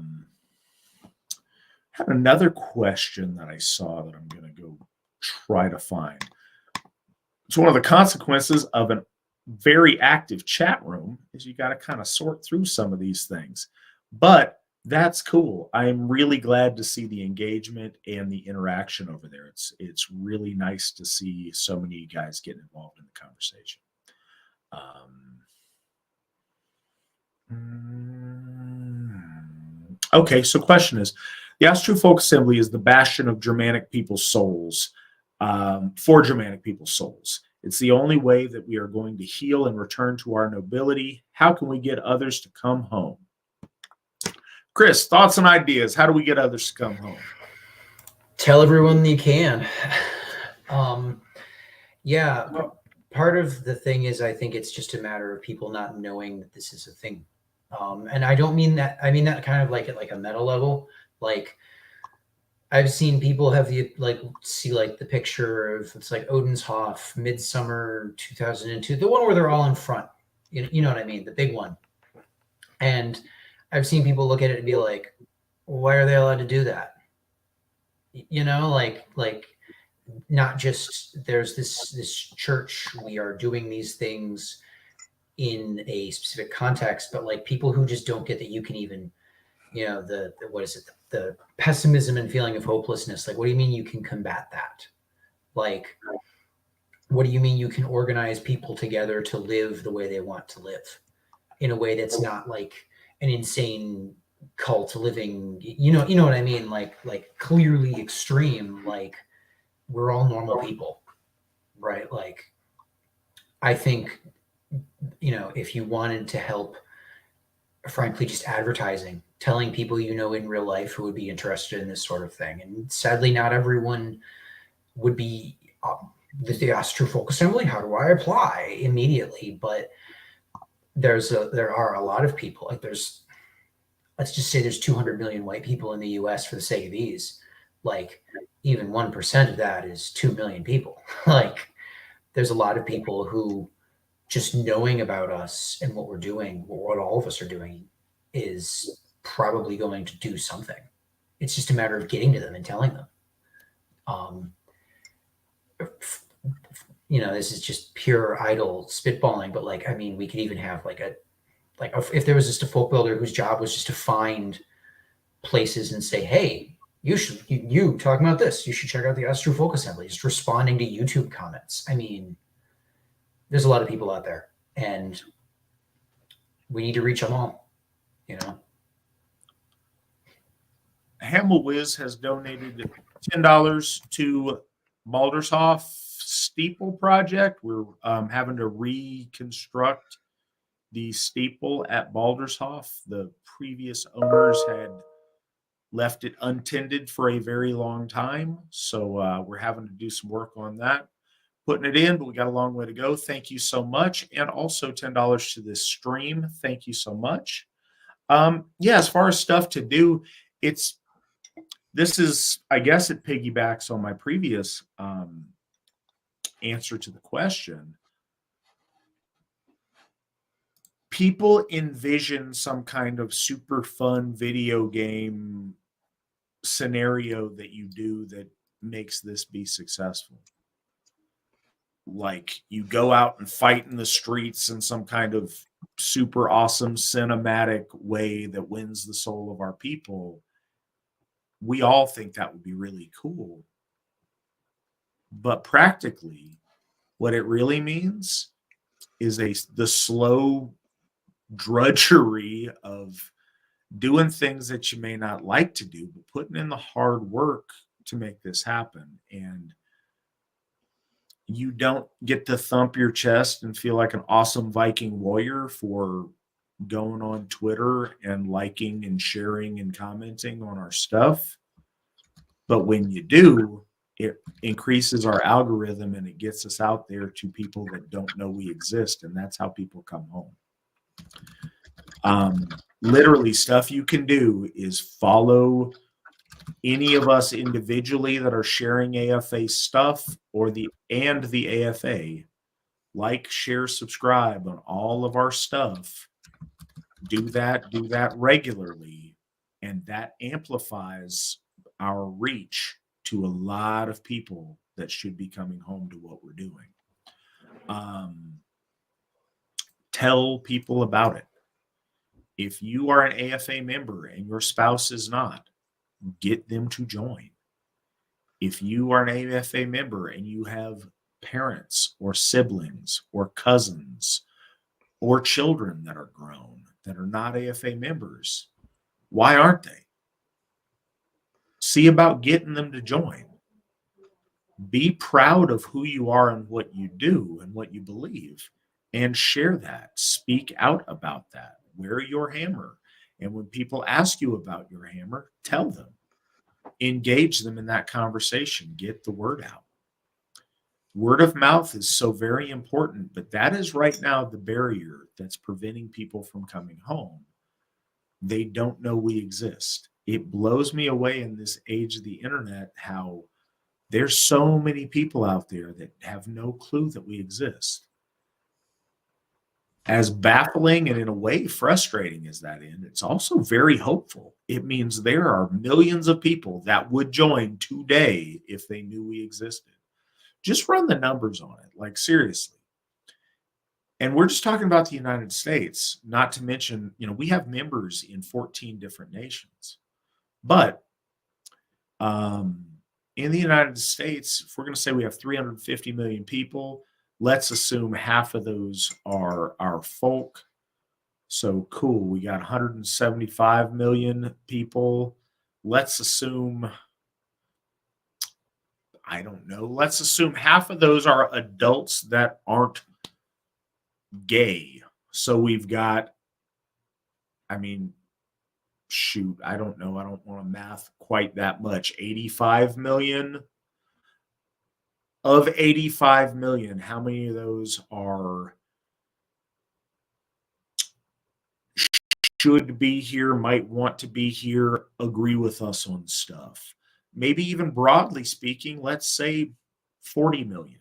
had another question that I saw that I'm going to go try to find. It's one of the consequences of a very active chat room is you got to kind of sort through some of these things. But that's cool. I'm really glad to see the engagement and the interaction over there. It's really nice to see so many of you guys getting involved in the conversation. Okay, so question is, the Asatru Folk Assembly is the bastion of Germanic people's souls, for Germanic people's souls. It's the only way that we are going to heal and return to our nobility. How can we get others to come home? Chris, thoughts and ideas. How do we get others to come home? Tell everyone you can. Yeah, part of the thing is I think it's just a matter of people not knowing that this is a thing. And I don't mean that. I mean that kind of like at like a meta level. Like I've seen people have the see the picture of it's like Odenshof, Midsummer 2002, the one where they're all in front. You know what I mean? The big one. And I've seen people look at it and be like, why are they allowed to do that? Like not just there's this church, we are doing these things in a specific context, but like people who just don't get that you can even, the what is it? The pessimism and feeling of hopelessness. Like, what do you mean you can combat that? Like, what do you mean you can organize people together to live the way they want to live in a way that's not like an insane cult living, you know what I mean? Like clearly extreme, like we're all normal people, right? Like, I think, if you wanted to help, frankly, just advertising, telling people in real life who would be interested in this sort of thing. And sadly, not everyone would be the Asatru Folk Assembly. How do I apply immediately? But there are a lot of people. Like let's just say there's 200 million white people in the U.S. for the sake of ease. like even 1% of that is 2 million people. Like there's a lot of people who just knowing about us and what we're doing, what all of us are doing, is probably going to do something. It's just a matter of getting to them and telling them. This is just pure idle spitballing, but like, I mean, we could even have if there was just a folk builder whose job was just to find places and say, hey, you talking about this, you should check out the Asatru Folk Assembly, just responding to YouTube comments. I mean, there's a lot of people out there, and we need to reach them all, Hamel Wiz has donated $10 to Baldershoff Steeple Project. We're having to reconstruct the steeple at Baldershoff. The previous owners had left it untended for a very long time, so we're having to do some work on that, putting it in, but we got a long way to go. Thank you so much. And also $10 to this stream. Thank you so much. As far as stuff to do, I guess it piggybacks on my previous answer to the question. People envision some kind of super fun video game scenario that you do that makes this be successful. Like you go out and fight in the streets in some kind of super awesome cinematic way that wins the soul of our people. We all think that would be really cool. But practically, what it really means is the slow drudgery of doing things that you may not like to do, but putting in the hard work to make this happen. And you don't get to thump your chest and feel like an awesome Viking warrior for going on Twitter and liking and sharing and commenting on our stuff. But when you do, it increases our algorithm and it gets us out there to people that don't know we exist. And that's how people come home. Literally, stuff you can do is follow any of us individually that are sharing AFA stuff or the AFA. Like, share, subscribe on all of our stuff. Do that regularly, and that amplifies our reach to a lot of people that should be coming home to what we're doing. Tell people about it. If you are an AFA member and your spouse is not, get them to join. If you are an AFA member and you have parents or siblings or cousins or children that are grown that are not AFA members, why aren't they? See about getting them to join. Be proud of who you are and what you do and what you believe, and share that. Speak out about that. Wear your hammer. And when people ask you about your hammer, tell them. Engage them in that conversation. Get the word out. Word of mouth is so very important, but that is right now the barrier that's preventing people from coming home. They don't know we exist. It blows me away in this age of the internet how there's so many people out there that have no clue that we exist. As baffling and in a way frustrating as that is, it's also very hopeful. It means there are millions of people that would join today if they knew we existed. Just run the numbers on it, like seriously. And we're just talking about the United States, not to mention, we have members in 14 different nations. But in the United States, if we're going to say we have 350 million people, let's assume half of those are our folk. So cool, we got 175 million people. Let's assume, I don't know, let's assume half of those are adults that aren't gay. So we've got, I don't know. I don't want to math quite that much. 85 million. Of 85 million, how many of those should be here, might want to be here, agree with us on stuff? maybe even broadly speaking, let's say 40 million.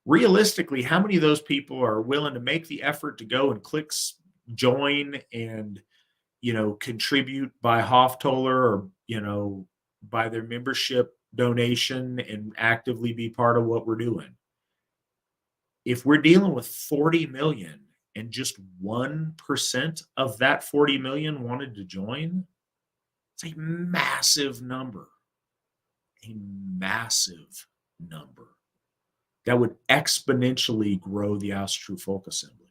Realistically, how many of those people are willing to make the effort to go and click join and, contribute by Hoftoller or, by their membership donation and actively be part of what we're doing? If we're dealing with 40 million and just 1% of that 40 million wanted to join, it's a massive number. A massive number that would exponentially grow the Asatru Folk Assembly.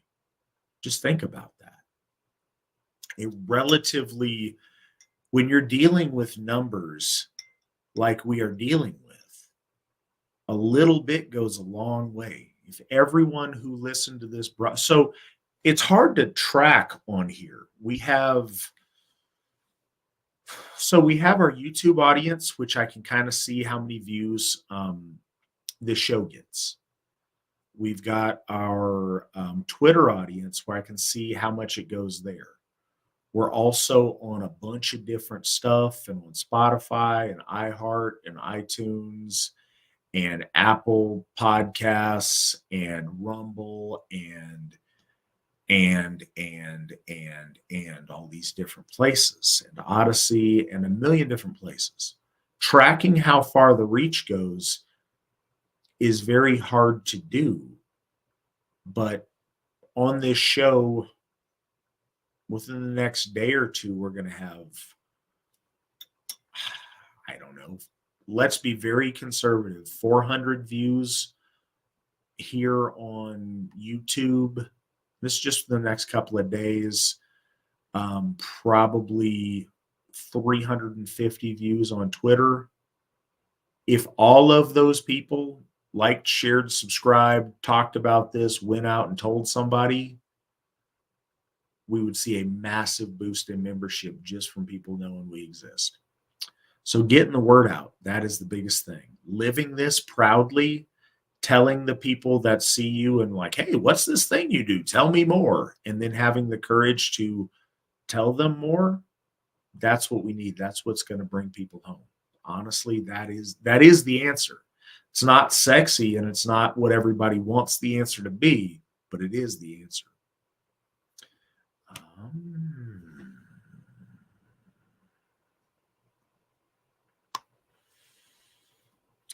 Just think about that. When you're dealing with numbers like we are dealing with, a little bit goes a long way. If everyone who listened to this so it's hard to track on here. We have our YouTube audience, which I can kind of see how many views this show gets. We've got our Twitter audience where I can see how much it goes there. We're also on a bunch of different stuff and on Spotify and iHeart and iTunes and Apple Podcasts and Rumble and all these different places, and Odyssey and a million different places. Tracking how far the reach goes is very hard to do. But on this show, within the next day or two, we're going to have, I don't know, let's be very conservative, 400 views here on YouTube. This is just the next couple of days. Probably 350 views on Twitter. If all of those people liked, shared, subscribed, talked about this, went out and told somebody, we would see a massive boost in membership just from people knowing we exist. So getting the word out, that is the biggest thing. Living this proudly, telling the people that see you and like, hey, what's this thing you do? Tell me more. And then having the courage to tell them more, that's what we need. That's what's going to bring people home. Honestly, that is the answer. It's not sexy and it's not what everybody wants the answer to be, but it is the answer.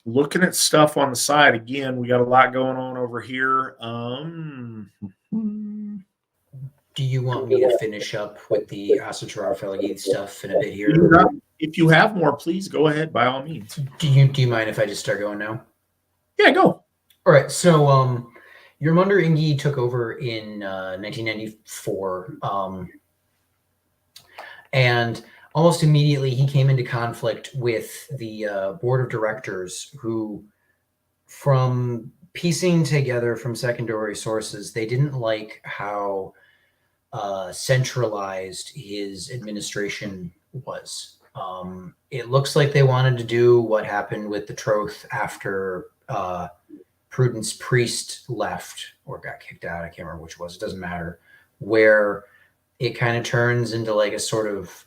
Looking at stuff on the side again, we got a lot going on over here. Do you want me to finish up with the Ásatrúarfélagið stuff in a bit here? If you have more, please go ahead by all means. Do you mind if I just start going now? Yeah, go. All right. So Jormundur Ingi took over in 1994. And almost immediately he came into conflict with the board of directors who, from piecing together from secondary sources, they didn't like how centralized his administration was. It looks like they wanted to do what happened with the Troth after Prudence Priest left or got kicked out. I can't remember which it was. It doesn't matter. Where it kind of turns into like a sort of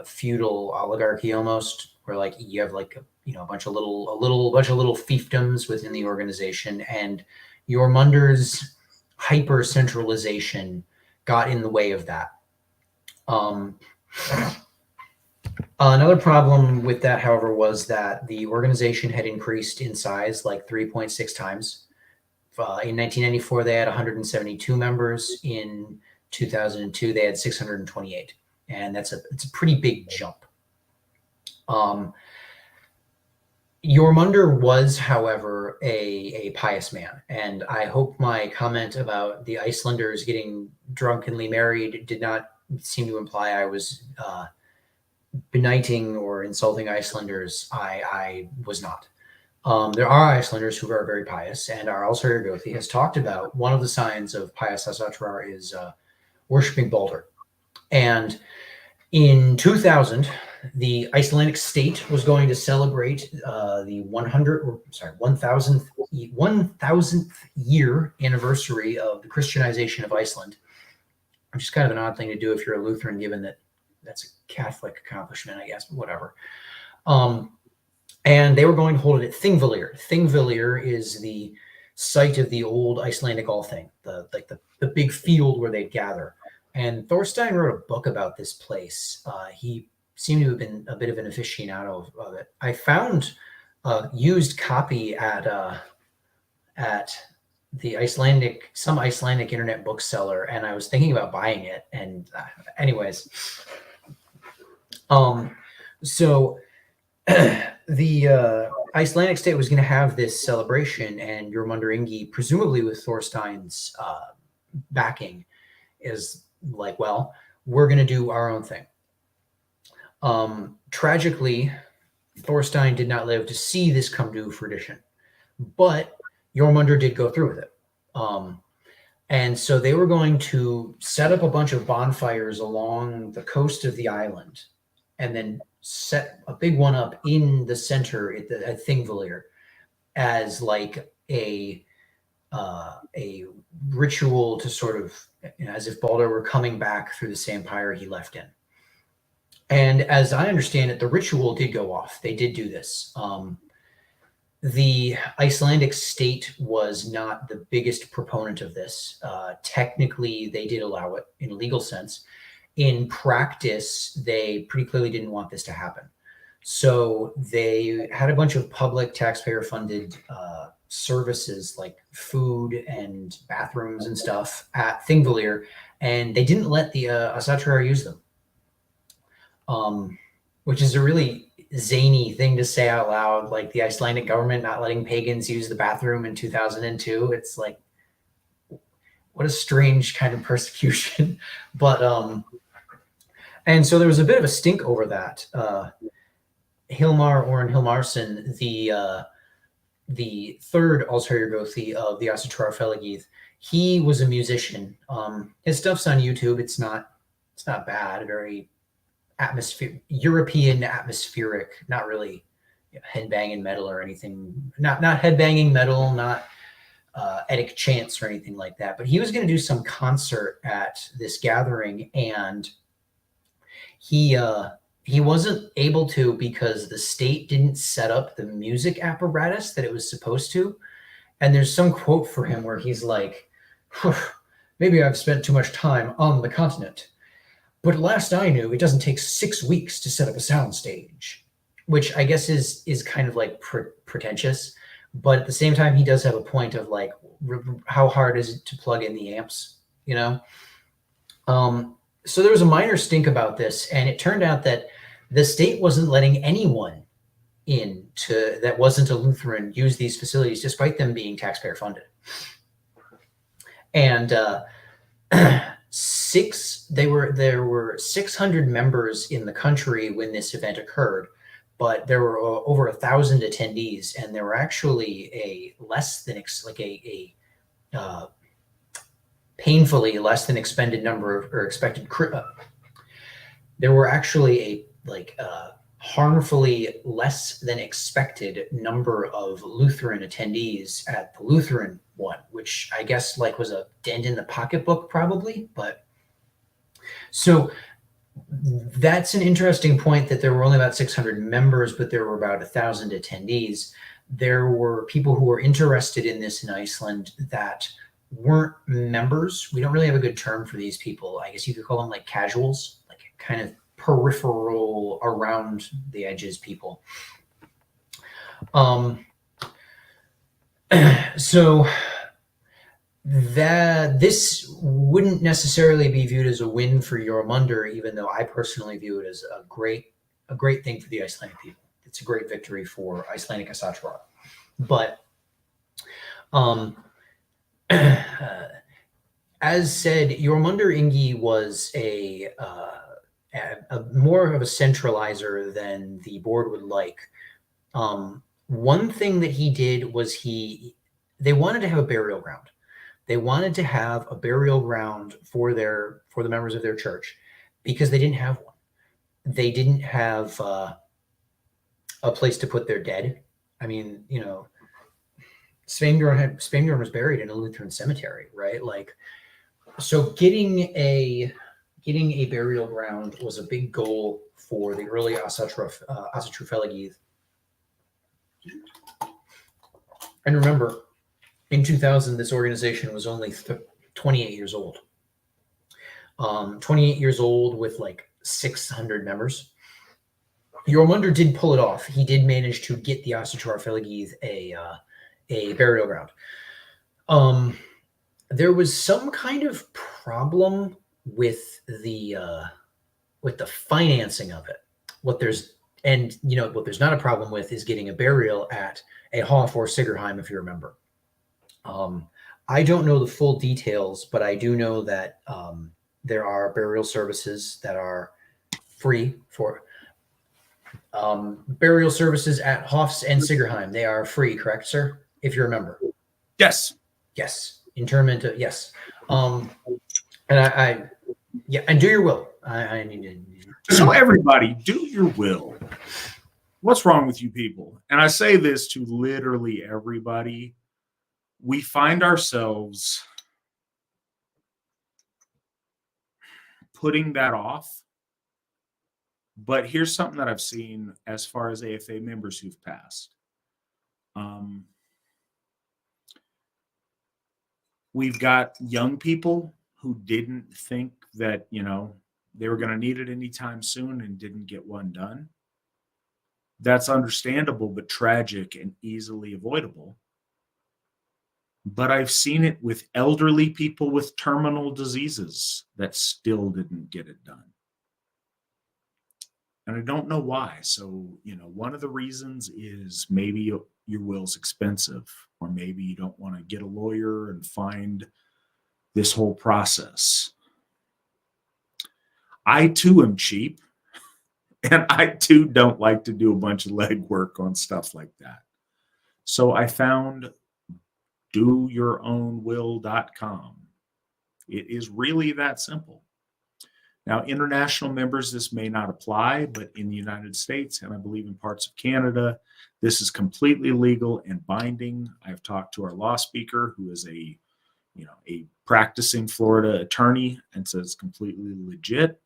feudal oligarchy almost, where like you have like a bunch of little fiefdoms within the organization, and Jormundur's hyper centralization got in the way of that. Another problem with that, however, was that the organization had increased in size like 3.6 times. In 1994, they had 172 members. In 2002, they had 628, and it's a pretty big jump. Jormundur was, however, a pious man, and I hope my comment about the Icelanders getting drunkenly married did not seem to imply I was benighting or insulting Icelanders. I was not. There are Icelanders who are very pious, and our Alsir Gothi has talked about one of the signs of pious Asatru is worshiping Baldur. And in 2000, the Icelandic state was going to celebrate the 1000th year anniversary of the Christianization of Iceland, which is kind of an odd thing to do if you're a Lutheran, given that that's a Catholic accomplishment, I guess, but whatever. And they were going to hold it at Thingvellir. Thingvellir is the site of the old Icelandic Althing, the big field where they'd gather. And Thorstein wrote a book about this place. He seemed to have been a bit of an aficionado of it. I found a used copy at the some Icelandic internet bookseller, and I was thinking about buying it. And anyways, so the Icelandic state was going to have this celebration, and Jormundur Ingi, presumably with Thorstein's backing, is like, well, we're going to do our own thing. Tragically, Thorstein did not live to see this come to fruition, but Jormundur did go through with it. And so they were going to set up a bunch of bonfires along the coast of the island, and then set a big one up in the center at Thingvellir as like a ritual to sort of, as if Baldur were coming back through the same pyre he left in. And as I understand it, the ritual did go off. They did do this. The Icelandic state was not the biggest proponent of this. Technically, they did allow it in a legal sense. In practice, they pretty clearly didn't want this to happen. So they had a bunch of public taxpayer-funded services like food and bathrooms and stuff at Thingvellir, and they didn't let the Asatru use them, which is a really zany thing to say out loud, like the Icelandic government not letting pagans use the bathroom in 2002. It's like, what a strange kind of persecution. But and so there was a bit of a stink over that. Hilmar Orn Hilmarsson, the third Altair Gothi of the Ásatrúarfélagið, he was a musician. His stuff's on YouTube. It's not bad. Very European atmospheric, not really headbanging metal or anything. Not headbanging metal, not Eddic chants or anything like that. But he was going to do some concert at this gathering, and he wasn't able to because the state didn't set up the music apparatus that it was supposed to. And there's some quote for him where he's like, maybe I've spent too much time on the continent, but last I knew, it doesn't take 6 weeks to set up a sound stage, which I guess is kind of like pretentious. But at the same time, he does have a point of like, how hard is it to plug in the amps, you know? So there was a minor stink about this, and it turned out that the state wasn't letting anyone in that wasn't a Lutheran use these facilities, despite them being taxpayer funded. And there were 600 members in the country when this event occurred, but there were over 1,000 attendees, and there were actually painfully less than expended number of, or expected. There were actually harmfully less than expected number of Lutheran attendees at the Lutheran one, which I guess was a dent in the pocketbook probably. But so that's an interesting point, that there were only about 600 members, but there were about 1,000 attendees. There were people who were interested in this in Iceland that weren't members. We don't really have a good term for these people. I guess you could call them like casuals, like kind of peripheral, around the edges people. So this wouldn't necessarily be viewed as a win for Jormundur, even though I personally view it as a great thing for the Icelandic people. It's a great victory for Icelandic Asatru. But as said, Jormundur Ingi was a more of a centralizer than the board would like. One thing that he did was they wanted to have a burial ground. They wanted to have a burial ground for the members of their church, because they didn't have one. They didn't have a place to put their dead. I mean, Sveinbjörn was buried in a Lutheran cemetery, right? So getting a getting a burial ground was a big goal for the early Ásatrúarfélagið. And remember, in 2000, this organization was only 28 years old. 28 years old with like 600 members. Jormundur did pull it off. He did manage to get the Ásatrúarfélagið a burial ground. There was some kind of problem with the financing of it. What there's not a problem with is getting a burial at a Hof or Sigurheim, if you remember. I don't know the full details, but I do know that there are burial services that are free for burial services at Hofs and Sigurheim. They are free, correct, sir? If you remember. Yes. Yes. Interment. Yes. And and do your will. I need to. So everybody, do your will. What's wrong with you people? And I say this to literally everybody. We find ourselves putting that off. But here's something that I've seen as far as AFA members who've passed. We've got young people who didn't think that, they were going to need it anytime soon and didn't get one done. That's understandable, but tragic and easily avoidable. But I've seen it with elderly people with terminal diseases that still didn't get it done. And I don't know why. So, one of the reasons is maybe your will's expensive, or maybe you don't want to get a lawyer and find this whole process. I too am cheap, and I too don't like to do a bunch of legwork on stuff like that. So I found doyourownwill.com. It is really that simple. Now, international members, this may not apply, but in the United States, and I believe in parts of Canada, this is completely legal and binding. I've talked to our law speaker, who is a practicing Florida attorney, and says completely legit.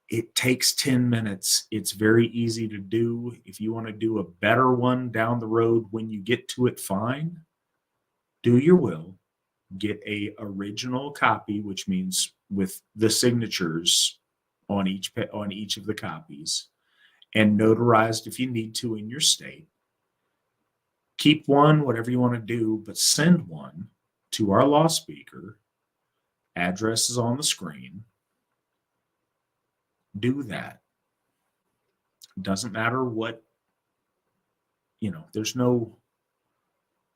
It takes 10 minutes. It's very easy to do. If you want to do a better one down the road when you get to it, fine. Do your will. Get a original copy, which means with the signatures on each of the copies, and notarized if you need to in your state. Keep one, whatever you want to do, but send one to our law speaker. Address is on the screen. Do that. Doesn't matter what,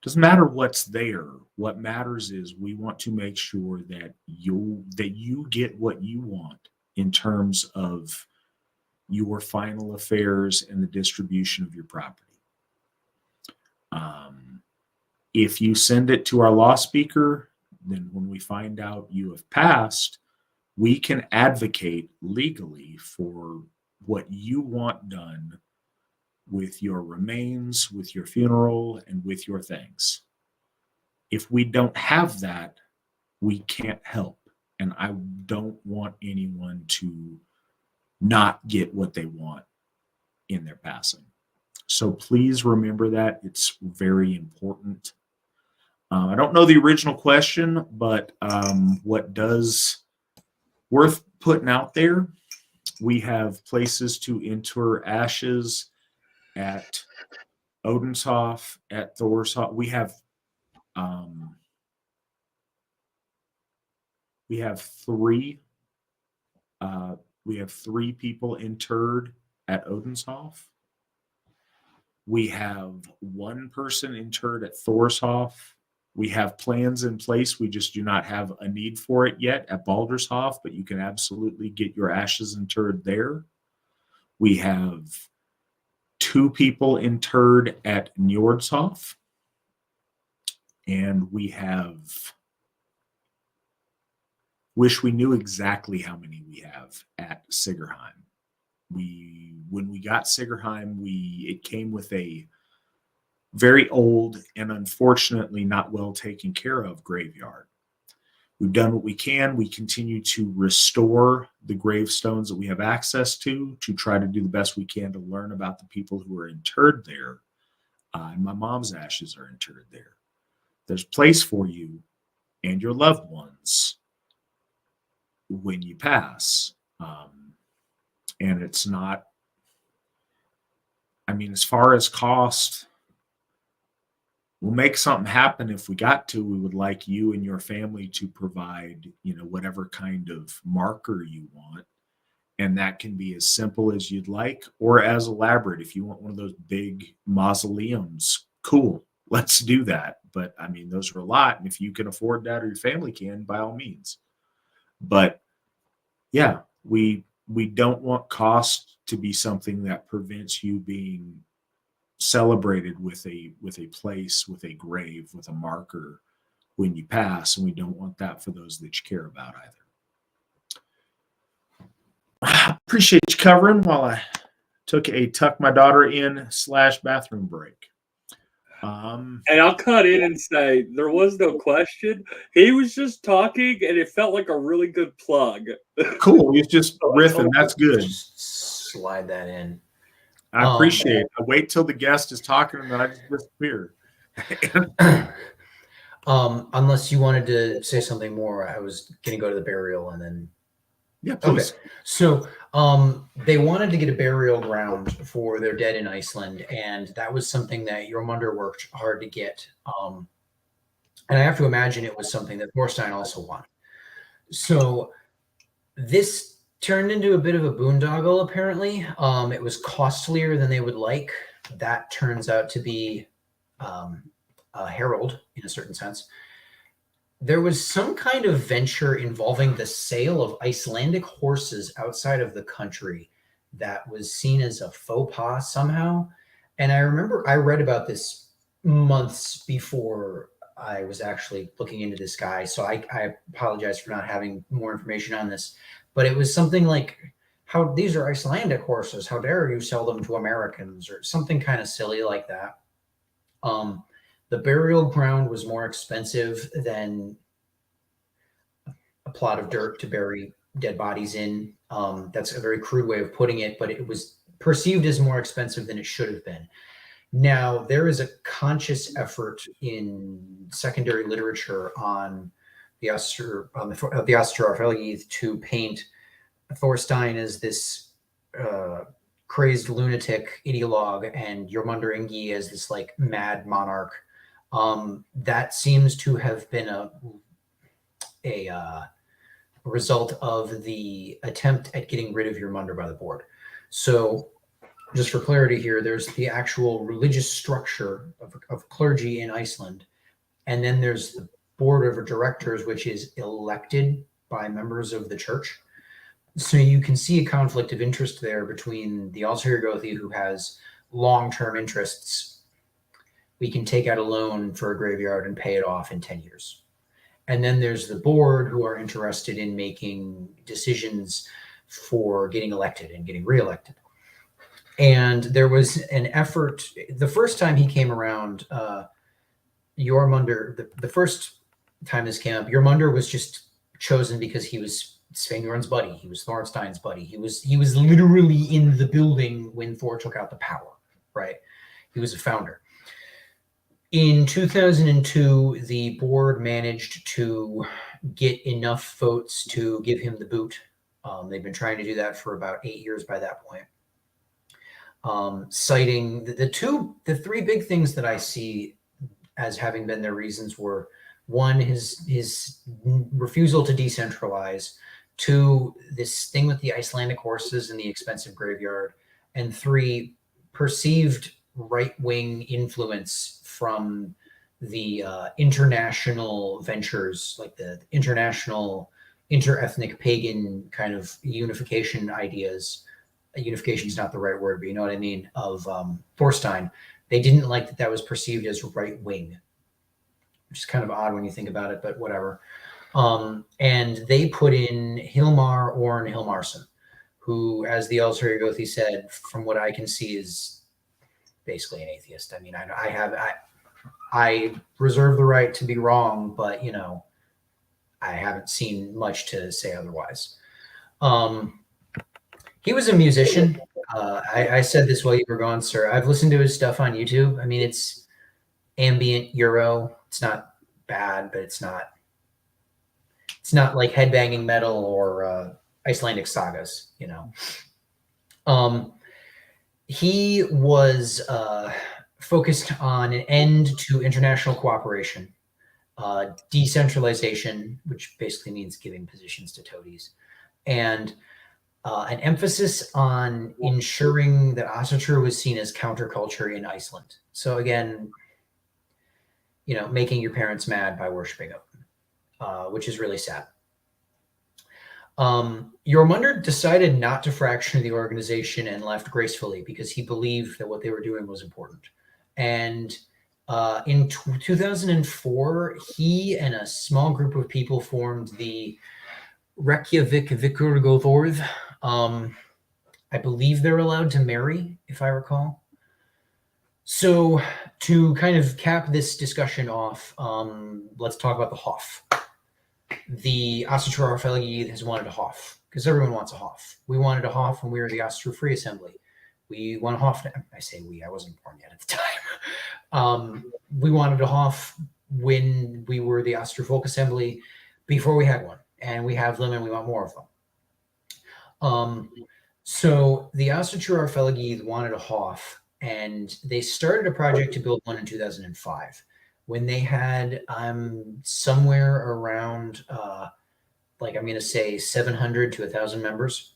doesn't matter what's there. What matters is we want to make sure that you get what you want in terms of your final affairs and the distribution of your property. If you send it to our law speaker, then when we find out you have passed, we can advocate legally for what you want done with your remains, with your funeral, and with your things. If we don't have that, we can't help. And I don't want anyone to not get what they want in their passing. So please remember that. It's very important. I don't know the original question, but what does worth putting out there? We have places to inter ashes at Odenshof, at Thorshof. We have three people interred at Odenshof. We have one person interred at Thorshof. We have plans in place. We just do not have a need for it yet at Baldershof, but you can absolutely get your ashes interred there. We have 2 people interred at Njordshof. And we wish we knew exactly how many we have at Sigurheim. When we got Sigurheim, it came with a very old and unfortunately not well taken care of graveyard. We've done what we can. We continue to restore the gravestones that we have access to try to do the best we can to learn about the people who are interred there. And my mom's ashes are interred there. There's a place for you and your loved ones when you pass. And it's not, I mean, as far as cost, we'll make something happen if we got to. We would like you and your family to provide, whatever kind of marker you want. And that can be as simple as you'd like or as elaborate. If you want one of those big mausoleums, cool, let's do that. But I mean, those are a lot. And if you can afford that or your family can, by all means. But yeah, we don't want cost to be something that prevents you being celebrated with a place, with a grave, with a marker when you pass, and we don't want that for those that you care about either. I appreciate you covering while I took a tuck my daughter in / bathroom break. And I'll cut in and say there was no question. He was just talking, and it felt like a really good plug. Cool. He's just riffing. That's good. Just slide that in. I appreciate it. I wait till the guest is talking and then I just disappear. Unless you wanted to say something more, I was going to go to the burial and then. Yeah, please. Okay. So they wanted to get a burial ground for their dead in Iceland, and that was something that Jormundur worked hard to get. And I have to imagine it was something that Thorstein also wanted. So this turned into a bit of a boondoggle, apparently. It was costlier than they would like. That turns out to be a herald in a certain sense. There was some kind of venture involving the sale of Icelandic horses outside of the country that was seen as a faux pas somehow. And I remember I read about this months before I was actually looking into this guy. So I apologize for not having more information on this. But it was something like, how these are Icelandic horses. How dare you sell them to Americans, or something kind of silly like that. The burial ground was more expensive than a plot of dirt to bury dead bodies in. That's a very crude way of putting it, but it was perceived as more expensive than it should have been. Now, there is a conscious effort in secondary literature on the Ásatrúarfélagið to paint Thorstein as this crazed lunatic ideologue and Jormundur Ingi as this like mad monarch. That seems to have been a result of the attempt at getting rid of Jormundur by the board. So just for clarity here, there's the actual religious structure of clergy in Iceland. And then there's the board of directors, which is elected by members of the church. So you can see a conflict of interest there between the Goði, who has long-term interests. We can take out a loan for a graveyard and pay it off in 10 years. And then there's the board, who are interested in making decisions for getting elected and getting reelected. And there was an effort, the first time he came around, Jormundur, the first time this came up, Jormundur was just chosen because he was Sveinbjörn's buddy. He was Thorstein's buddy. He was literally in the building when Thor took out the power, right? He was a founder. In 2002, the board managed to get enough votes to give him the boot. They've been trying to do that for about 8 years by that point. Citing the three big things that I see as having been their reasons were, one, his refusal to decentralize, two, this thing with the Icelandic horses and the expensive graveyard, and three, perceived right-wing influence from the international ventures, like the international inter-ethnic pagan kind of unification ideas. Unification is not the right word, but you know what I mean, of Thorstein. They didn't like that was perceived as right-wing, which is kind of odd when you think about it, but whatever. And they put in Hilmar Orn Hilmarsson, who, as the Goði said, from what I can see, is basically an atheist. I mean, I reserve the right to be wrong, but, you know, I haven't seen much to say otherwise. He was a musician. I said this while you were gone, sir. I've listened to his stuff on YouTube. I mean, it's ambient Euro. It's not bad, but it's not like headbanging metal or Icelandic sagas, you know. He was focused on an end to international cooperation, decentralization, which basically means giving positions to toadies, and an emphasis on ensuring that Asatru was seen as counterculture in Iceland. So again, you know, making your parents mad by worshiping Odin, which is really sad. Jormundur decided not to fracture the organization and left gracefully because he believed that what they were doing was important. And in 2004, he and a small group of people formed the Reykjavik Vikurgothorð. I believe they're allowed to marry, if I recall. So to kind of cap this discussion off, let's talk about the Hof. The Ásatrúarfélagið has wanted a Hof because everyone wants a Hof. We wanted a Hof when we were the Asatru Free Assembly. We want a Hof. I say we, I wasn't born yet at the time. We wanted a Hof when we were the Asatru Folk Assembly before we had one. And we have them and we want more of them. So the Ásatrúarfélagið wanted a Hof, and they started a project to build one in 2005 when they had somewhere around, like I'm going to say 700 to 1,000 members.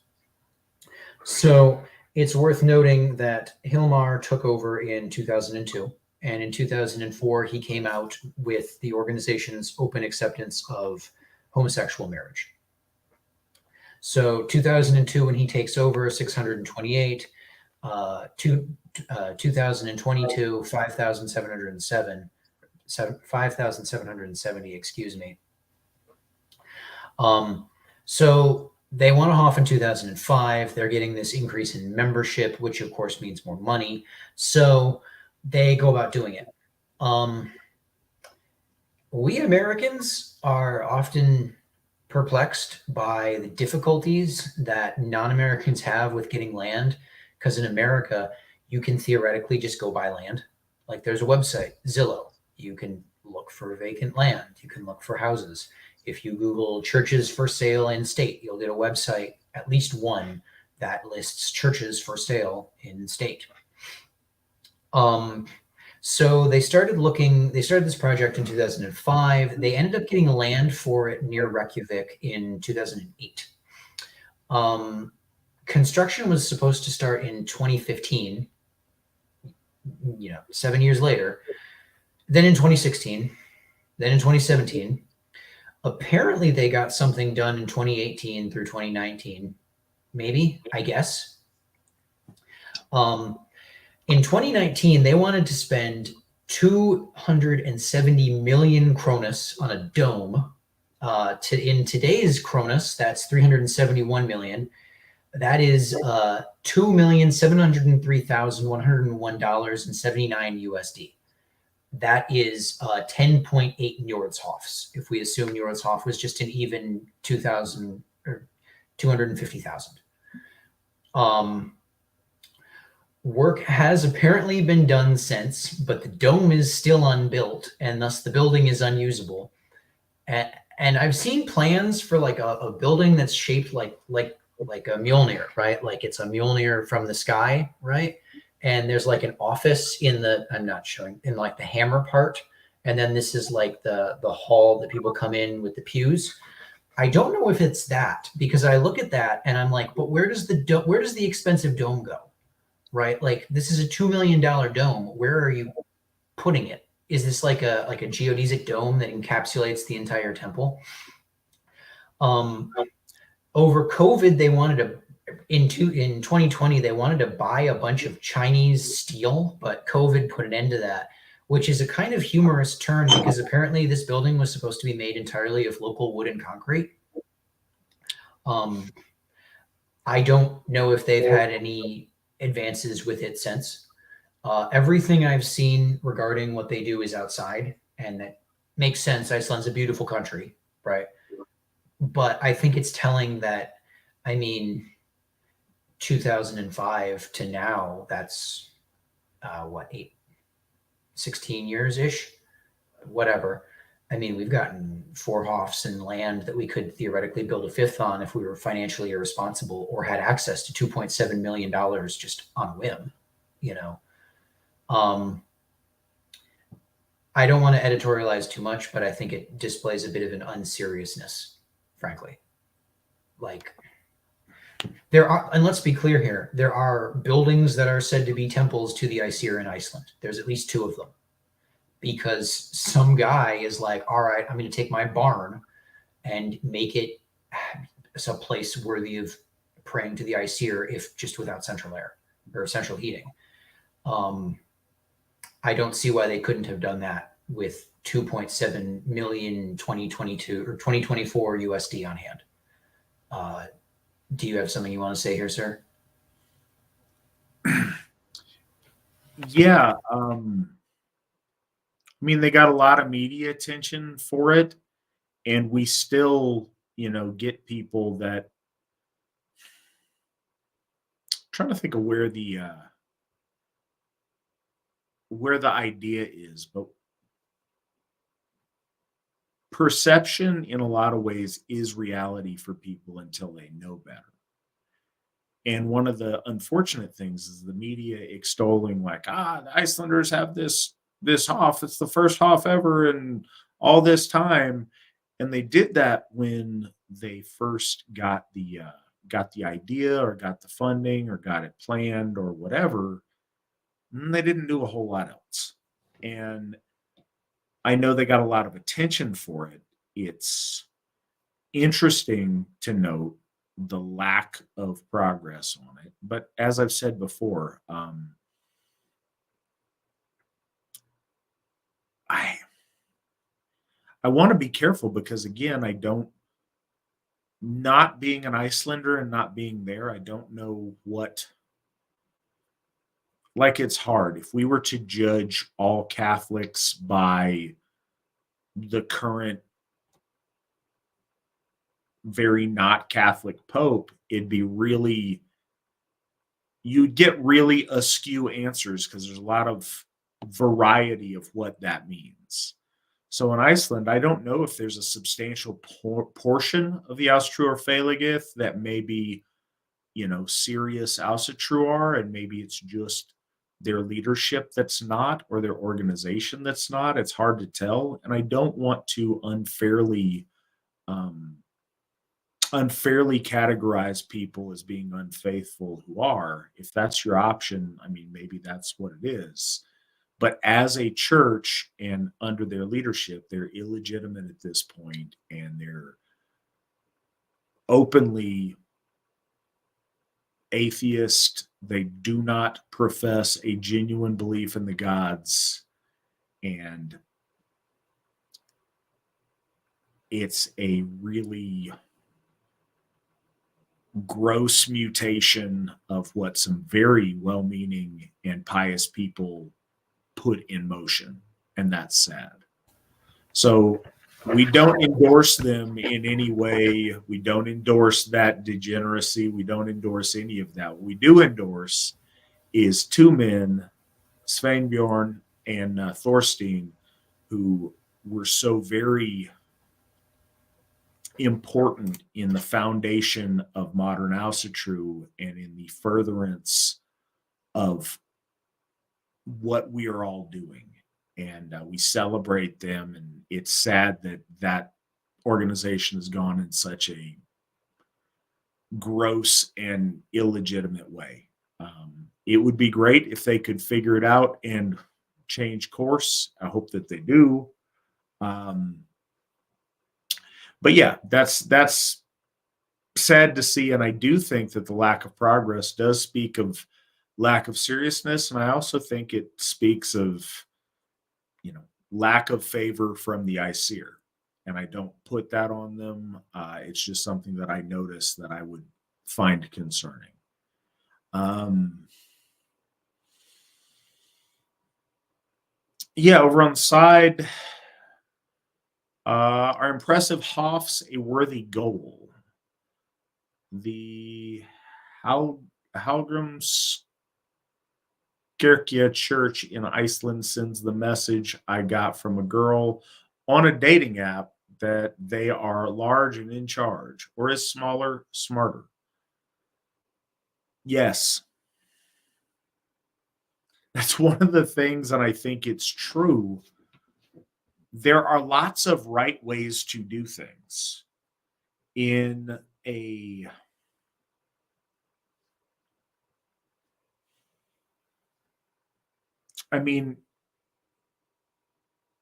So it's worth noting that Hilmar took over in 2002, and in 2004, he came out with the organization's open acceptance of homosexual marriage. So 2002, when he takes over, 628, 2022, 5,770, excuse me. So they want a Hof in 2005. They're getting this increase in membership, which of course means more money. So they go about doing it. We Americans are often perplexed by the difficulties that non-Americans have with getting land, because in America, you can theoretically just go buy land. Like there's a website, Zillow. You can look for vacant land. You can look for houses. If you Google churches for sale in state, you'll get a website, at least one, that lists churches for sale in state. So they started this project in 2005. They ended up getting land for it near Reykjavik in 2008. Construction was supposed to start in 2015, 7 years later, then in 2016, then in 2017. Apparently they got something done in 2018 through 2019, maybe, I guess. In 2019, they wanted to spend 270 million kronas on a dome. In today's kronas, that's 371 million. That is $2,703,101.79 USD. That is 10.8 Njordshofs, if we assume Njordshof was just an even 2,000 or 250,000. Work has apparently been done since, but the dome is still unbuilt, and thus the building is unusable. And I've seen plans for like a building that's shaped like a Mjolnir, right? Like it's a Mjolnir from the sky, right? And there's like an office in the, I'm not showing, in like the hammer part. And then this is like the hall that people come in with the pews. I don't know if it's that, because I look at that and I'm like, but where does the expensive dome go? Right? Like this is a $2 million dome. Where are you putting it? Is this like a geodesic dome that encapsulates the entire temple? Over COVID, they wanted to, in 2020, they wanted to buy a bunch of Chinese steel, but COVID put an end to that, which is a kind of humorous turn because apparently this building was supposed to be made entirely of local wood and concrete. I don't know if they've had any advances with it since. Everything I've seen regarding what they do is outside, and that makes sense. Iceland's a beautiful country, right? but I think it's telling that, I mean, 2005 to now, that's what, 16 years ish, whatever. I mean, we've gotten 4 Hoffs and land that we could theoretically build a 5th on if we were financially irresponsible or had access to $2.7 million just on a whim, you know. I don't want to editorialize too much, but I think it displays a bit of an unseriousness, frankly. Like, there are, and let's be clear here, there are buildings that are said to be temples to the Aesir in Iceland. There's at least 2 of them. Because some guy is like, all right, I'm going to take my barn and make it a place worthy of praying to the Aesir, if just without central air or central heating. I don't see why they couldn't have done that with 2.7 million 2022 or 2024 USD on hand. Do you have something you want to say here, sir? Yeah. I mean, they got a lot of media attention for it, and we still, get people that, I'm trying to think of where the idea is, but perception in a lot of ways is reality for people until they know better. And one of the unfortunate things is the media extolling like, the Icelanders have this Hoff. It's the first Hoff ever in all this time. And they did that when they first got the idea or got the funding or got it planned or whatever. And they didn't do a whole lot else. And I know they got a lot of attention for it. It's interesting to note the lack of progress on it. But as I've said before, I want to be careful because, again, not being an Icelander and not being there, I don't know what, like, it's hard. If we were to judge all Catholics by the current very not Catholic Pope, you'd get really askew answers because there's a lot of variety of what that means. So in Iceland, I don't know if there's a substantial portion of the Ásatrúarfélagið that may be, serious Asatru, and maybe it's just their leadership that's not, or their organization that's not. It's hard to tell, and I don't want to unfairly categorize people as being unfaithful who are. If that's your option, I mean, maybe that's what it is. But as a church and under their leadership, they're illegitimate at this point, and they're openly atheist. They do not profess a genuine belief in the gods, and it's a really gross mutation of what some very well-meaning and pious people put in motion, and that's sad. So we don't endorse them in any way. We don't endorse that degeneracy. We don't endorse any of that. What we do endorse is 2 men, Sveinbjörn and Thorstein, who were so very important in the foundation of modern Asatru and in the furtherance of what we are all doing. And we celebrate them, and it's sad that that organization has gone in such a gross and illegitimate way. It would be great if they could figure it out and change course. I hope that they do. But yeah, that's sad to see, and I do think that the lack of progress does speak of lack of seriousness, and I also think it speaks of, lack of favor from the Aesir, and I don't put that on them. It's just something that I noticed that I would find concerning. Yeah, over on the side, Are impressive Hofs a worthy goal? The Hallgrímskirkja Church in Iceland sends the message I got from a girl on a dating app that they are large and in charge, or is smaller, smarter. Yes. That's one of the things, and I think it's true. There are lots of right ways to do things in a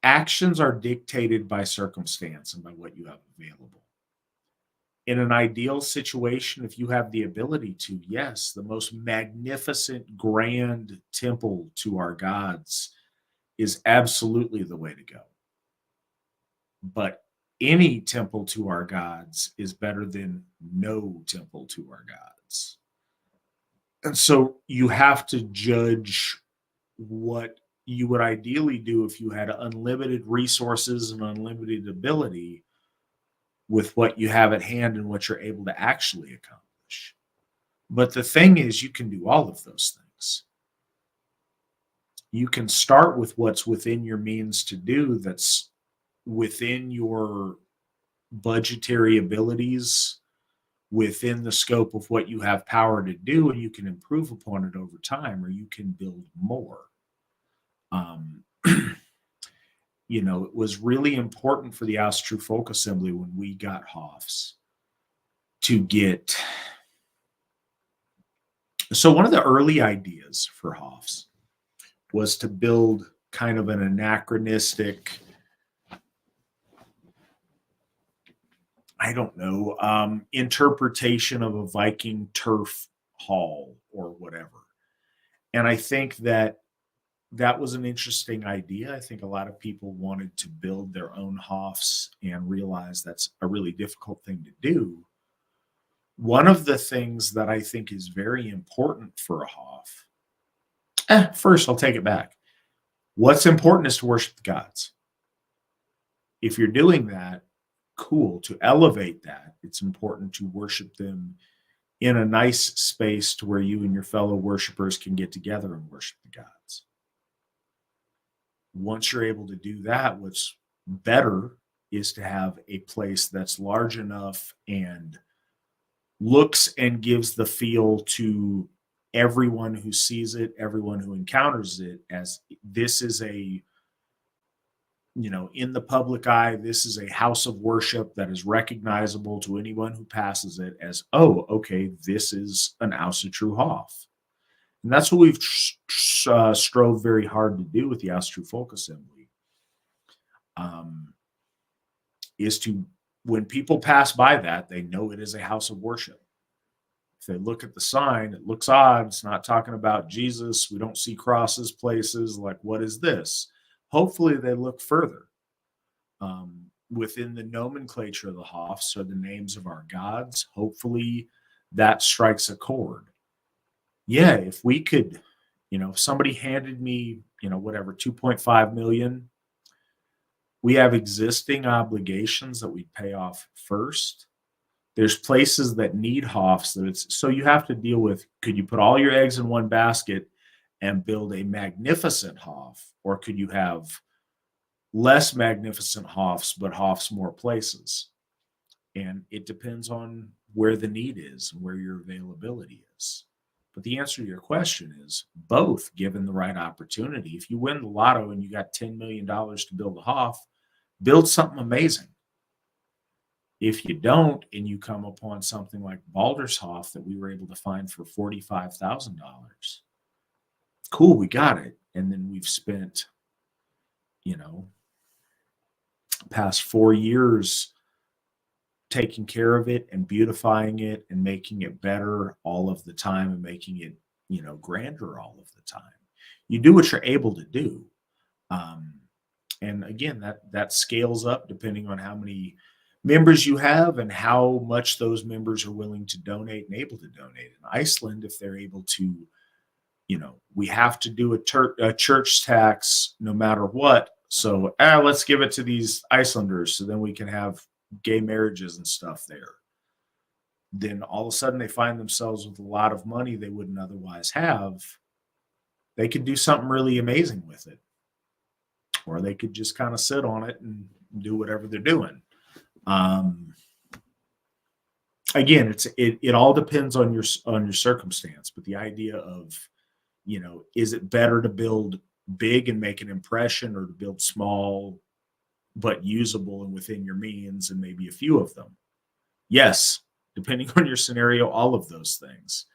actions are dictated by circumstance and by what you have available. In an ideal situation, if you have the ability to, yes, the most magnificent, grand temple to our gods is absolutely the way to go. But any temple to our gods is better than no temple to our gods. And so you have to judge what you would ideally do if you had unlimited resources and unlimited ability with what you have at hand and what you're able to actually accomplish. But the thing is, you can do all of those things. You can start with what's within your means to do, that's within your budgetary abilities, within the scope of what you have power to do, and you can improve upon it over time, or you can build more. It was really important for the Asatru Folk Assembly when we got Hofs to get. So one of the early ideas for Hofs was to build kind of an anachronistic, interpretation of a Viking turf hall or whatever. And I think that was an interesting idea. I think a lot of people wanted to build their own Hofs and realize that's a really difficult thing to do. One of the things that I think is very important for a Hof, first I'll take it back. What's important is to worship the gods. If you're doing that, cool. To elevate that, it's important to worship them in a nice space to where you and your fellow worshipers can get together and worship the gods. Once you're able to do that, what's better is to have a place that's large enough and looks and gives the feel to everyone who sees it, everyone who encounters it, as this is a, in the public eye, this is a house of worship that is recognizable to anyone who passes it as, oh, okay, this is an Asatru Hof. And that's what we've strove very hard to do with the Asatru Folk Assembly, is to, when people pass by that, they know it is a house of worship. If they look at the sign, it looks odd. It's not talking about Jesus. We don't see crosses places. Like, what is this? Hopefully they look further. Within the nomenclature of the Hofs are the names of our gods. Hopefully that strikes a chord. Yeah, if we could, if somebody handed me, 2.5 million, we have existing obligations that we'd pay off first. There's places that need Hofs so you have to deal with, could you put all your eggs in one basket and build a magnificent Hof, or could you have less magnificent Hofs, but Hofs more places? And it depends on where the need is and where your availability is. But the answer to your question is both, given the right opportunity. If you win the lotto and you got $10 million to build a Hof, build something amazing. If you don't, and you come upon something like Baldur's Hof that we were able to find for $45,000, cool, we got it. And then we've spent, past 4 years taking care of it and beautifying it and making it better all of the time and making it, grander all of the time. You do what you're able to do. And again, that scales up depending on how many members you have and how much those members are willing to donate and able to donate. In Iceland, if they're able to, we have to do a church tax no matter what. So let's give it to these Icelanders so then we can have gay marriages and stuff there. Then all of a sudden they find themselves with a lot of money they wouldn't otherwise have. They could do something really amazing with it. Or they could just kind of sit on it and do whatever they're doing. Again, it all depends on your circumstance, but the idea of, is it better to build big and make an impression, or to build small but usable and within your means and maybe a few of them? Yes, depending on your scenario, all of those things.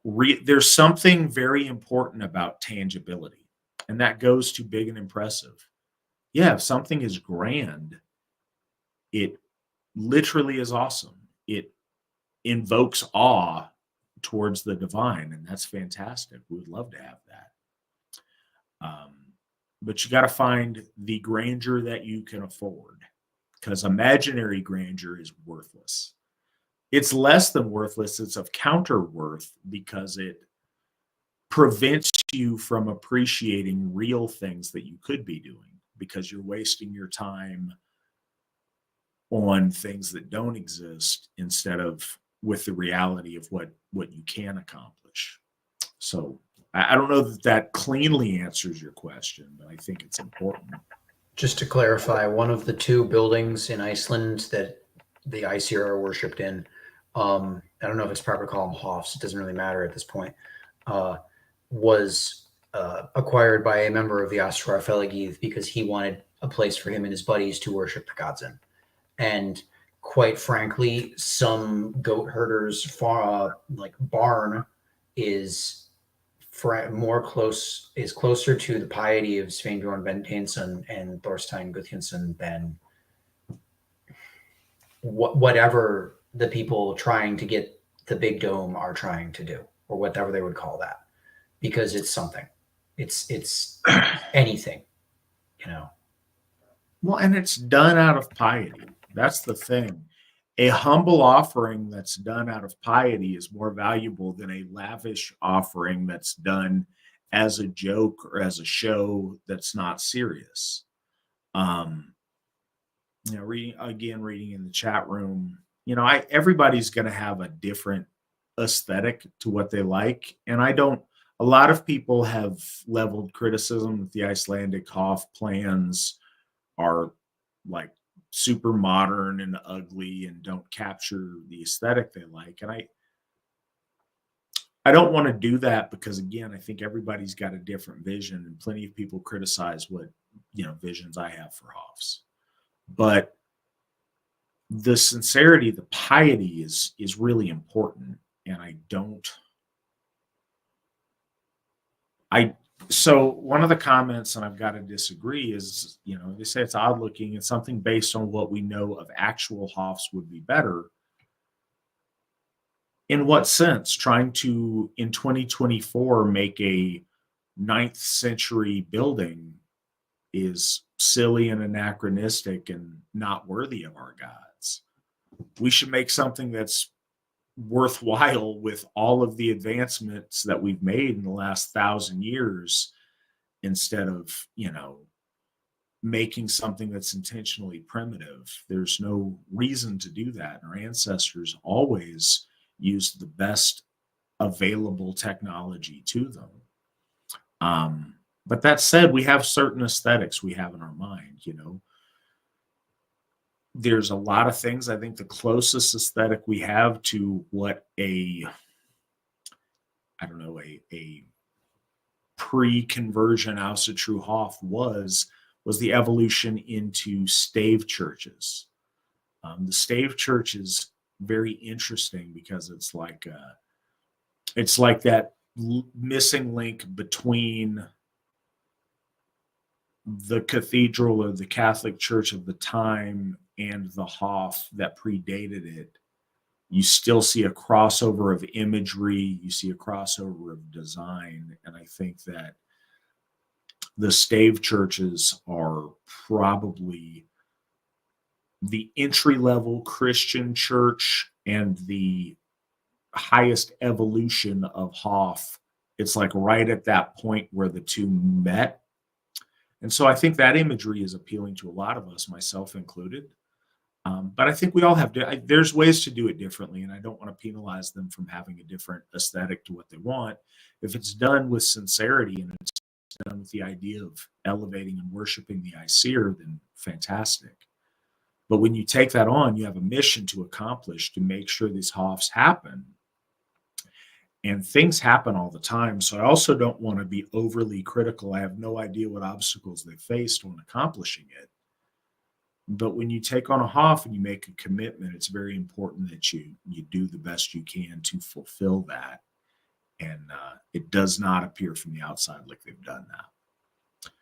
There's something very important about tangibility, and that goes to big and impressive. Yeah, if something is grand, it literally is awesome. It invokes awe towards the divine, and that's fantastic. We would love to have that. But you got to find the grandeur that you can afford, because imaginary grandeur is worthless. It's less than worthless. It's of counter worth, because it prevents you from appreciating real things that you could be doing, because you're wasting your time on things that don't exist instead of with the reality of what you can accomplish. So I don't know that cleanly answers your question, but I think it's important. Just to clarify, one of the two buildings in Iceland that the Aesir are worshipped in, I don't know if it's proper to call them Hofs, it doesn't really matter at this point, was acquired by a member of the Ásatrúarfélagið because he wanted a place for him and his buddies to worship the gods in. And quite frankly, some goat herders' barn is closer to the piety of Sveinbjörn Benediktsson and Thorstein Guðjónsson than whatever the people trying to get the big dome are trying to do, or whatever they would call that, because it's something. It's anything, Well, and it's done out of piety. That's the thing. A humble offering that's done out of piety is more valuable than a lavish offering that's done as a joke or as a show that's not serious. Reading in the chat room, everybody's going to have a different aesthetic to what they like. And a lot of people have leveled criticism that the Icelandic Hof plans are like super modern and ugly and don't capture the aesthetic they like. And I don't want to do that, because again, I think everybody's got a different vision, and plenty of people criticize what, visions I have for Hofs. But the sincerity, the piety is really important. And so one of the comments, and I've got to disagree, is, they say it's odd looking and something based on what we know of actual Hofs would be better. In what sense? Trying to, in 2024, make a 9th century building is silly and anachronistic and not worthy of our gods. We should make something that's worthwhile with all of the advancements that we've made in the last 1,000 years, instead of, making something that's intentionally primitive. There's no reason to do that. Our ancestors always used the best available technology to them. But that said, we have certain aesthetics we have in our mind, There's a lot of things. I think the closest aesthetic we have to what a pre-conversion Asatru Hof was the evolution into stave churches. The stave church is very interesting because it's like that missing link between the cathedral or the Catholic Church of the time and the Hof that predated it. You still see a crossover of imagery, you see a crossover of design, and I think that the stave churches are probably the entry-level Christian church and the highest evolution of Hof. It's like right at that point where the two met. And so I think that imagery is appealing to a lot of us, myself included. But I think we all have, there's ways to do it differently, and I don't want to penalize them from having a different aesthetic to what they want. If it's done with sincerity and it's done with the idea of elevating and worshiping the Aesir, then fantastic. But when you take that on, you have a mission to accomplish to make sure these Hofs happen. And things happen all the time. So I also don't want to be overly critical. I have no idea what obstacles they faced when accomplishing it. But when you take on a Hof and you make a commitment, it's very important that you do the best you can to fulfill that. And it does not appear from the outside like they've done that.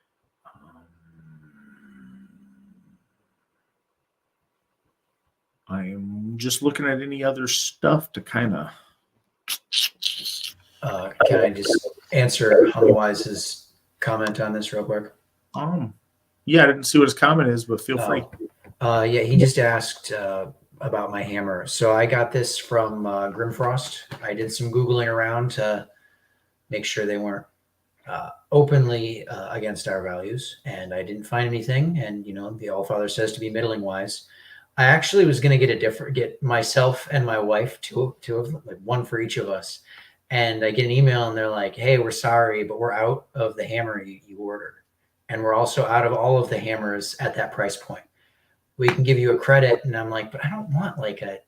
I am just looking at any other stuff to kind of. Can I just answer Hummwise's comment on this real quick? Yeah, I didn't see what his comment is, but feel free. Yeah, he just asked about my hammer. So I got this from Grimfrost. I did some Googling around to make sure they weren't openly against our values, and I didn't find anything. And, you know, the Allfather says to be middling wise. I actually was going to get myself and my wife, two of them, like one for each of us. And I get an email and they're like, hey, we're sorry, but we're out of the hammer you ordered. And we're also out of all of the hammers at that price point. We can give you a credit. And I'm like, but I don't want like a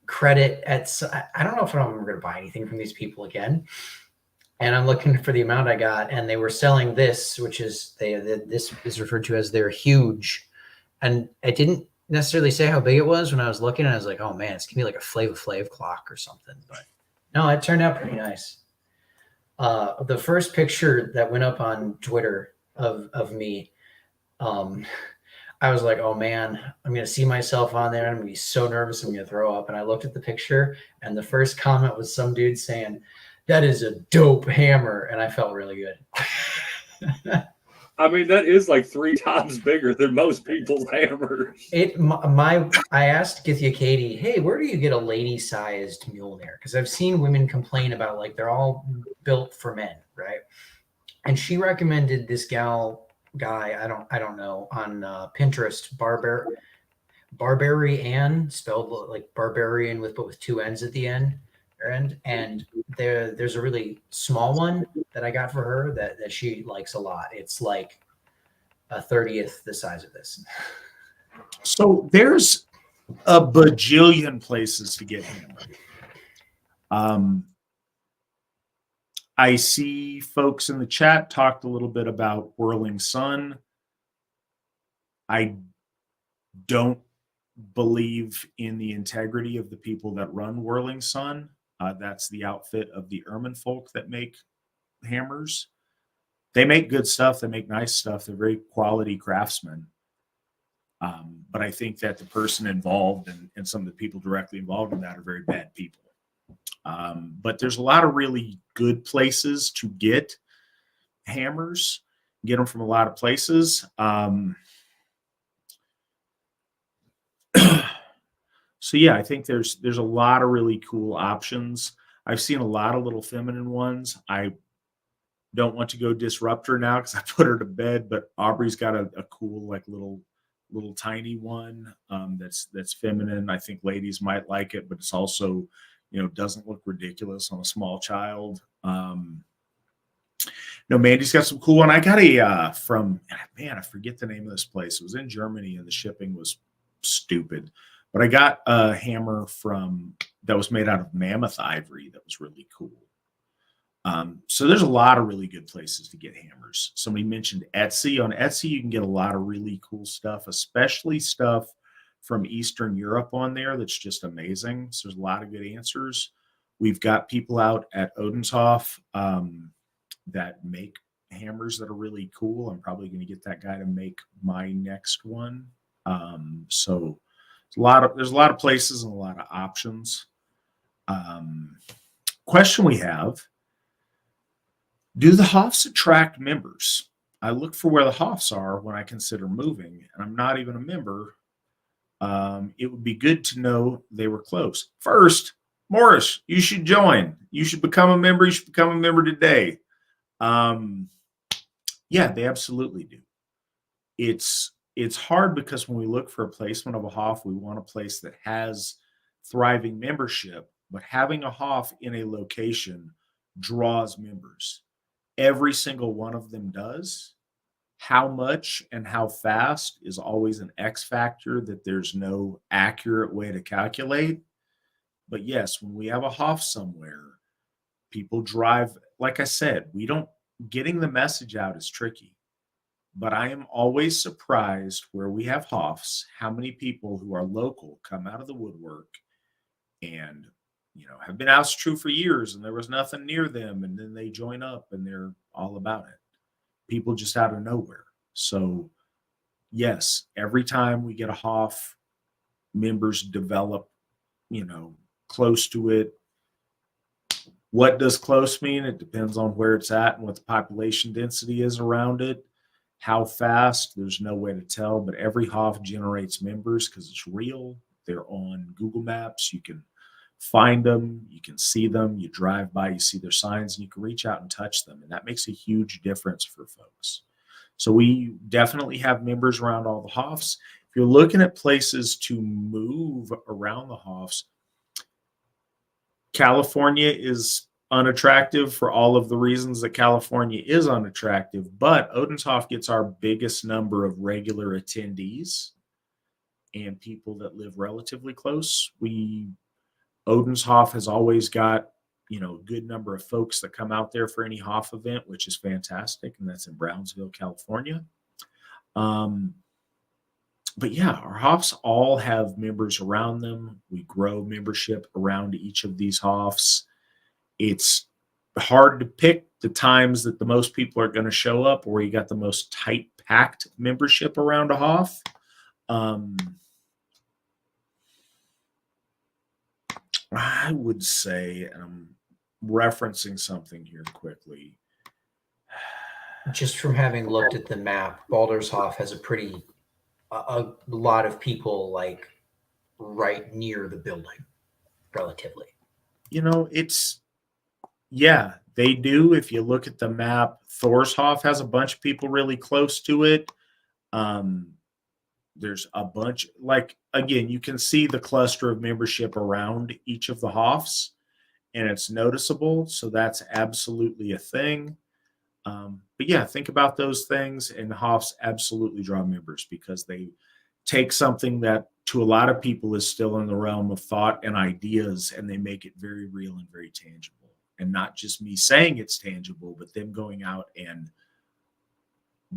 credit I don't know if I'm going to buy anything from these people again. And I'm looking for the amount I got, and they were selling this, which is this is referred to as their huge. And I didn't necessarily say how big it was when I was looking, and I was like, oh man, it's gonna be like a Flava Flav clock or something. But no, it turned out pretty nice. The first picture that went up on Twitter of me, I was like, oh man, I'm gonna see myself on there. I'm gonna be so nervous, I'm gonna throw up. And I looked at the picture, and the first comment was some dude saying, that is a dope hammer, and I felt really good. I mean, that is like 3 times bigger than most people's hammers. I asked Githia Katie, hey, where do you get a lady-sized Mjolnir? Because I've seen women complain about like they're all built for men, right? And she recommended this guy, I don't know, on Pinterest, Barbarian, spelled like barbarian but with 2 N's at the end. And there's a really small one that I got for her that she likes a lot. It's like a 30th the size of this. So there's a bajillion places to get hammered. I see folks in the chat talked a little bit about Whirling Sun. I don't believe in the integrity of the people that run Whirling Sun. That's the outfit of the Ermin folk that make hammers. They make good stuff. They make nice stuff. They're very quality craftsmen. But I think that the person involved and some of the people directly involved in that are very bad people. But there's a lot of really good places to get hammers, get them from a lot of places. So yeah, I think there's a lot of really cool options. I've seen a lot of little feminine ones. I don't want to go disrupt her now because I put her to bed, but Aubrey's got a cool like little tiny one that's feminine. I think ladies might like it, but it's also, you know, doesn't look ridiculous on a small child. No, Mandy's got some cool one. I got a from man, I forget the name of this place. It was in Germany and the shipping was stupid. But I got a hammer that was made out of mammoth ivory that was really cool. So there's a lot of really good places to get hammers. Somebody mentioned Etsy. On Etsy, you can get a lot of really cool stuff, especially stuff from Eastern Europe on there that's just amazing. So there's a lot of good answers. We've got people out at Odenshof that make hammers that are really cool. I'm probably going to get that guy to make my next one. So there's a lot of places and a lot of options. Question we have: do the Hofs attract members? I look for where the Hofs are when I consider moving, and I'm not even a member. It would be good to know they were close. First, Morris, you should join. You should become a member. You should become a member today. Yeah, they absolutely do. it's hard because when we look for a placement of a Hoff, we want a place that has thriving membership, but having a Hoff in a location draws members. Every single one of them does. How much and how fast is always an X factor that there's no accurate way to calculate. But yes, when we have a Hoff somewhere, people drive. Like I said, getting the message out is tricky. But I am always surprised where we have Hoffs, how many people who are local come out of the woodwork and, have been Asatru for years and there was nothing near them. And then they join up and they're all about it. People just out of nowhere. So yes, every time we get a Hoff, members develop, close to it. What does close mean? It depends on where it's at and what the population density is around it. How fast, there's no way to tell, but every Hoff generates members because it's real. They're on Google Maps. You can find them, you can see them, you drive by, you see their signs, and you can reach out and touch them. And that makes a huge difference for folks. So we definitely have members around all the Hoffs. If you're looking at places to move around the Hoffs, California is unattractive for all of the reasons that California is unattractive, but Odenshof gets our biggest number of regular attendees and people that live relatively close. Odenshof has always got, a good number of folks that come out there for any Hoff event, which is fantastic, and that's in Brownsville, California. But yeah, our Hoffs all have members around them. We grow membership around each of these Hoffs. It's hard to pick the times that the most people are going to show up or you got the most tight packed membership around a Hoff. I would say, and I'm referencing something here quickly. Just from having looked at the map, Baldershof has a lot of people like right near the building, relatively. Yeah, they do. If you look at the map, Thorshof has a bunch of people really close to it. There's a bunch, again, you can see the cluster of membership around each of the Hoffs, and it's noticeable. So that's absolutely a thing. But yeah, think about those things, and Hoffs absolutely draw members because they take something that to a lot of people is still in the realm of thought and ideas, and they make it very real and very tangible. And not just me saying it's tangible, but them going out and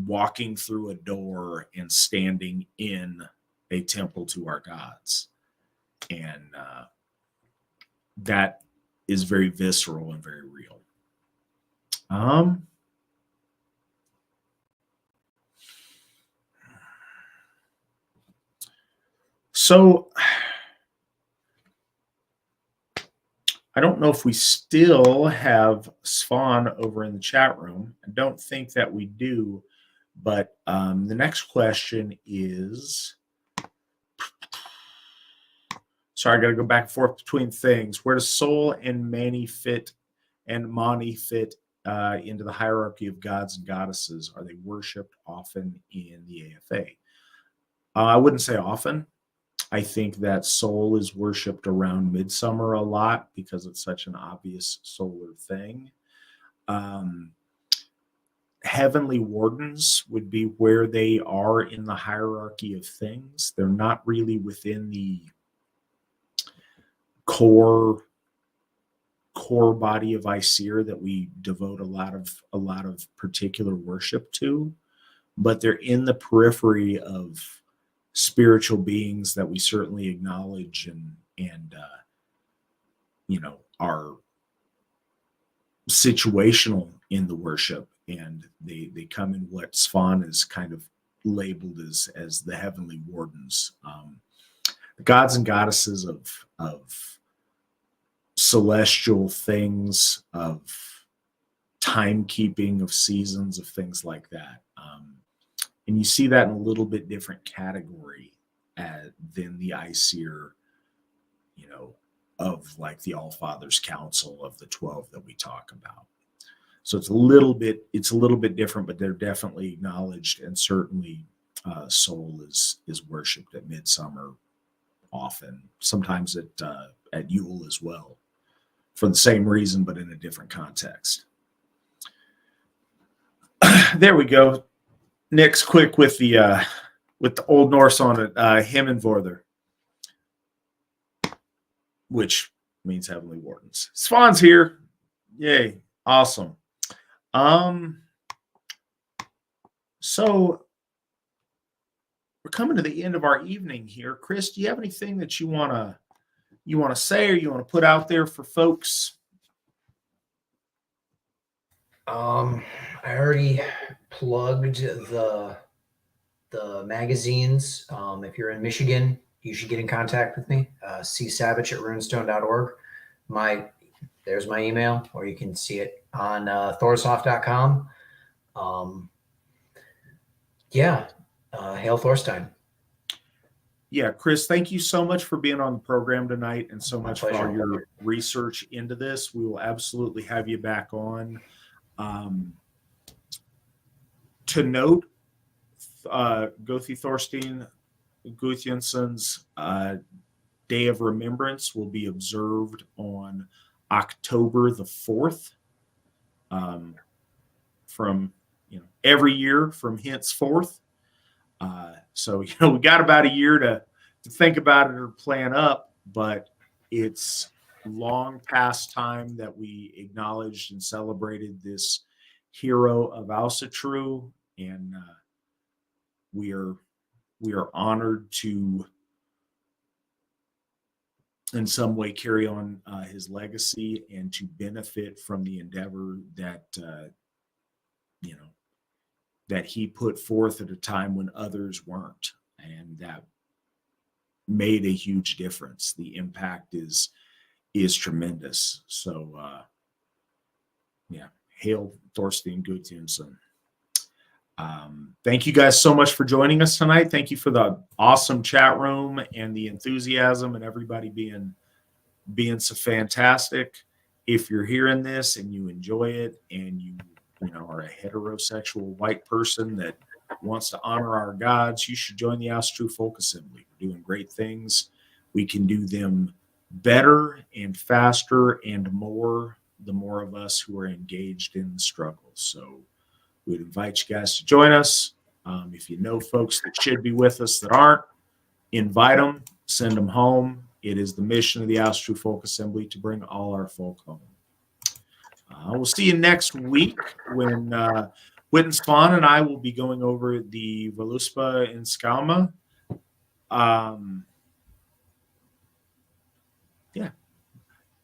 walking through a door and standing in a temple to our gods. And that is very visceral and very real. So I don't know if we still have Svan over in the chat room. I don't think that we do, but the next question is, sorry, I got to go back and forth between things. Where does Sol and Mani fit into the hierarchy of gods and goddesses? Are they worshipped often in the AFA? I wouldn't say often. I think that Sol is worshipped around Midsummer a lot because it's such an obvious solar thing. Heavenly Wardens would be where they are in the hierarchy of things. They're not really within the core body of Aesir that we devote a lot of particular worship to, but they're in the periphery of spiritual beings that we certainly acknowledge and are situational in the worship, and they come in what Svan is kind of labeled as the heavenly wardens, the gods and goddesses of celestial things, of timekeeping, of seasons, of things like that. And you see that in a little bit different category than the Aesir, of like the Allfather's Council of the 12 that we talk about. So it's a little bit different, but they're definitely acknowledged and certainly soul is worshipped at midsummer often, sometimes at Yule as well, for the same reason but in a different context. There we go. Nick's quick with the Old Norse on it, Himmenvorder, which means heavenly wardens. Swan's here. Yay. Awesome. So we're coming to the end of our evening here. Chris, do you have anything that you want to say or you want to put out there for folks? I already plugged the magazines. If you're in Michigan, you should get in contact with me. csavich@runestone.org. There's my email, or you can see it on thorsoft.com. Hail Thorstein. Yeah, Chris, thank you so much for being on the program tonight and so much for all your research into this. We will absolutely have you back on. To note, Goði Þorsteinn Guðjónsson's Day of Remembrance will be observed on October the 4th, from every year from henceforth. So we got about a year to think about it or plan up, but it's long past time that we acknowledged and celebrated this hero of Asatru, and we are honored to in some way carry on his legacy and to benefit from the endeavor that that he put forth at a time when others weren't, and that made a huge difference. The impact is tremendous. So hail Thorstein Guðjónsson. Thank you guys so much for joining us tonight. Thank you for the awesome chat room and the enthusiasm and everybody being so fantastic. If you're hearing this and you enjoy it and you are a heterosexual white person that wants to honor our gods, you should join the Asatru Folk Assembly. We're doing great things. We can do them better and faster and more the more of us who are engaged in the struggle. So we'd invite you guys to join us. If you know folks that should be with us that aren't, invite them, send them home. It is the mission of the Asatru Folk Assembly to bring all our folk home. We'll see you next week when Whit and Spawn and I will be going over the Voluspa in Skauma.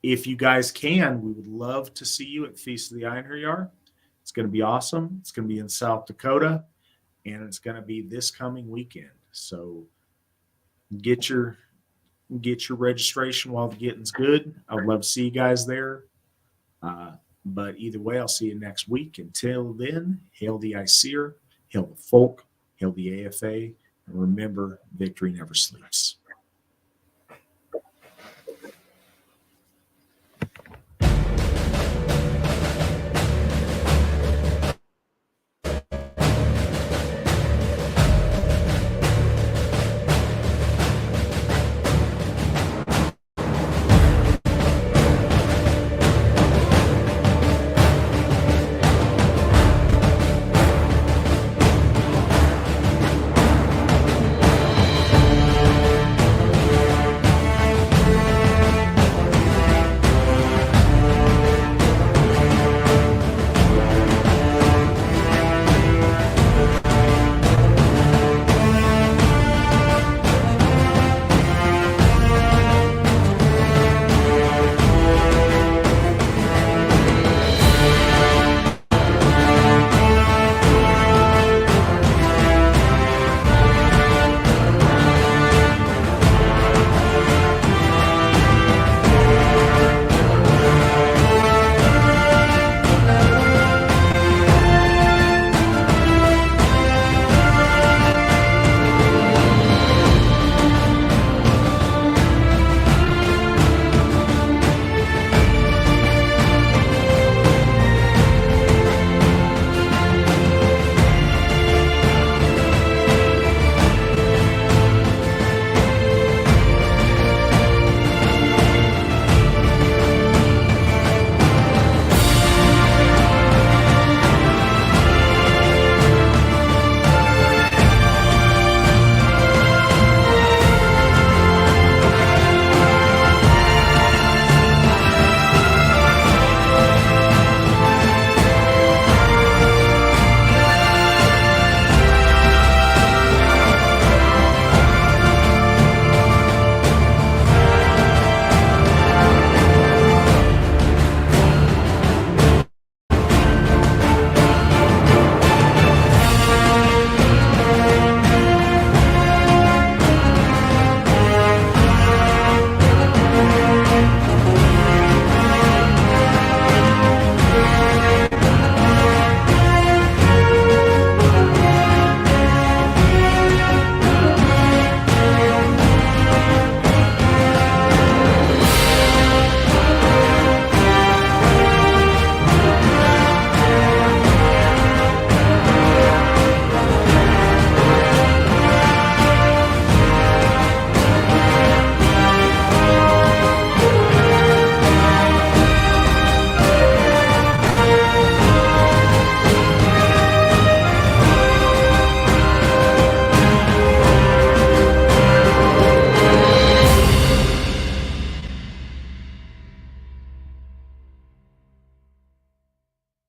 If you guys can, we would love to see you at Feast of the Einherjar. It's going to be awesome. It's going to be in South Dakota, and it's going to be this coming weekend. So get your registration while the getting's good. I would love to see you guys there. But either way, I'll see you next week. Until then, hail the Aesir, hail the folk, hail the AFA, and remember, victory never sleeps.